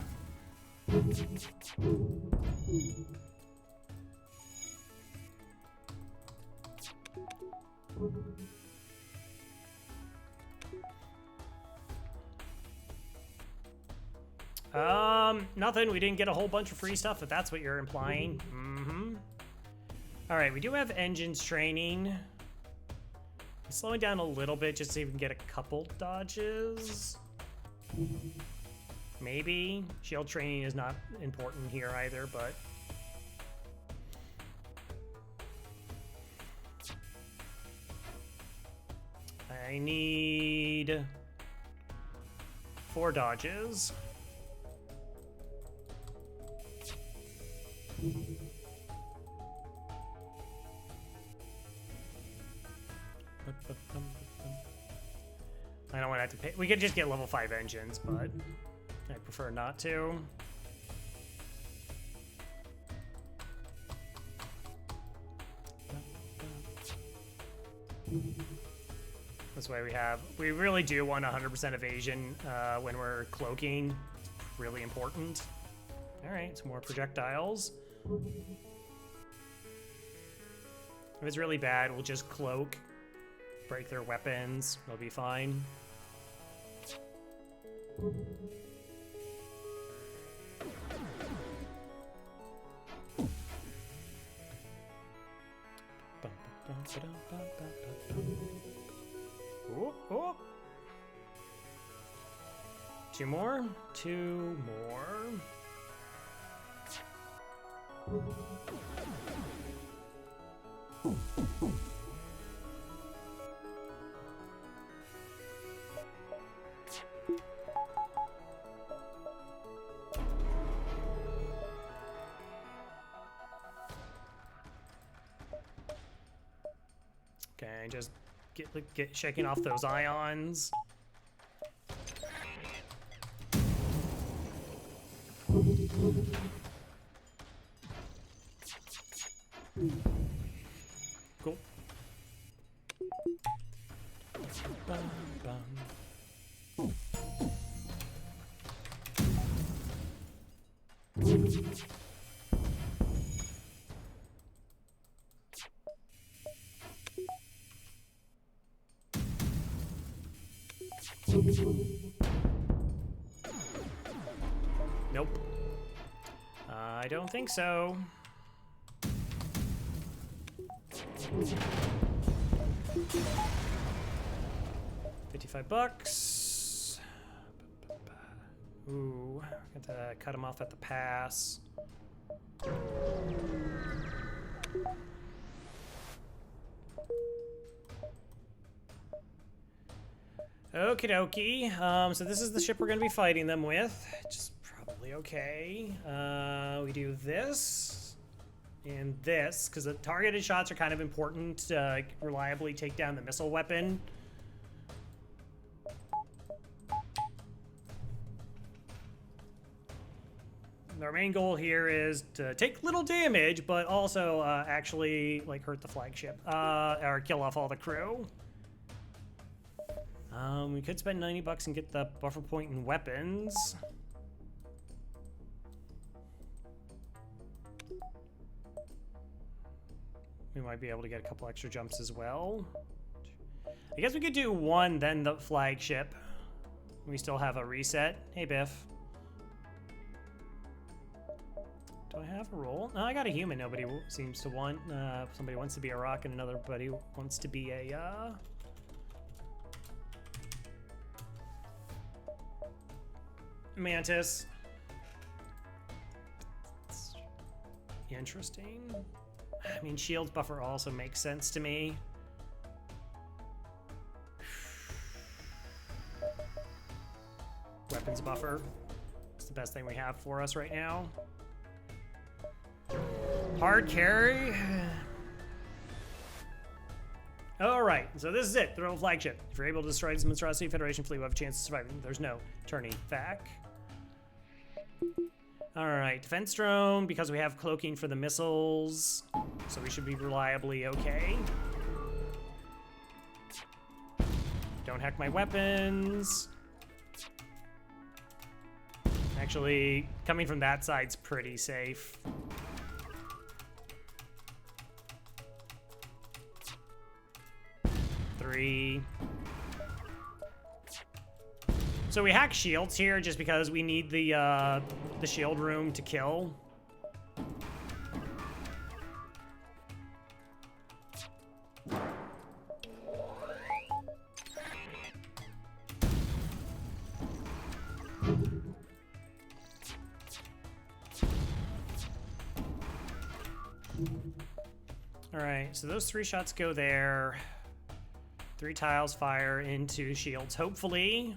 Nothing. We didn't get a whole bunch of free stuff, if that's what you're implying. All right, we do have engines training. I'm slowing down a little bit just so we can get a couple dodges. Maybe. Shield training is not important here either, but... I need 4 dodges. I don't want to have to pay. We could just get level 5 engines, but I prefer not to. This way we really do want 100% evasion when we're cloaking. It's really important. All right, some more projectiles. If it's really bad, we'll just cloak, break their weapons, they'll be fine. Oh, oh. 2 more. 2 more. Okay, just get shaking off those ions. Cool. Nope. I don't think so. $55. Ooh, got to cut him off at the pass. Okie dokie. So this is the ship we're going to be fighting them with. Which is probably okay. We do this and this, because the targeted shots are kind of important to reliably take down the missile weapon. Our main goal here is to take little damage, but also actually like hurt the flagship or kill off all the crew. We could spend $90 and get the buffer point and weapons. We might be able to get a couple extra jumps as well. I guess we could do one, then the flagship. We still have a reset. Hey, Biff. Do I have a roll? No, I got a human nobody seems to want. Somebody wants to be a rock and another buddy wants to be a... mantis. It's interesting. I mean, shields buffer also makes sense to me. Weapons buffer. It's the best thing we have for us right now. Hard carry. Alright, so this is it. The Rebel Flagship. If you're able to destroy this monstrosity Federation fleet, we'll have a chance of surviving. There's no turning back. Alright, defense drone, because we have cloaking for the missiles, so we should be reliably okay. Don't hack my weapons. Actually, coming from that side's pretty safe. Three. So we hack shields here just because we need the shield room to kill. All right, so those 3 shots go there. 3 tiles fire into shields, hopefully.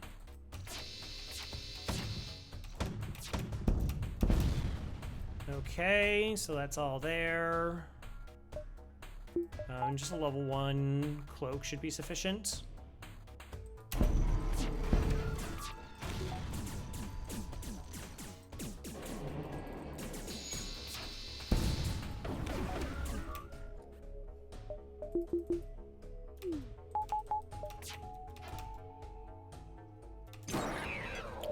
Okay, so that's all there. Just a level 1 cloak should be sufficient.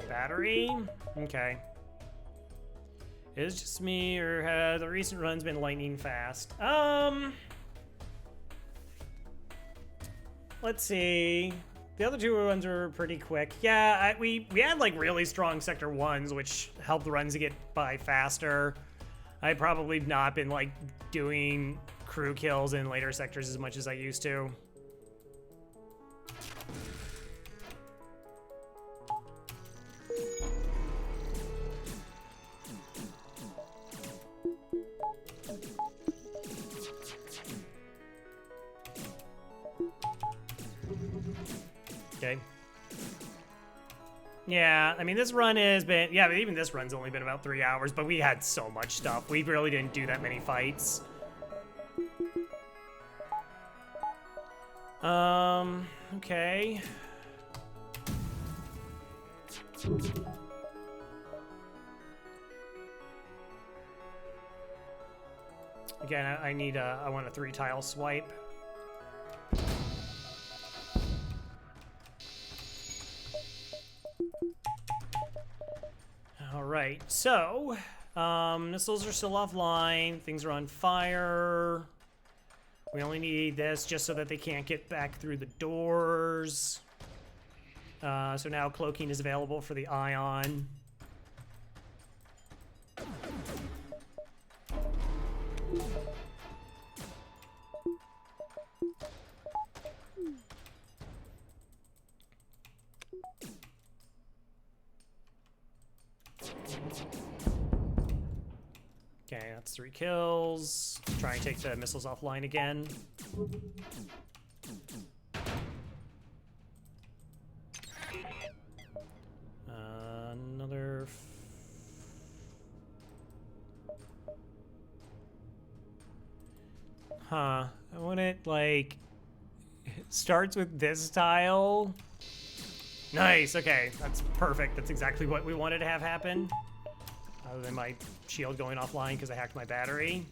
Battery? Okay. Is it just me, or have the recent run's been lightning fast? Let's see. The other 2 runs were pretty quick. Yeah, we had like really strong sector 1s, which helped the runs to get by faster. I've probably not been like doing crew kills in later sectors as much as I used to. Okay. Yeah, I mean, this run has been... Yeah, but even this run's only been about 3 hours, but we had so much stuff. We really didn't do that many fights. Okay. Again, I need I want a 3-tile swipe. All right, so missiles are still offline. Things are on fire. We only need this just so that they can't get back through the doors. So now cloaking is available for the ion. Okay, that's 3 kills. Try and take the missiles offline again. Another... Huh. I want it, like... It starts with this tile. Nice, okay. That's perfect. That's exactly what we wanted to have happen. Other than my shield going offline because I hacked my battery.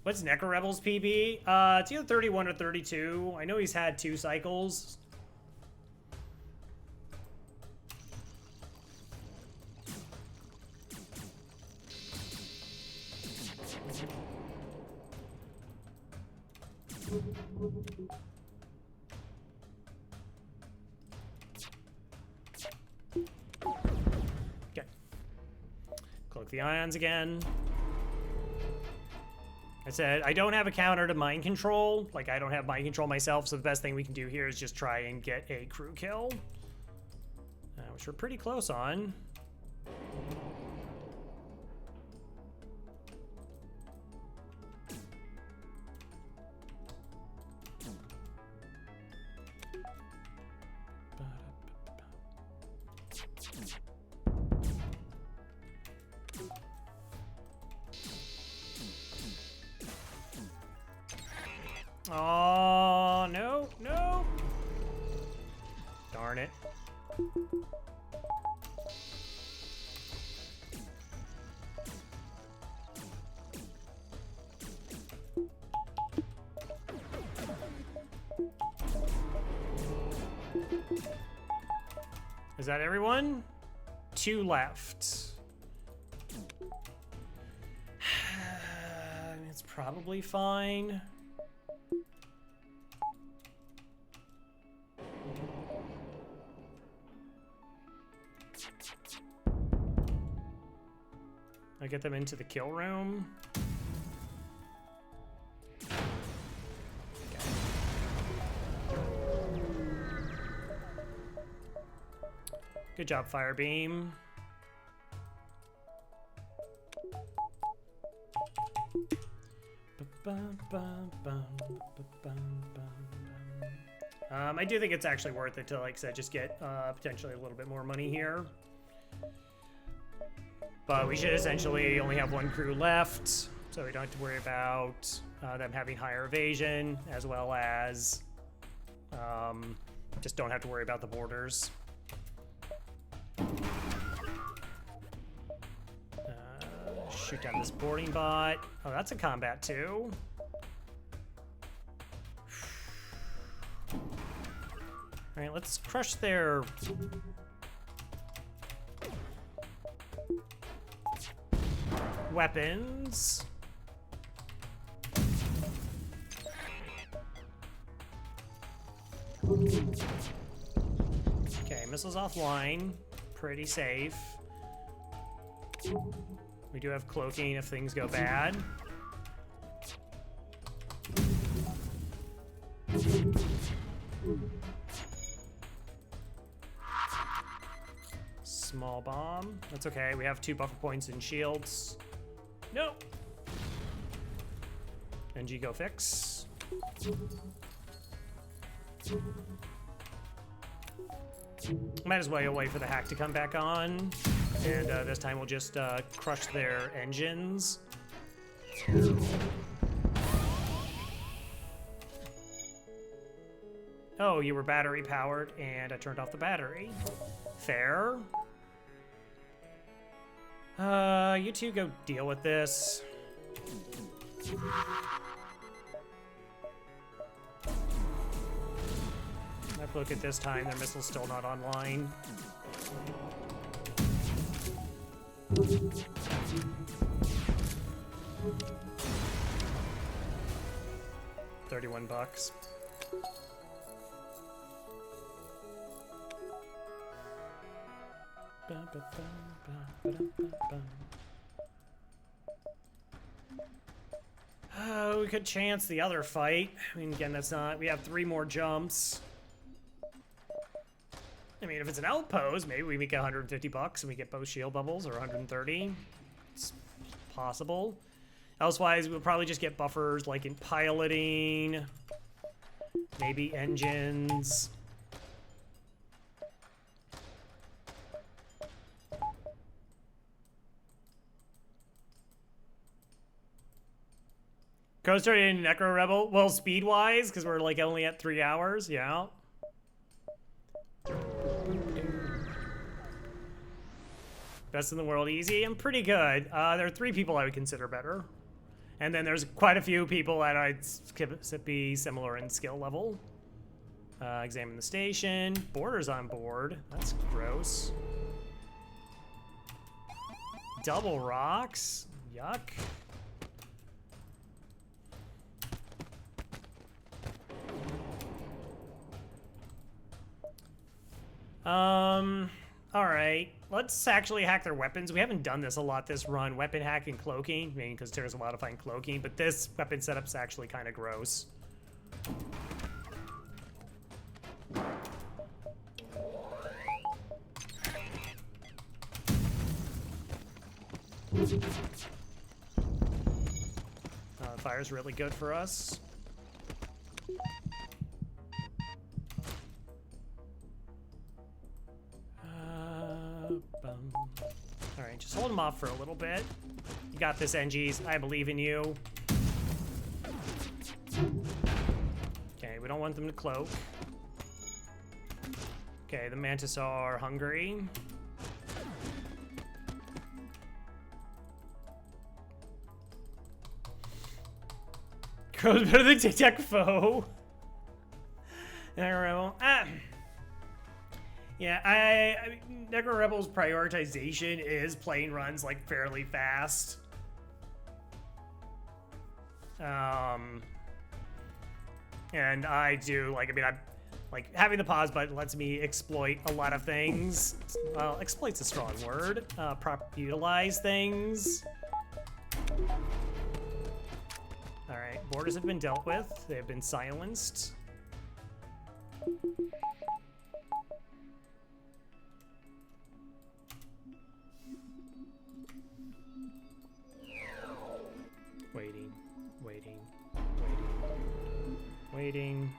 What's Necro Rebel's PB? It's either 31 or 32. I know he's had 2 cycles. Okay. Cloak the ions again. I said, I don't have a counter to mind control. Like, I don't have mind control myself, so the best thing we can do here is just try and get a crew kill. Which we're pretty close on. Oh, no, no. Darn it. Is that everyone? 2 left. It's probably fine. I get them into the kill room. Good job, Firebeam. I do think it's actually worth it to, like I said, just get potentially a little bit more money here. But we should essentially only have 1 crew left, so we don't have to worry about them having higher evasion, as well as just don't have to worry about the borders. Shoot down this boarding bot. Oh, that's a combat too. All right, let's crush their weapons. Okay, missiles offline. Pretty safe. We do have cloaking if things go bad. Small bomb. That's okay. We have 2 buffer points and shields. No. Engi go fix. Might as well wait for the hack to come back on. And this time we'll just crush their engines. Oh, you were battery powered and I turned off the battery. Fair. You two go deal with this. I've looked at this time, their missile's still not online. $31. Oh, we could chance the other fight. I mean, again, that's not... We have 3 more jumps. I mean, if it's an outpost, maybe we make $150 and we get both shield bubbles, or 130. It's possible. Elsewise, we'll probably just get buffers like in piloting, maybe engines. Coaster in Necro Rebel. Well, speed-wise, because we're like only at 3 hours. Yeah. Best in the world, easy. I'm pretty good. There are 3 people I would consider better. And then there's quite a few people that I'd be similar in skill level. Examine the station. Boarders on board. That's gross. Double rocks. Yuck. All right. Let's actually hack their weapons. We haven't done this a lot this run. Weapon hack and cloaking. I mean, because there's a lot of fine cloaking, but this weapon setup's actually kind of gross. Fire's really good for us. All right, just hold them off for a little bit. You got this, Engis. I believe in you. Okay, we don't want them to cloak. Okay, the Mantis are hungry. Crow's better than Tic-Tac Foe. Rebel. Yeah, I mean, Necro Rebel's prioritization is playing runs like fairly fast. And I do like, I mean, I'm like having the pause button lets me exploit a lot of things. Well, exploit's a strong word. Utilize things. All right, borders have been dealt with. They have been silenced. Waiting, waiting, waiting, waiting.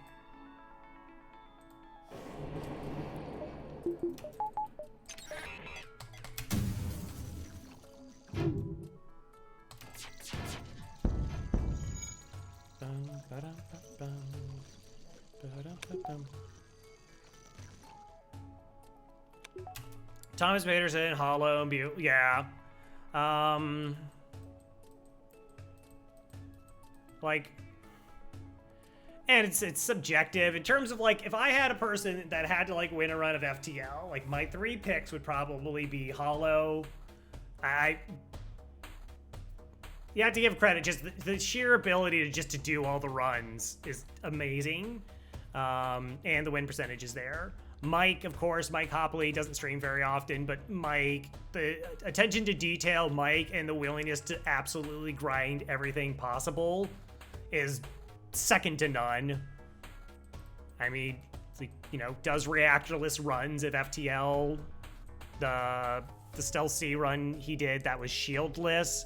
Thomas Peterson, Hollow, and Butte, yeah. Like, and it's subjective in terms of like, if I had a person that had to like win a run of FTL, like my 3 picks would probably be Hollow. You have to give credit, just the sheer ability to do all the runs is amazing. And the win percentage is there. Mike, of course, Mike Hopley doesn't stream very often, but Mike, the attention to detail, Mike, and the willingness to absolutely grind everything possible is second to none. I mean, you know, does reactorless runs of FTL. The Stealth C run he did, that was shieldless.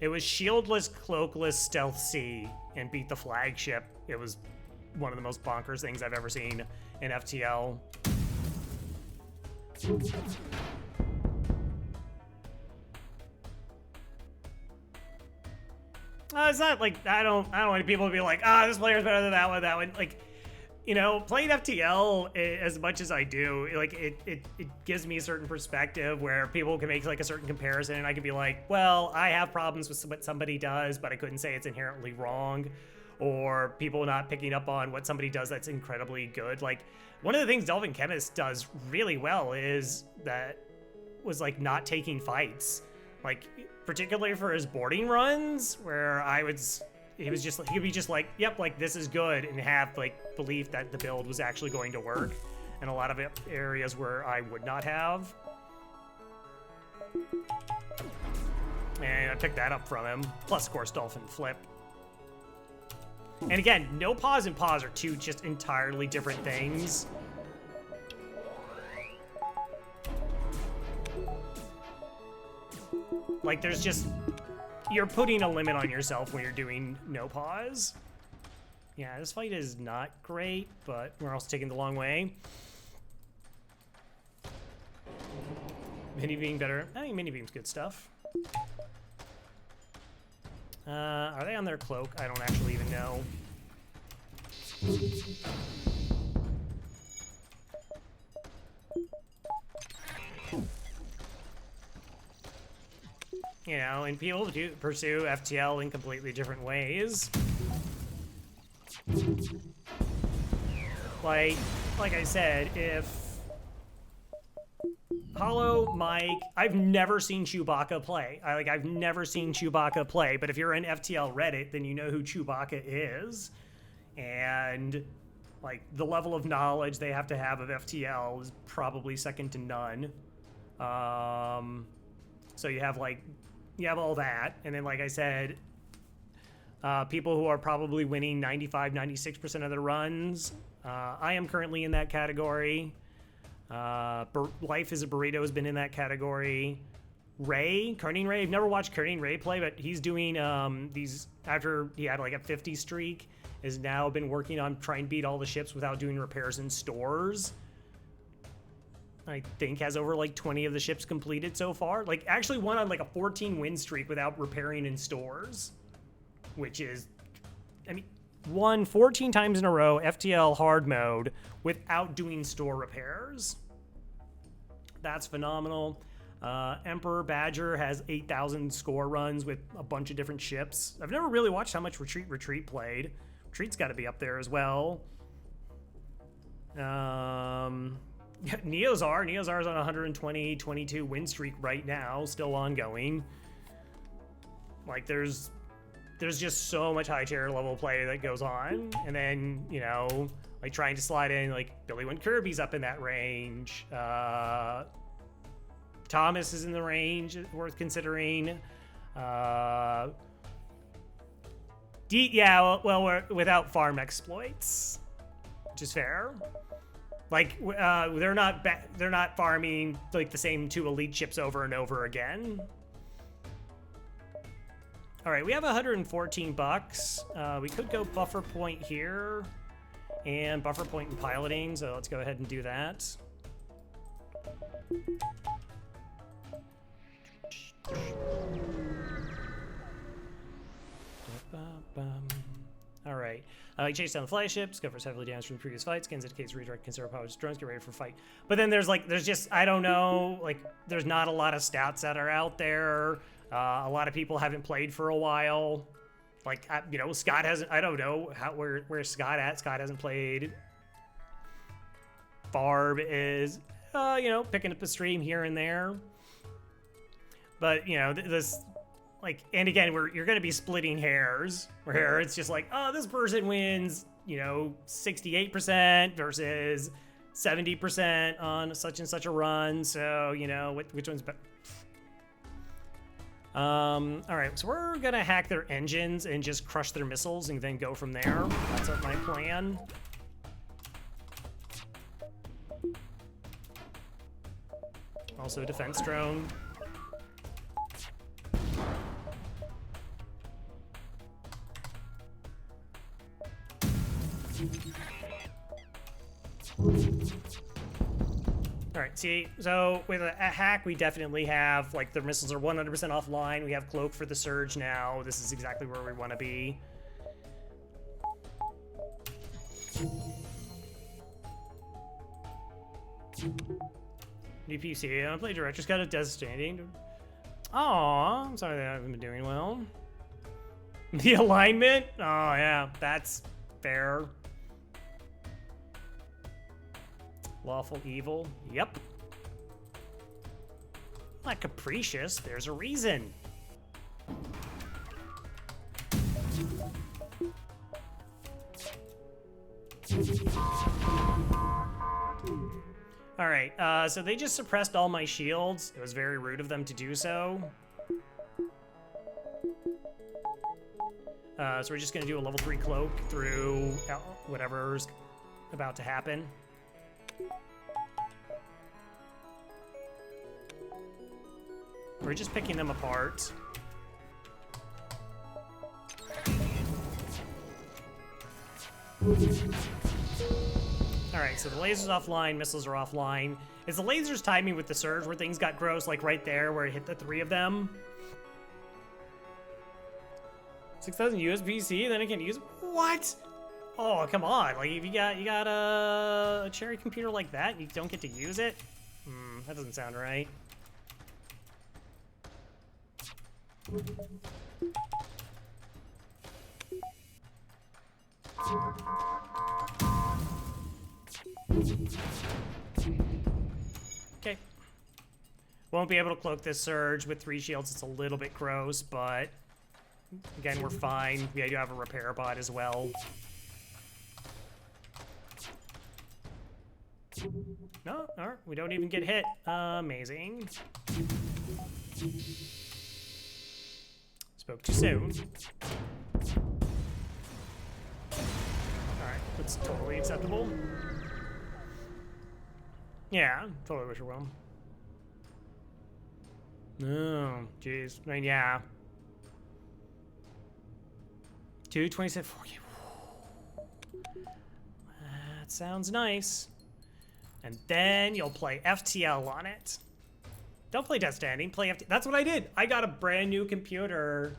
It was shieldless, cloakless Stealth C and beat the Flagship. It was one of the most bonkers things I've ever seen in FTL. It's not like I don't want people to be like, this player's better than that one. Like, you know, playing FTL as much as I do, like it gives me a certain perspective where people can make like a certain comparison, and I can be like, well, I have problems with what somebody does, but I couldn't say it's inherently wrong. Or people not picking up on what somebody does that's incredibly good. Like, one of the things Delvin Chemist does really well is like not taking fights. Like, particularly for his boarding runs, where he would be just like, yep, like this is good, and have like belief that the build was actually going to work. And a lot of areas where I would not have. And I picked that up from him. Plus, of course, Dolphin Flip. And again, no pause and pause are two just entirely different things. Like, there's just, you're putting a limit on yourself when you're doing no pause. Yeah, this fight is not great, but we're also taking the long way. Mini beam better. I think mini beam's good stuff. Are they on their cloak? I don't actually even know. You know, and people do pursue FTL in completely different ways. Like I said, if Hollow, Mike, I've never seen Chewbacca play. I've never seen Chewbacca play, but if you're in FTL Reddit, then you know who Chewbacca is. And Like, the level of knowledge they have to have of FTL is probably second to none. So you have, like, you have all that. And then, like I said, people who are probably winning 95, 96% of their runs. I am currently in that category. Life is a Burrito has been in that category. Carnine Ray, I've never watched Carnine Ray play, but he's doing these, after he had like a 50 streak, has now been working on trying to beat all the ships without doing repairs in stores. I think has over like 20 of the ships completed so far. Like actually won on like a 14 win streak without repairing in stores, which is, I mean, won 14 times in a row FTL hard mode without doing store repairs. That's phenomenal. Emperor Badger has 8,000 score runs with a bunch of different ships. I've never really watched how much Retreat played. Retreat's got to be up there as well. Neozar is on 122 win streak right now, still ongoing. Like there's just so much high tier level play that goes on, and then you know, like trying to slide in like Billy Went Kirby's up in that range. Thomas is in the range, worth considering. We're without farm exploits, which is fair. Like they're not farming like the same 2 elite ships over and over again. All right, we have 114 bucks. We could go buffer point here and buffer point in piloting. So let's go ahead and do that. All right. Chase down the flagship. Discovers heavily damaged from previous fights. Gains indicates redirect consider powers drones. Get ready for fight. But then there's just, I don't know, like there's not a lot of stats that are out there. A lot of people haven't played for a while. Like, you know, Scott hasn't, I don't know where's Scott at. Scott hasn't played. Barb is, you know, picking up a stream here and there. But, you know, this, like, and again, you're going to be splitting hairs, where it's just like, oh, this person wins, you know, 68% versus 70% on such and such a run. So, you know, which one's better? All right, so we're going to hack their engines and just crush their missiles and then go from there. That's my plan. Also a defense drone. All right, see, so with a hack, we definitely have, like, the missiles are 100% offline. We have cloak for the surge now. This is exactly where we want to be. DPC, I play Director's Cut of Death Stranding. Aw, I'm sorry that I haven't been doing well. The alignment? Oh, yeah, that's fair. Lawful evil. Yep. Not capricious. There's a reason. All right. So they just suppressed all my shields. It was very rude of them to do so. So we're just gonna do a level 3 cloak through whatever's about to happen. We're just picking them apart. Alright, so the laser's offline, missiles are offline. Is the laser's timing with the surge where things got gross, like right there where it hit the 3 of them? 6,000 USB-C, then it can use what? Oh, come on! Like if you got a cherry computer like that, you don't get to use it. That doesn't sound right. Okay. Won't be able to cloak this surge with 3 shields. It's a little bit gross, but again, we're fine. We do have a repair bot as well. No, we don't even get hit. Amazing. Spoke too soon. Alright, that's totally acceptable. Yeah, totally wish her well. Oh, jeez. I mean, yeah. 227. That sounds nice. And then you'll play FTL on it. Don't play Death Stranding, play FTL. That's what I did. I got a brand new computer.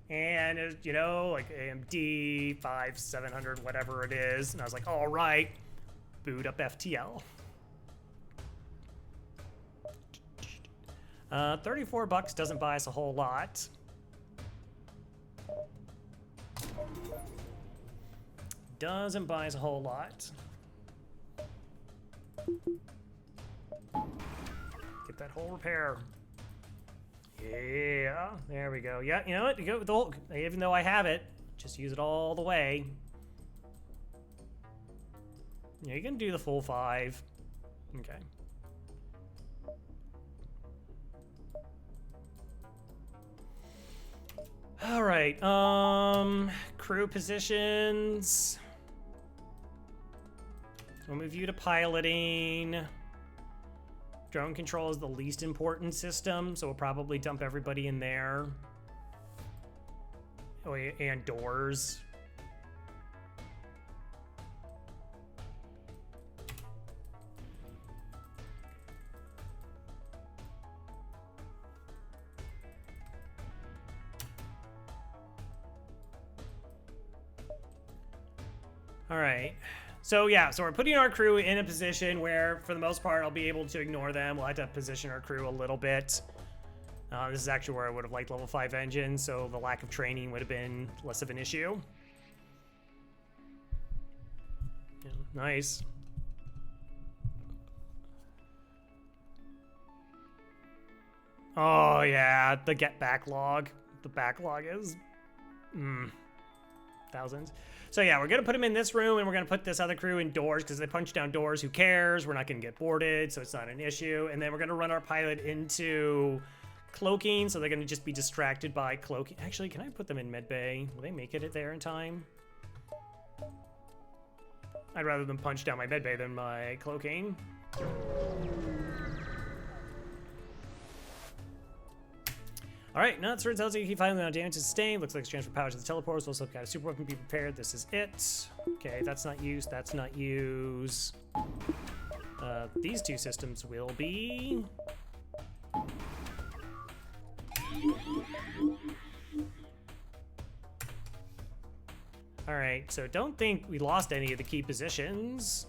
And, it was, you know, like AMD 5700, whatever it is. And I was like, all right, boot up FTL. $34 doesn't buy us a whole lot. Doesn't buy us a whole lot. Get that whole repair. Yeah, there we go. Yeah, you know what? You go with the whole, even though I have it, just use it all the way. Yeah, you can do the full 5. Okay. All right, crew positions. We'll move you to piloting. Drone control is the least important system, so we'll probably dump everybody in there. Oh, and doors. All right. So yeah, so we're putting our crew in a position where, for the most part, I'll be able to ignore them. We'll have to position our crew a little bit. This is actually where I would have liked level 5 engines, so the lack of training would have been less of an issue. Yeah, nice. Oh yeah, the get backlog. The backlog is thousands. So yeah, we're gonna put them in this room, and we're gonna put this other crew indoors because they punch down doors. Who cares? We're not gonna get boarded, so it's not an issue. And then we're gonna run our pilot into cloaking, so they're gonna just be distracted by cloaking. Actually, can I put them in medbay? Will they make it there in time? I'd rather them punch down my medbay than my cloaking. All right, now it tells you keep filing on damage sustained. Looks like it's transfer power to the teleporters. Also, got a super weapon. Be prepared. This is it. Okay, that's not use. That's not use. These two systems will be. All right, so don't think we lost any of the key positions.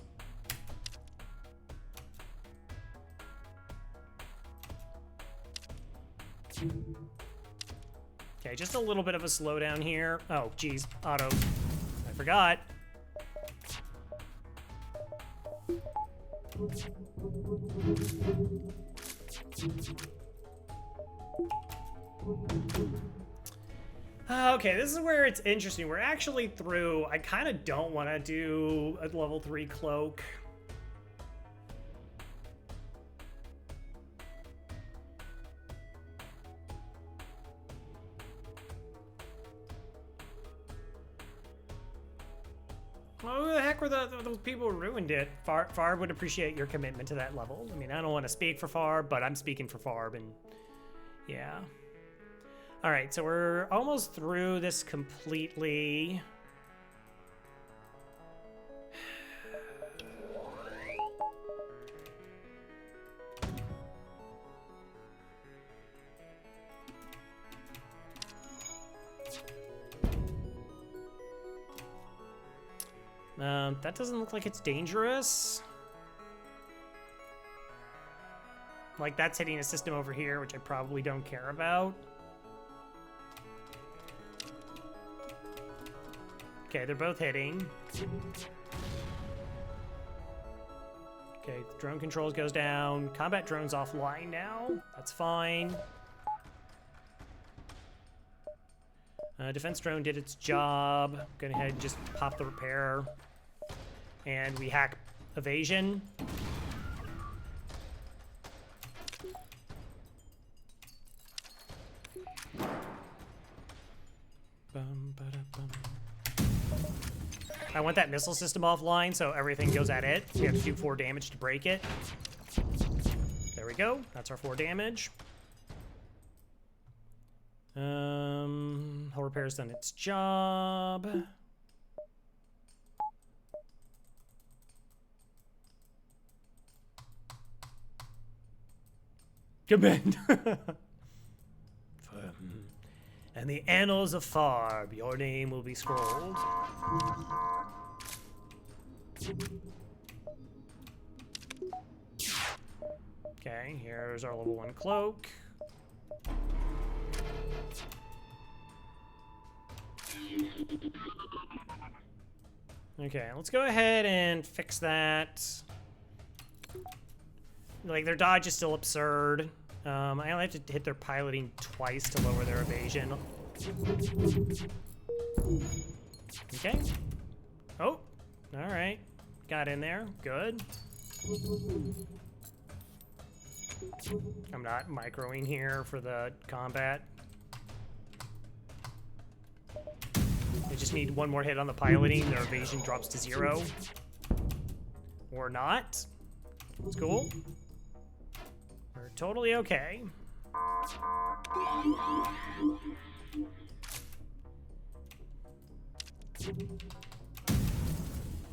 Okay, just a little bit of a slowdown here. Oh, geez, auto. I forgot. Okay, this is where it's interesting. We're actually through. I kind of don't want to do a level 3 cloak. Well, who the heck were those people who ruined it? Farb would appreciate your commitment to that level. I mean, I don't want to speak for Farb, but I'm speaking for Farb, and yeah. All right, so we're almost through this completely. That doesn't look like it's dangerous. Like, that's hitting a system over here, which I probably don't care about. Okay, they're both hitting. Okay, drone controls goes down. Combat drone's offline now. That's fine. Defense drone did its job. Go ahead and just pop the repair. And we hack evasion. I want that missile system offline so everything goes at it. We have to do 4 damage to break it. There we go. That's our 4 damage. Hull repair's done its job. Command. And the annals of Farb, your name will be scrolled. Okay, here's our level 1 cloak. Okay, let's go ahead and fix that. Like, their dodge is still absurd. I only have to hit their piloting twice to lower their evasion. Okay. Oh, all right. Got in there. Good. I'm not microing here for the combat. We just need one more hit on the piloting. Their evasion drops to 0. Or not. It's cool. We're totally okay.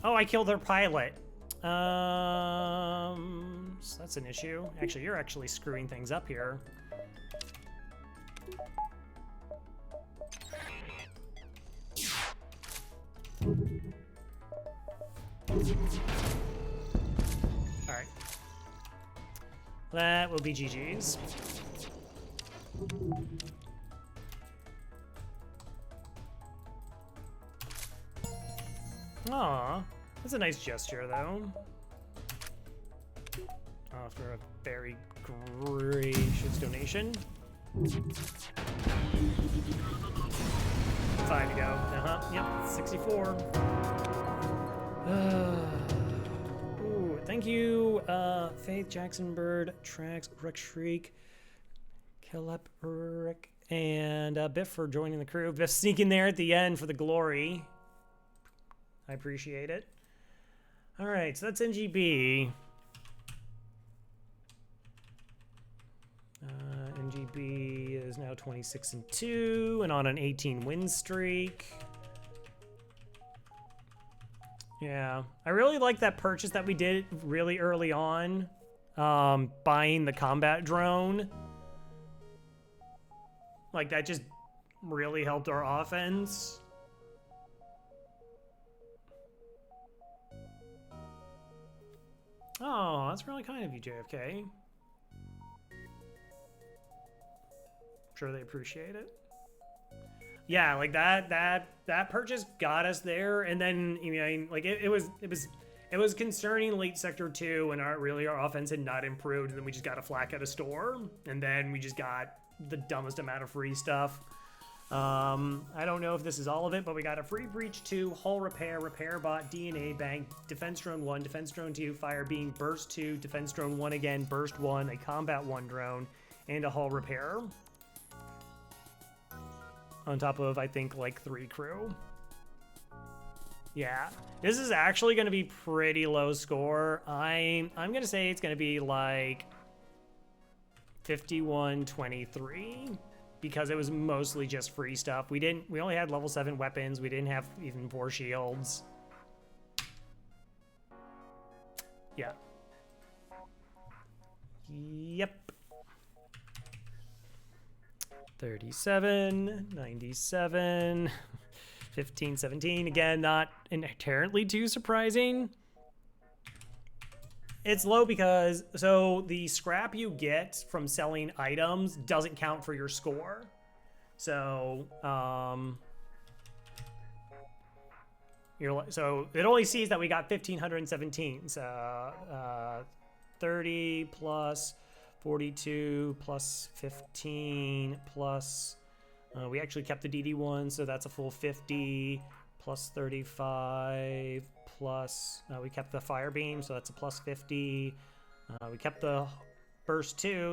Oh, I killed their pilot. So that's an issue. Actually, you're actually screwing things up here. All right. That will be GG's. Aw, that's a nice gesture, though. For a very gracious donation. 5 to go. Yep, 64. Ooh, thank you, Faith, Jackson Bird, Trax, Rick Shriek, Caleb, Rick, and Biff for joining the crew. Biff sneaking there at the end for the glory. I appreciate it. All right, so that's Engi B. Engi B is now 26-2 and on an 18 win streak. Yeah, I really like that purchase that we did really early on, buying the combat drone. Like, that just really helped our offense. Oh, that's really kind of you, JFK. Sure they appreciate it. Yeah, like that purchase got us there, and then, you know, like it was concerning late sector 2 when our offense had not improved, and then we just got a flak at a store, and then we just got the dumbest amount of free stuff. I don't know if this is all of it, but we got a free breach 2, hull repair, repair bot, DNA bank, defense drone 1, defense drone 2, fire beam, burst 2, defense drone 1 again, burst 1, a combat 1 drone, and a hull repair. On top of, I think, like 3 crew. Yeah, this is actually going to be pretty low score. I'm going to say it's going to be like 51-23 because it was mostly just free stuff. We only had level 7 weapons. We didn't have even 4 shields. Yeah. Yep. 37, 97, 15, 17. Again, not inherently too surprising. It's low because, so the scrap you get from selling items doesn't count for your score. So, so it only sees that we got 1,517. So, 30 plus 42 plus 15 plus, we actually kept the DD1, so that's a full 50, plus 35, plus, we kept the fire beam, so that's a plus 50, we kept the burst 2,